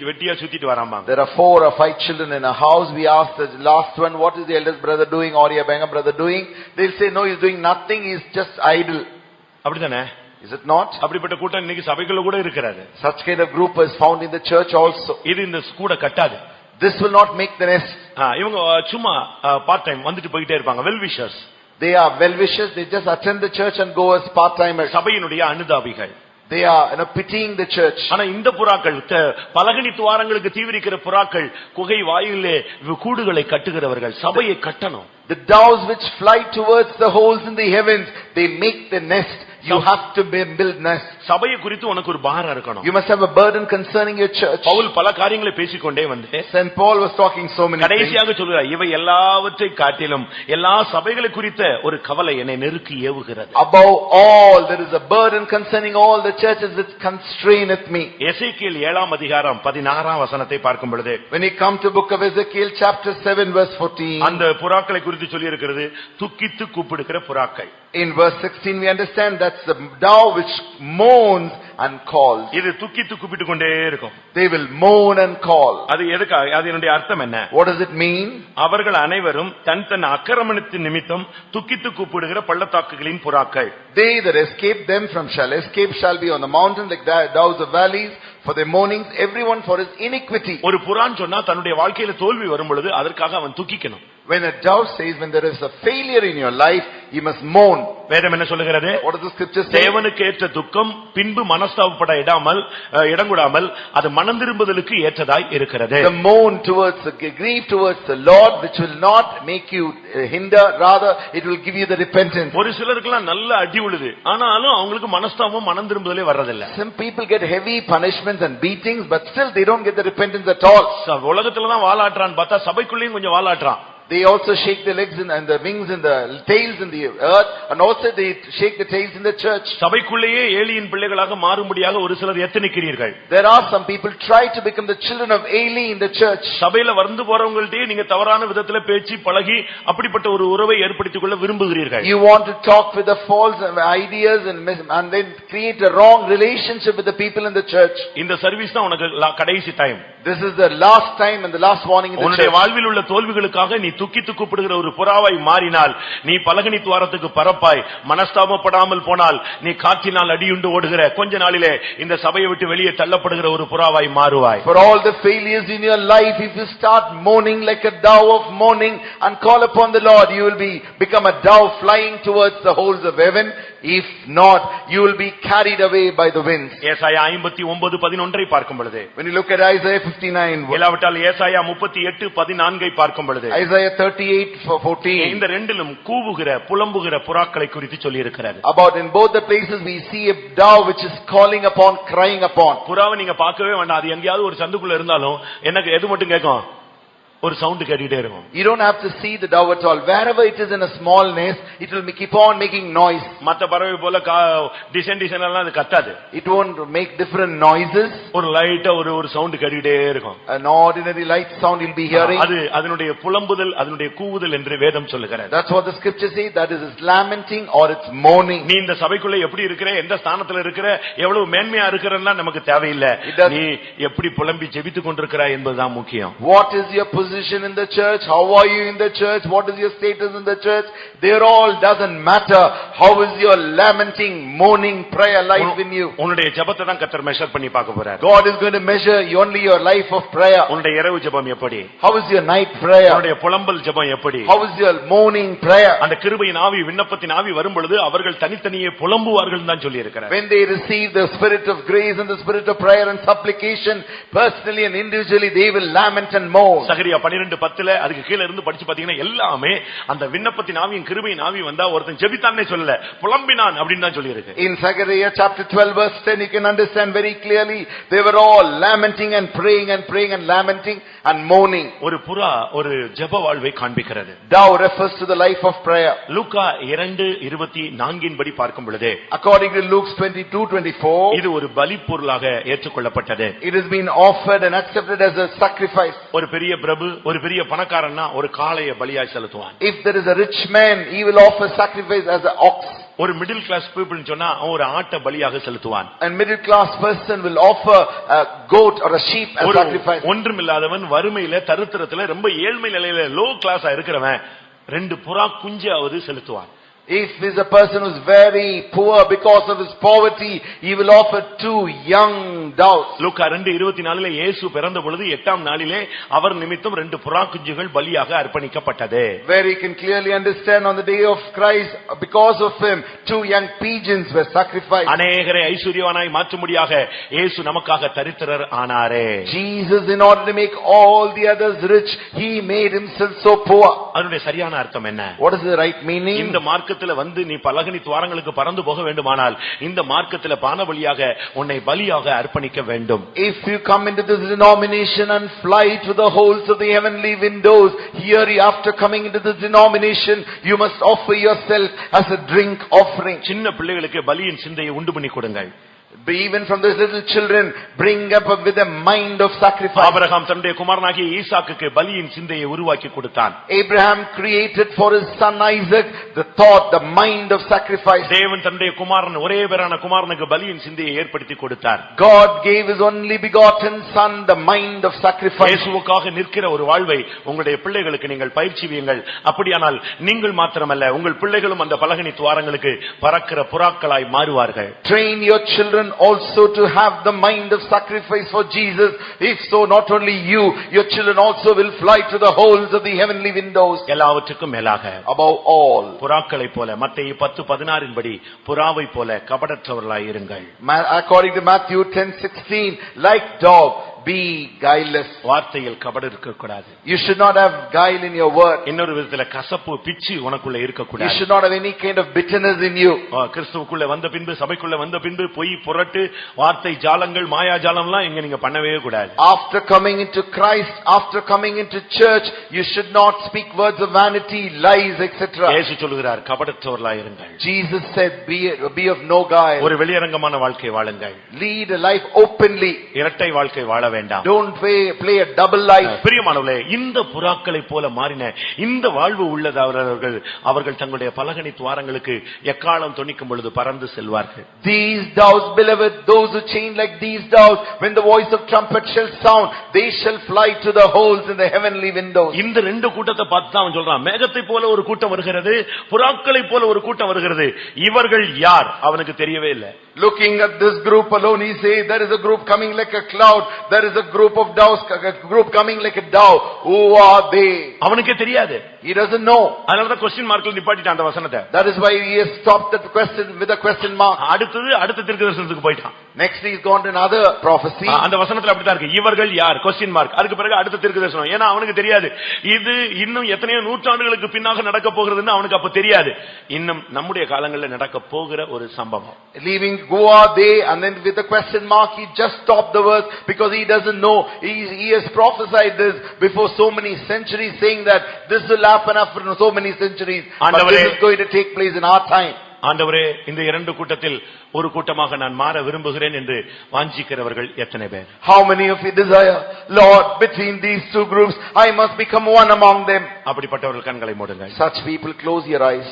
S2: வெட்டியா சுத்திட்டு வராமா.
S3: There are 4 or 5 children in a house. We ask the last one, what is the eldest brother doing or your younger brother doing? They'll say, no, he's doing nothing, he's just idle.
S2: அப்படிதானே?
S3: Is it not?
S2: அப்படிப்பட்ட கூட்டம் இன்னைக்கு சபைக்குள்ள கூட இருக்கிறது.
S3: Such kind of group is found in the church also.
S2: இது இந்த கூட கட்டாது.
S3: This will not make the nest.
S2: இவங்க சும்மா பார்ட் டைம் வந்துட்டு போயிட்டே இருப்பாங்க. Well wishers.
S3: They are well wishers. They just attend the church and go as part timers.
S2: சபையினுடைய அனுதாபிகள்.
S3: They are pitying the church.
S2: ஆனா இந்த புறாக்கள் பலகனி துவாரங்களுக்கு தீவிரிக்கிற புறாக்கள் குகை வாயிலே கூடுகளை கட்டுகிறவர்கள். சபையை கட்டணும்.
S3: The doves which fly towards the holes in the heavens, they make the nest. You have to build nest.
S2: சபையை குறித்து உனக்கு ஒரு பாரம் இருக்கணும்.
S3: You must have a burden concerning your church.
S2: Pavul பல காரியங்களை பேசிக்கொண்டே வந்து
S3: Saint Paul was talking so many things.
S2: கடைசியாக சொல்றார், இவை எல்லாவற்றை காட்டிலும் எல்லா சபைகளை குறித்த ஒரு கவலை என்னை நெருக்கி ஏவுகிறது.
S3: Above all, there is a burden concerning all the churches which constraineth me.
S2: எசேக்கியேல் 7 அதிகாரம் 16 வசனத்தை பார்க்கும் பொழுது,
S3: when you come to book of Ezekiel chapter 7 verse 14,
S2: அந்த புறாக்களை குறித்து சொல்லி இருக்கிறது துக்கித்து கூப்பிடுகிற புறாக்கள்.
S3: In verse 16 we understand that's the dove which moans and calls.
S2: இது துக்கித்து கூப்பிட்டு கொண்டே இருக்கும்.
S3: They will moan and call.
S2: அது எதுக்காக? அதனுடைய அர்த்தம் என்ன?
S3: What does it mean?
S2: அவர்கள் அனைவரும் தன் அக்கிரமணத்தின் நிமித்தம் துக்கித்து கூப்பிடுகிற பள்ளத்தாக்குகளின் புறாக்கள்.
S3: They that escape them from shall escape shall be on the mountain like doves of valleys, for their mournings, everyone for his iniquity.
S2: ஒரு புறான் சொன்னா தன்னுடைய வாழ்க்கையில தோல்வி வரும் பொழுது அதற்காக அவன் துக்கிக்கணும்.
S3: When a dove says, when there is a failure in your life, you must mourn.
S2: வேதம் என்ன சொல்லுகிறது?
S3: What does the scripture say?
S2: தேவனுக்கு ஏற்ற துக்கம் பின்பு மனஸ்தாபப்பட இடங்கூடாமல் அது மனம் திரும்புதலுக்கு ஏற்றதாய் இருக்கிறது.
S3: The mourn towards the grief towards the Lord, which will not make you hinder, rather it will give you the repentance.
S2: ஒரு சிலருக்குலாம் நல்ல அடி விழுது, ஆனாலும் அவங்களுக்கு மனஸ்தாபம் மனம் திரும்புதலே வர்றதில்லை.
S3: Some people get heavy punishments and beatings, but still they don't get the repentance at all.
S2: உலகத்துல தான் வாலாட்டுறான் பார்த்தா சபைக்குள்ளேயும் கொஞ்சம் வாலாட்டுறான்.
S3: They also shake the legs and the wings and the tails in the earth, and also they shake the tails in the church.
S2: சபைக்குள்ளேயே ஏலியின் பிள்ளைகளாக மாறும்படியாக ஒரு சிலர் எத்தனிக்கிறீர்கள்.
S3: There are some people try to become the children of Eli in the church.
S2: சபையில வந்து போறவங்கள்ட்டே நீங்க தவறான விதத்துல பேசி பழகி அப்படிப்பட்ட ஒரு உறவை ஏற்படுத்திக் கொள்ள விரும்புகிறீர்கள்.
S3: You want to talk with the false ideas and then create a wrong relationship with the people in the church.
S2: இந்த சர்வீஸ் தான் உனக்கு கடைசி time.
S3: This is the last time and the last warning in the church.
S2: உன்னுடைய வாழ்வில் உள்ள தோல்விகளுக்காக நீ துக்கித்து கூப்பிடுகிற ஒரு புறாவாய் மாறினால், நீ பலகனி துவாரத்துக்கு பரப்பாய், மனஸ்தாபப்படாமல் போனால் நீ காற்றினால் அடியுண்டு ஓடுகிற கொஞ்ச நாளிலே இந்த சபையை விட்டு வெளியே தள்ளப்படுகிற ஒரு புறாவாய் மாறுவாய்.
S3: For all the failures in your life, if you start mourning like a dove of mourning and call upon the Lord, you will become a dove flying towards the holes of heaven. If not, you will be carried away by the winds.
S2: ஏசாயா 59:11 பார்க்கும் பொழுது,
S3: when you look at Isaiah 59,
S2: இல்லாவிட்டால் ஏசாயா 38:14 பார்க்கும் பொழுது,
S3: Isaiah 38:14,
S2: இந்த ரெண்டிலும் கூவுகிற புலம்புகிற புறாக்களை குறித்து சொல்லி இருக்கிறார்.
S3: about in both the places we see a dove which is calling upon, crying upon.
S2: புறாவை நீங்க பார்க்கவே வேண்டாம், அது எங்கேயாவது ஒரு சந்துக்குள்ள இருந்தாலும் எனக்கு எது மட்டும் கேட்கும், ஒரு சவுண்ட் கேட்டுட்டே இருக்கும்.
S3: You don't have to see the dove at all. Wherever it is in a small nest, it will keep on making noise.
S2: மத்த பறவை போல டிசைன் எல்லாம் அது கத்தாது.
S3: It won't make different noises.
S2: ஒரு லைட்டா ஒரு சவுண்ட் கேட்டுட்டே இருக்கும்.
S3: An ordinary light sound you'll be hearing.
S2: அது அதனுடைய புலம்புதல், அதனுடைய கூவுதல் என்று வேதம் சொல்லுகிறது.
S3: That's what the scripture says. That is its lamenting or its mourning.
S2: நீ இந்த சபைக்குள்ள எப்படி இருக்கிற, எந்த ஸ்தானத்துல இருக்கிற, எவ்வளவு மேன்மையா இருக்கிறன்னா நமக்கு தேவையில்லை. நீ எப்படி புலம்பி ஜெபித்துக் கொண்டிருக்கிறாய் என்பதுதான் முக்கியம்.
S3: What is your position in the church? How are you in the church? What is your status in the church? They all doesn't matter. How is your lamenting, mourning prayer life in you?
S2: உன்னுடைய ஜெபத்தை தான் கர்த்தர் measure பண்ணி பார்க்க போறார்.
S3: God is going to measure only your life of prayer.
S2: உன்னுடைய இரவு ஜெபம் எப்படி?
S3: How is your night prayer?
S2: உன்னுடைய புலம்பல் ஜெபம் எப்படி?
S3: How is your mourning prayer?
S2: அந்த கிருபையின் ஆவி, விண்ணப்பத்தின் ஆவி வரும் பொழுது அவர்கள் தனித்தனியே புலம்புவார்கள் தான் சொல்லி இருக்கிறார்.
S3: When they receive the spirit of grace and the spirit of prayer and supplication, personally and individually, they will lament and mourn.
S2: சகரியா 12:10 அதுக்கு கீழ இருந்து படிச்சு பாத்தீங்கன்னா எல்லாமே அந்த விண்ணப்பத்தின் ஆவியும் கிருபையின் ஆவி வந்தா ஒருத்தன் ஜெபித்தானே சொல்லல, புலம்பினான் அப்படின்னு தான் சொல்லி இருக்கு.
S3: In Zechariah chapter 12 verse 10, you can understand very clearly they were all lamenting and praying and lamenting and mourning.
S2: ஒரு புறா ஒரு ஜெப வாழ்வை காண்பிக்கிறது.
S3: Dove refers to the life of prayer.
S2: லூக்கா 2:24 படி பார்க்கும் பொழுது,
S3: according to Luke 22:24,
S2: இது ஒரு பலி பொருளாக ஏற்றுக்கொள்ளப்பட்டது.
S3: it has been offered and accepted as a sacrifice.
S2: ஒரு பெரிய பிரபு, ஒரு பெரிய பணக்காரன்னா ஒரு காளையை பலியாய் செலுத்துவான்.
S3: If there is a rich man, he will offer sacrifice as an ox.
S2: ஒரு மிடில் கிளாஸ் பீப்புள் சொன்னா அவன் ஒரு ஆட்டை பலியாக செலுத்துவான்.
S3: And middle class person will offer a goat or a sheep as sacrifice.
S2: ஒன்றுமில்லாதவன், வறுமையில, தரித்திரத்துல, ரொம்ப ஏழ்மை நிலையில, லோ கிளாஸா இருக்கிறவன் 2 புறா குஞ்சாவது செலுத்துவான்.
S3: If he is a person who is very poor because of his poverty, he will offer 2 young doves.
S2: லூக்கா 2:24 இயேசு பிறந்த பொழுது 8ஆம் நாளிலே அவர் நிமித்தம் 2 புறா குஞ்சுகள் பலியாக அர்ப்பணிக்கப்பட்டது.
S3: Where you can clearly understand on the day of Christ, because of him, 2 young pigeons were sacrificed.
S2: அநேகரை ஐஸ்வரியவானாய் மாற்றும்படியாக இயேசு நமக்காக தரித்திரர் ஆனாரே.
S3: Jesus, in order to make all the others rich, he made himself so poor.
S2: அதனுடைய சரியான அர்த்தம் என்ன?
S3: What is the right meaning?
S2: இந்த மார்க்கத்தில் வந்து நீ பலகனி துவாரங்களுக்கு பறந்து போக வேண்டுமானால் இந்த மார்க்கத்தில் பானபலியாக உன்னை பலியாக அர்ப்பணிக்க வேண்டும்.
S3: If you come into this denomination and fly to the holes of the heavenly windows, here after coming into this denomination, you must offer yourself as a drink offering.
S2: சின்ன பிள்ளைகளுக்கு பலியின் சிந்தையை உண்டு பண்ணி கொடுங்கள்.
S3: Even from these little children, bring up with a mind of sacrifice.
S2: Abraham தன்னுடைய குமாரனாகிய ஈசாக்குக்கு பலியின் சிந்தையை உருவாக்கி கொடுத்தான்.
S3: Abraham created for his son Isaac the thought, the mind of sacrifice.
S2: தேவன் தன்னுடைய குமாரன், ஒரே பேரான குமாரனுக்கு பலியின் சிந்தையை ஏற்படுத்தி கொடுத்தார்.
S3: God gave his only begotten son the mind of sacrifice.
S2: இயேசுவுக்காக நிற்கிற ஒரு வாழ்வை உங்களுடைய பிள்ளைகளுக்கு நீங்கள் பயிற்சிவியுங்கள். அப்படியானால் நீங்கள் மாத்திரமல்ல, உங்கள் பிள்ளைகளும் அந்த பலகனி துவாரங்களுக்கு பறக்கிற புறாக்களாய் மாறுவார்கள்.
S3: Train your children also to have the mind of sacrifice for Jesus. If so, not only you, your children also will fly to the holes of the heavenly windows.
S2: எல்லாவற்றுக்கும் மேலாக,
S3: above all,
S2: புறாக்களை போல, மத்தேயு 10:16 படி புறாவை போல கபடற்றவர்களாய் இருங்கள்.
S3: According to Matthew 10:16, like dog, be guileless.
S2: வார்த்தையில் கபடு இருக்க கூடாது.
S3: You should not have guile in your word.
S2: இன்னொரு விதத்துல கசப்பு, பிச்சு உனக்குள்ள இருக்க
S3: You
S2: கூடாது.
S3: should not have any kind of bitterness in you.
S2: கிறிஸ்துவுக்குள்ள வந்த பின்பு, சபைக்குள்ள வந்த பின்பு பொய், புரட்டு, வார்த்தை ஜாலங்கள், மாயாஜாலம்லாம் இங்க நீங்க பண்ணவே கூடாது.
S3: After coming into Christ, after coming into church, you should not speak words of vanity, lies, etc.
S2: இயேசு சொல்கிறார், கபடற்றவர்களாய் இருங்கள்.
S3: Jesus said, be of no guile.
S2: ஒரு வெளியரங்கமான வாழ்க்கை வாழுங்கள்.
S3: Lead a life openly.
S2: இரட்டை வாழ்க்கை வாழ வேண்டாம்.
S3: Don't play a double life.
S2: பிரியமானவர்களே, இந்த புறாக்களை போல மாறின இந்த வாழ்வு உள்ளவர்கள் அவர்கள் தங்களுடைய பலகணி துவாரங்களுக்கு எக்காலம் தொனிக்கும் பொழுது பறந்து செல்வார்கள்.
S3: These doves, beloved, those who chain like these doves, when the voice of trumpet shall sound, they shall fly to the holes in the heavenly windows.
S2: இந்த ரெண்டு கூட்டத்தை பார்த்து தான் அவன் சொல்றான், மேகத்தை போல ஒரு கூட்டம் வருகிறது, புறாக்களை போல ஒரு கூட்டம் வருகிறது. இவர்கள் யார் அவனுக்கு தெரியவே இல்லை.
S3: Looking at this group alone, he says there is a group coming like a cloud, there is a group of doves, a group coming like a dove. Who are they?
S2: அவனுக்கே தெரியாது.
S3: He doesn't know.
S2: அதனால தான் question மார்க்ல நிப்பாட்டிட்டான் அந்த வசனத்தை.
S3: That is why he has stopped that question with a question mark.
S2: அடுத்த தீர்க்கதரிசனத்துக்கு போய்ட்டான்.
S3: Next he has gone to another prophecy.
S2: அந்த வசனத்துல அப்படி தான் இருக்கு. இவர்கள் யார் क्वेश्चन மார்க். அதுக்கு பிறகு அடுத்த தீர்க்கதரிசனம். ஏன்னா அவனுக்கு தெரியாது இது இன்னும் எத்தனையோ நூற்றாண்டுகளுக்கு பின்னாக நடக்க போகிறதுன்னு அவனுக்கு அப்ப தெரியாது. இன்னும் நம்முடைய காலங்களில் நடக்க போகிற ஒரு சம்பவம்.
S3: Leaving who are they, and then with a question mark he just stopped the verse because he doesn't know. He has prophesied this before so many centuries, saying that this will happen after so many centuries, but this is going to take place in our time.
S2: ஆண்டவரே, இந்த இரண்டு கூட்டத்தில் ஒரு கூட்டமாக நான் மாற விரும்புகிறேன் என்று வாஞ்சிக்கிறவர்கள் எத்தனை பேர்?
S3: How many of you desire, Lord, between these two groups I must become one among them?
S2: அப்படிப்பட்டவர்கள் கண்களை மூடுங்கள்.
S3: Such people, close your eyes.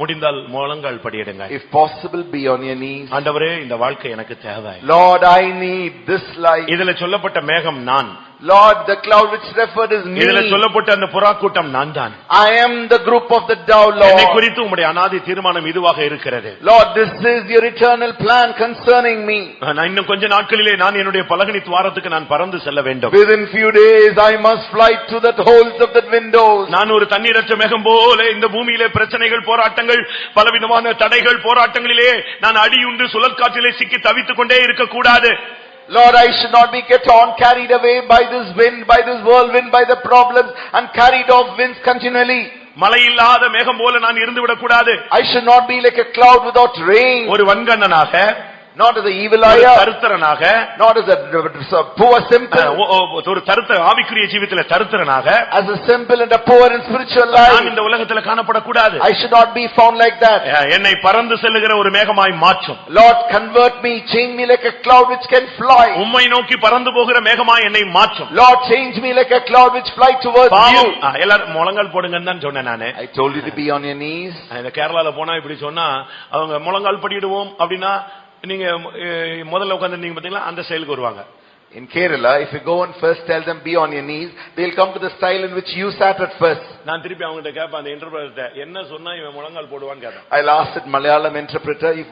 S2: முடிந்தால் முழங்கால் படியிடுங்கள்.
S3: If possible, be on your knees.
S2: ஆண்டவரே, இந்த வாழ்க்கை எனக்கு தேவை.
S3: Lord, I need this life.
S2: இதிலே சொல்லப்பட்ட மேகம் நான்.
S3: Lord, the cloud which referred is me.
S2: இதிலே சொல்லப்பட்ட அந்த புறா கூட்டம் நான் தான்.
S3: I am the group of the dove, Lord.
S2: என்னை குறித்து உம்முடைய அநாதி தீர்மானம் இதுவாக இருக்கிறது.
S3: Lord, this is your eternal plan concerning me.
S2: நான் இன்னும் கொஞ்ச நாட்களிலே நான் என்னுடைய பலகணி துவாரத்துக்கு நான் பறந்து செல்ல வேண்டும்.
S3: Within few days I must fly to that holes of that windows.
S2: நான் ஒரு தண்ணீரற்ற மேகம் போல இந்த பூமியிலே பிரச்சனைகள், போராட்டங்கள், பலவிதமான தடைகள், போராட்டங்களிலே நான் அடியுண்டு சுழற்காற்றிலே சிக்கி தவித்துக் கொண்டே இருக்க கூடாது.
S3: Lord, I should not be carried away by this wind, by this whirlwind, by the problems, and carried off winds continually.
S2: மழை இல்லாத மேகம் போல நான் இருந்து விடக் கூடாது.
S3: I should not be like a cloud without rain.
S2: ஒரு வன்கண்ணனாக,
S3: not as an evil eye,
S2: தருத்திரனாக,
S3: not as a poor simple,
S2: ஒரு தருத்திர ஆவிக்குரிய ஜீவிதத்திலே தருத்திரனாக,
S3: as a simple and a poor in spiritual life.
S2: நான் இந்த உலகத்தில் காணப்படக்கூடாது.
S3: I should not be found like that.
S2: என்னை பறந்து செல்லுகிற ஒரு மேகமாய் மாற்றும்.
S3: Lord, convert me, change me like a cloud which can fly.
S2: உம்மை நோக்கி பறந்து போகிற மேகமாய் என்னை மாற்றும்.
S3: Lord, change me like a cloud which fly towards you.
S2: எல்லாரும் முழங்கால் போடுங்கன்னு தான் சொன்னேன் நானு.
S3: I told you to be on your knees.
S2: இந்த கேரளால போனா இப்படி சொன்னா அவங்க முழங்கால் படிடுவோம் அப்படின்னா நீங்க முதல்ல உட்கார்ந்து பாத்தீங்களா அந்த ஸ்டைலுக்கு வருவாங்க.
S3: In Kerala, if you go and first tell them be on your knees, they'll come to the style in which you sat at first.
S2: நான் திருப்பி அவங்ககிட்ட கேட்பேன், அந்த இன்டர்பிரட்டர்ட்ட என்ன சொன்னா இவன் முழங்கால் போடுவான்னு கேட்பேன்.
S3: I'll ask that Malayalam interpreter, if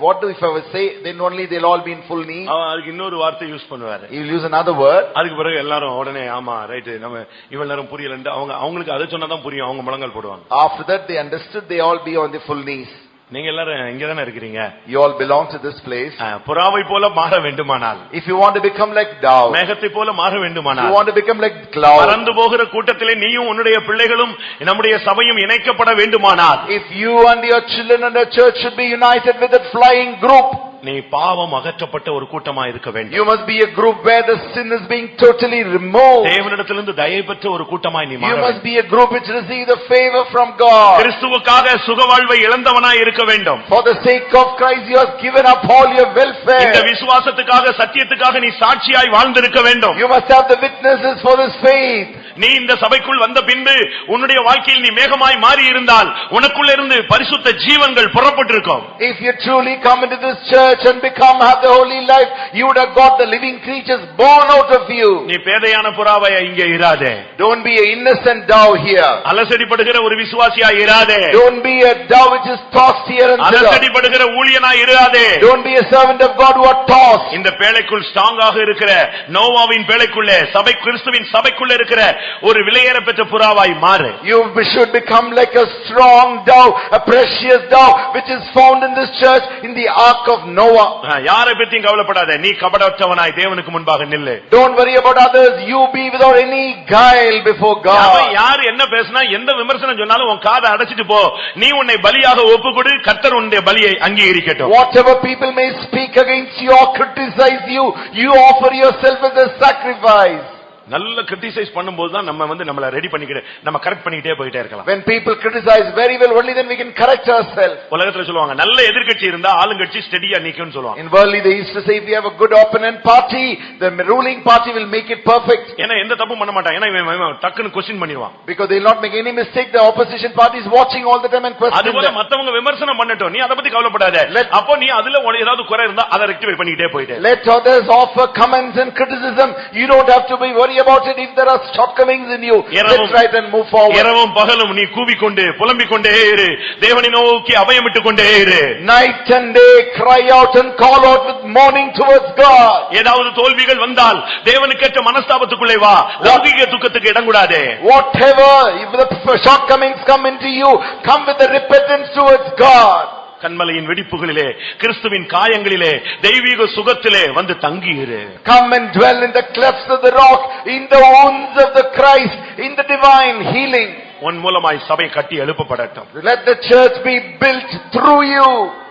S3: I will say, then only they'll all be in full knees.
S2: அவன் அதுக்கு இன்னொரு வார்த்தை யூஸ் பண்ணுவாரு.
S3: He'll use another word.
S2: அதுக்கு பிறகு எல்லாரும் உடனே ஆமா ரைட் நம்ம இவ்வளவு நேரம் புரியலன்னு அவங்களுக்கு அதை சொன்னாதான் புரியும், அவங்க முழங்கால் போடுவாங்க.
S3: After that they understood, they all be on the full knees.
S2: நீங்க எல்லாரும் இங்க தானே இருக்கீங்க.
S3: You all belong to this place.
S2: புறாவை போல மாற வேண்டுமானால்,
S3: if you want to become like dove,
S2: மேகத்தை போல மாற வேண்டுமானால்,
S3: you want to become like cloud,
S2: பறந்து போகிற கூட்டத்திலே நீயும் உன்னுடைய பிள்ளைகளும் நம்முடைய சபையும் இணைக்கப்பட வேண்டுமானால்,
S3: if you and your children and the church should be united with that flying group,
S2: நீ பாவம் அகற்றப்பட்ட ஒரு கூட்டமா இருக்க வேண்டும்.
S3: You must be a group where the sin is being totally removed.
S2: தேவனிடத்திலிருந்து தயை பெற்ற ஒரு கூட்டமாய் நீ மாற வேண்டும்.
S3: You must be a group which receive the favor from God.
S2: கிறிஸ்துவுக்காக சுகவாழ்வை இழந்தவனாய் இருக்க வேண்டும்.
S3: For the sake of Christ you have given up all your welfare.
S2: இந்த விசுவாசத்துக்காக, சத்தியத்துக்காக நீ சாட்சியாய் வாழ்ந்திருக்க வேண்டும்.
S3: You must have the witnesses for this faith.
S2: நீ இந்த சபைக்குள் வந்த பின்பு உன்னுடைய வாழ்க்கையில் நீ மேகமாய் மாறி இருந்தால் உனக்குள்ள இருந்து பரிசுத்த ஜீவன்கள் புறப்பட்டிருக்கும்.
S3: If you truly come into this church and have the holy life, you would have got the living creatures born out of you.
S2: நீ பேதையான புறாவை இங்கே இராதே.
S3: Don't be an innocent dove here.
S2: அலசடிப்படுகிற ஒரு விசுவாசியா இராதே.
S3: Don't be a dove which is tossed here and there.
S2: அலசடிப்படுகிற ஊழியனா இராதே.
S3: Don't be a servant of God who are tossed.
S2: இந்த பேழைக்குள் ஸ்ட்ராங்காக இருக்கிற நோவாவின் பேழைக்குள்ளே சபை கிறிஸ்துவின் சபைக்குள்ள இருக்கிற ஒரு விலையேற பெற்ற புறாவாய் மாறு.
S3: You should become like a strong dove, a precious dove which is found in this church in the ark of Noah.
S2: யாரை பத்தியும் கவலைப்படாத, நீ கபடற்றவனாய் தேவனுக்கு முன்பாக நில்லு.
S3: Don't worry about others, you be without any guile before God.
S2: யார் என்ன பேசினா எந்த விமர்சனம் சொன்னாலும் உன் காதை அடைச்சிட்டு போ. நீ உன்னை பலியாக ஒப்புக்கொடு, கர்த்தர் உன்னுடைய பலியை அங்கீகரிக்கட்டும்.
S3: Whatever people may speak against you or criticize you, you offer yourself as a sacrifice.
S2: நல்ல கிரிட்டிசைஸ் பண்ணும்போது தான் நம்ம நம்மள ரெடி பண்ணிக்கிட்டு நம்ம கரெக்ட் பண்ணிக்கிட்டே போயிட்டே இருக்கலாம்.
S3: When people criticize very well, only then we can correct ourselves.
S2: உலகத்துல சொல்லுவாங்க நல்ல எதிர்க்கட்சி இருந்தா ஆளுங்கட்சி ஸ்டெடியா நிக்கும்னு சொல்லுவாங்க.
S3: In worldly they used to say, if we have a good opponent party, the ruling party will make it perfect.
S2: ஏன்னா எந்த தப்பும் பண்ண மாட்டாங்க. ஏன்னா இவன் டக்குன்னு क्वेश्चன் பண்ணிடுவான்.
S3: Because they will not make any mistake. The opposition party is watching all the time and questioning.
S2: அதுபோல மத்தவங்க விமர்சனம் பண்ணட்டும், நீ அத பத்தி கவலைப்படாத. அப்போ நீ அதுல ஏதாவது குறை இருந்தா அதை ரெக்டிஃபை பண்ணிக்கிட்டே போயிட்டே.
S3: Let others offer comments and criticism. You don't have to be worried about it. If there are shortcomings in you, let's try and move forward.
S2: இரவும் பகலும் நீ கூவிக்கொண்டே புலம்பிக் கொண்டே இரு, தேவனை நோக்கி அபயமிட்டுக் கொண்டே இரு.
S3: Night and day cry out and call out with mourning towards God.
S2: ஏதாவது தோல்விகள் வந்தால் தேவனுக்கேற்ற மனஸ்தாபத்துக்குள்ளே வா, லௌகிக துக்கத்துக்கு இடம் கூடாதே.
S3: Whatever, if the shortcomings come into you, come with the repentance towards God.
S2: கண்மலையின் வெடிப்புகளிலே, கிறிஸ்துவின் காயங்களிலே, தெய்வீக சுகத்திலே வந்து தங்கியிரு.
S3: Come and dwell in the clefts of the rock, in the wounds of the Christ, in the divine healing.
S2: உன் மூலமாய் சபை கட்டி எழுப்பப்படட்டும்.
S3: Let the church be built through you.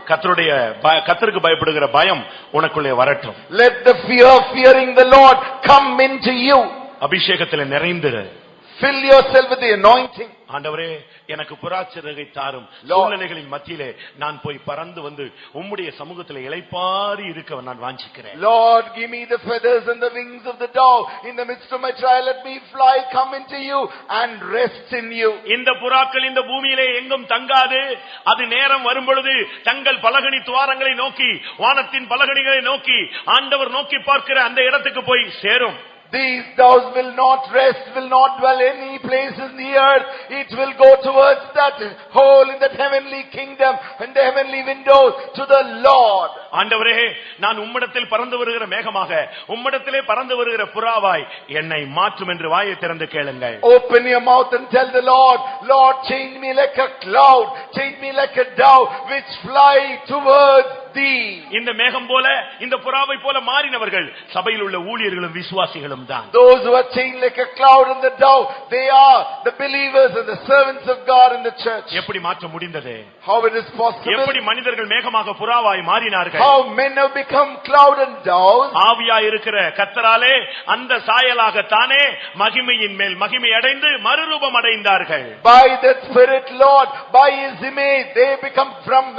S2: கர்த்தருக்கு பயப்படுகிற பயம் உனக்குள்ளே வரட்டும்.
S3: Let the fearing the Lord come into you.
S2: அபிஷேகத்திலே நிறைந்திரு.
S3: Fill yourself with the anointing.
S2: ஆண்டவரே, எனக்கு புறாச்சிறகை தாரும். சூழ்நிலைகளின் மத்தியிலே நான் போய் பறந்து வந்து உம்முடைய சமூகத்திலே இளைப்பாறி இருக்க நான் வாஞ்சிக்கிறேன்.
S3: Lord, give me the feathers and the wings of the dove. In the midst of my trial, let me fly, come into you and rest in you.
S2: இந்த புறாக்கள் இந்த பூமியிலே எங்கும் தங்காது. அது நேரம் வரும் பொழுது தங்கள் பலகணி துவாரங்களை நோக்கி, வானத்தின் பலகணிகளை நோக்கி, ஆண்டவர் நோக்கி பார்க்கிற அந்த இடத்துக்கு போய் சேரும்.
S3: These doves will not rest, will not dwell any place in the earth. It will go towards that hole in that heavenly kingdom and the heavenly windows to the Lord.
S2: ஆண்டவரே, நான் உம்மிடத்தில் பறந்து வருகிற மேகமாக, உம்மிடத்திலே பறந்து வருகிற புறாவாய் என்னை மாற்றும் என்று வாயை திறந்து கேளுங்கள்.
S3: Open your mouth and tell the Lord, Lord, change me like a cloud, change me like a dove which fly towards thee.
S2: இந்த மேகம் போல, இந்த புறாவை போல மாறினவர்கள் சபையில் உள்ள ஊழியர்களும் விசுவாசிகளும் தான்.
S3: Those who are changed like a cloud and the dove, they are the believers and the servants of God in the church.
S2: எப்படி மாற்ற முடிந்தது?
S3: How it is possible?
S2: எப்படி மனிதர்கள் மேகமாக புறாவாய் மாறினார்கள்?
S3: How men have become cloud and doves?
S2: ஆவியாய் இருக்கிற கர்த்தராலே அந்த சாயலாக தானே மகிமையின் மேல் மகிமை அடைந்து மறுரூபம் அடைந்தார்கள்.
S3: By the Spirit, Lord, by His image, they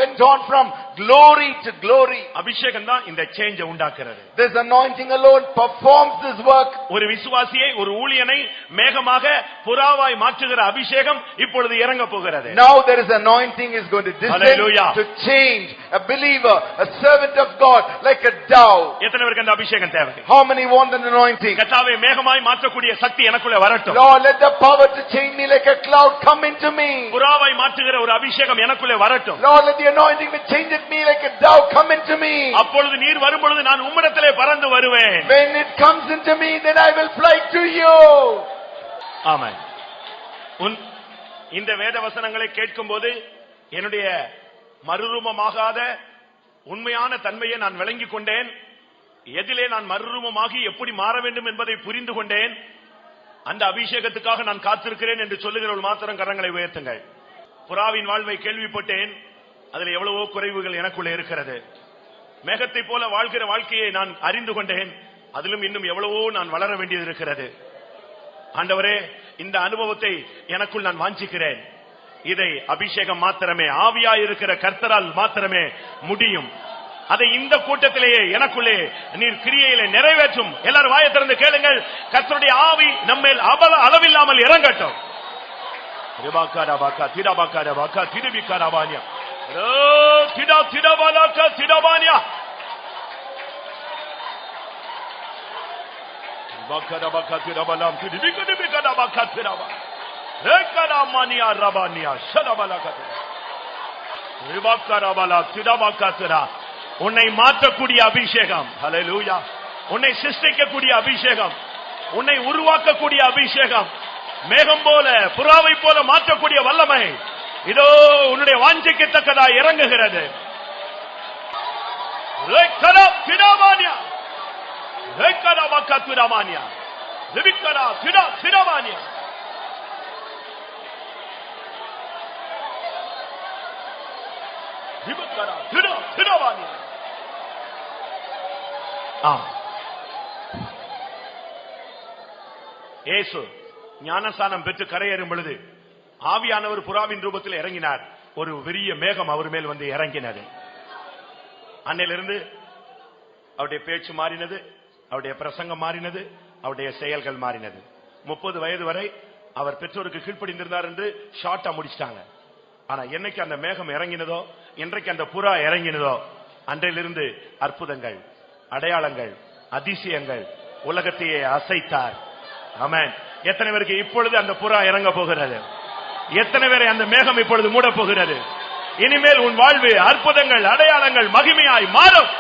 S3: went on from glory to glory.
S2: அபிஷேகம் தான் இந்த சேஞ்சை உண்டாக்குறது.
S3: This anointing alone performs this work.
S2: ஒரு விசுவாசியை, ஒரு ஊழியனை மேகமாக புறாவாய் மாற்றுகிற அபிஷேகம் இப்பொழுது இறங்க போகிறது.
S3: Now there is anointing is going to descend to change a believer, a servant of God, like a dove.
S2: எத்தனை பேருக்கு அந்த அபிஷேகம் தேவை?
S3: How many want an anointing?
S2: கர்த்தாவே, மேகமாய் மாற்றக்கூடிய சக்தி எனக்குள்ளே வரட்டும்.
S3: Lord, let the power to change me like a cloud come into me.
S2: புறாவாய் மாற்றுகிற ஒரு அபிஷேகம் எனக்குள்ளே வரட்டும்.
S3: Lord, let the anointing which changes me like a dove come into me.
S2: அப்பொழுது நீர் வரும் பொழுது நான் உம்மிடத்திலே பறந்து வருவேன்.
S3: When it comes into me, then I will fly to you.
S2: ஆமென். இந்த வேத வசனங்களை கேட்கும்போது என்னுடைய மறுரூபமாகாத உண்மையான தன்மையை நான் விளங்கிக் கொண்டேன். எதிலே நான் மறுரூபமாகி எப்படி மாற வேண்டும் என்பதை புரிந்து கொண்டேன். அந்த அபிஷேகத்துக்காக நான் காத்திருக்கிறேன் என்று சொல்லுகிறவர்கள் மாத்திரம் கரங்களை உயர்த்துங்கள். புறாவின் வாழ்வை கேள்விப்பட்டேன். அதில் எவ்வளவோ குறைவுகள் எனக்குள்ளே இருக்கிறது. மேகத்தை போல வாழ்கிற வாழ்க்கையை நான் அறிந்து கொண்டேன். அதிலும் இன்னும் எவ்வளவோ நான் வளர வேண்டியது இருக்கிறது. ஆண்டவரே, இந்த அனுபவத்தை எனக்குள் நான் வாஞ்சிக்கிறேன். இதை அபிஷேகம் மாத்திரமே, ஆவியாய் இருக்கிற கர்த்தரால் மாத்திரமே முடியும். அதை இந்த கூட்டத்திலேயே எனக்குள்ளே நீர் கிரியையிலே நிறைவேற்றும். எல்லாரும் வாயை திறந்து கேளுங்கள். கர்த்தருடைய ஆவி நம்மேல் அளவில்லாமல் இறங்கட்டும். உன்னை மாற்றக்கூடிய அபிஷேகம், ஹல்லேலூயா. உன்னை சிருஷ்டிக்கக்கூடிய அபிஷேகம், உன்னை உருவாக்கக்கூடிய அபிஷேகம், மேகம் போல புறாவை போல மாற்றக்கூடிய வல்லமை இதோ உன்னுடைய வாஞ்சைக்கத்தக்கதா இறங்குகிறது. இயேசு ஞானஸ்நானம் பெற்று கரையேறும் பொழுது ஆவியானவர் புறாவின் ரூபத்தில் இறங்கினார். ஒரு பெரிய மேகம் அவர் மேல் வந்து இறங்கினது. அன்னையிலிருந்து அவருடைய பேச்சு மாறினது, அவருடைய பிரசங்கம் மாறினது, அவருடைய செயல்கள் மாறினது. 30 வயது வரை அவர் பெற்றோருக்கு கீழ்ப்படிந்திருந்தார் என்று ஷார்ட்டா முடிச்சிட்டாங்க. ஆனா என்னைக்கு அந்த மேகம் இறங்கினதோ, இன்றைக்கு அந்த புறா இறங்கினதோ, அன்றையிலிருந்து அற்புதங்கள், அடையாளங்கள், அதிசயங்கள், உலகத்தையே அசைத்தார். ஆமென். எத்தனை பேருக்கு இப்பொழுது அந்த புறா இறங்க போகிறது? எத்தனை பேரை அந்த மேகம் இப்பொழுது மூட போகிறது? இனிமேல் உன் வாழ்வு அற்புதங்கள், அடையாளங்கள், மகிமையாய் மாறும்.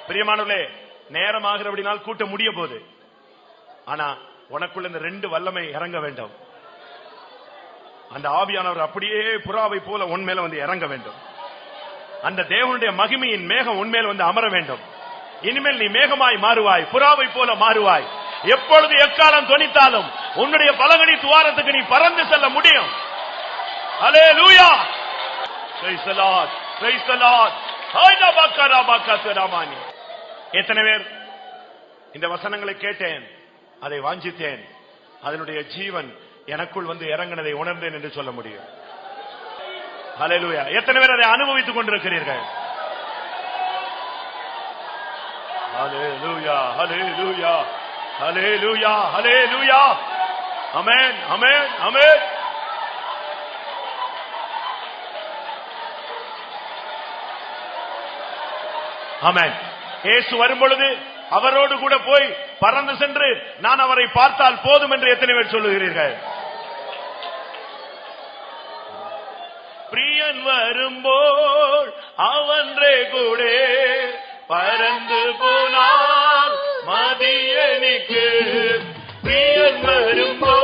S2: பிரியமானவர்களே, நேரமாகிறபடினால் கூட்டம் முடிய போது. ஆனா உனக்குள்ள இந்த 2 வல்லமை இறங்க வேண்டும். அந்த ஆவியானவர் அப்படியே புறாவை போல உன்மேல வந்து இறங்க வேண்டும். அந்த தேவனுடைய மகிமையின் மேகம் உன்மேல் வந்து அமர வேண்டும். இனிமேல் நீ மேகமாய் மாறுவாய், புறாவை போல மாறுவாய். எப்பொழுது எக்காலம் தொனித்தாலும் உன்னுடைய பலகணி துவாரத்துக்கு நீ பறந்து செல்ல முடியும். Hallelujah, praise the Lord, praise the Lord. எத்தனை பேர் இந்த வசனங்களை கேட்டேன், அதை வாஞ்சித்தேன், அதனுடைய ஜீவன் எனக்குள் வந்து இறங்கினதை உணர்ந்தேன் என்று சொல்ல முடியும்? ஹல்லேலூயா. எத்தனை பேர் அதை அனுபவித்துக் கொண்டிருக்கிறீர்கள்? ஹல்லேலூயா, ஹல்லேலூயா, ஹல்லேலூயா, ஹல்லேலூயா. ஆமென், ஆமென், ஆமென். ஆமென். இயேசு வரும் பொழுது அவரோடு கூட போய் பறந்து சென்று நான் அவரை பார்த்தால் போதும் என்று எத்தனை பேர் சொல்லுகிறீர்கள்? பிரியன் வரும்போல் அவன்றே கூட பறந்து போனால் மதியனுக்கு. பிரியன் வரும்போல்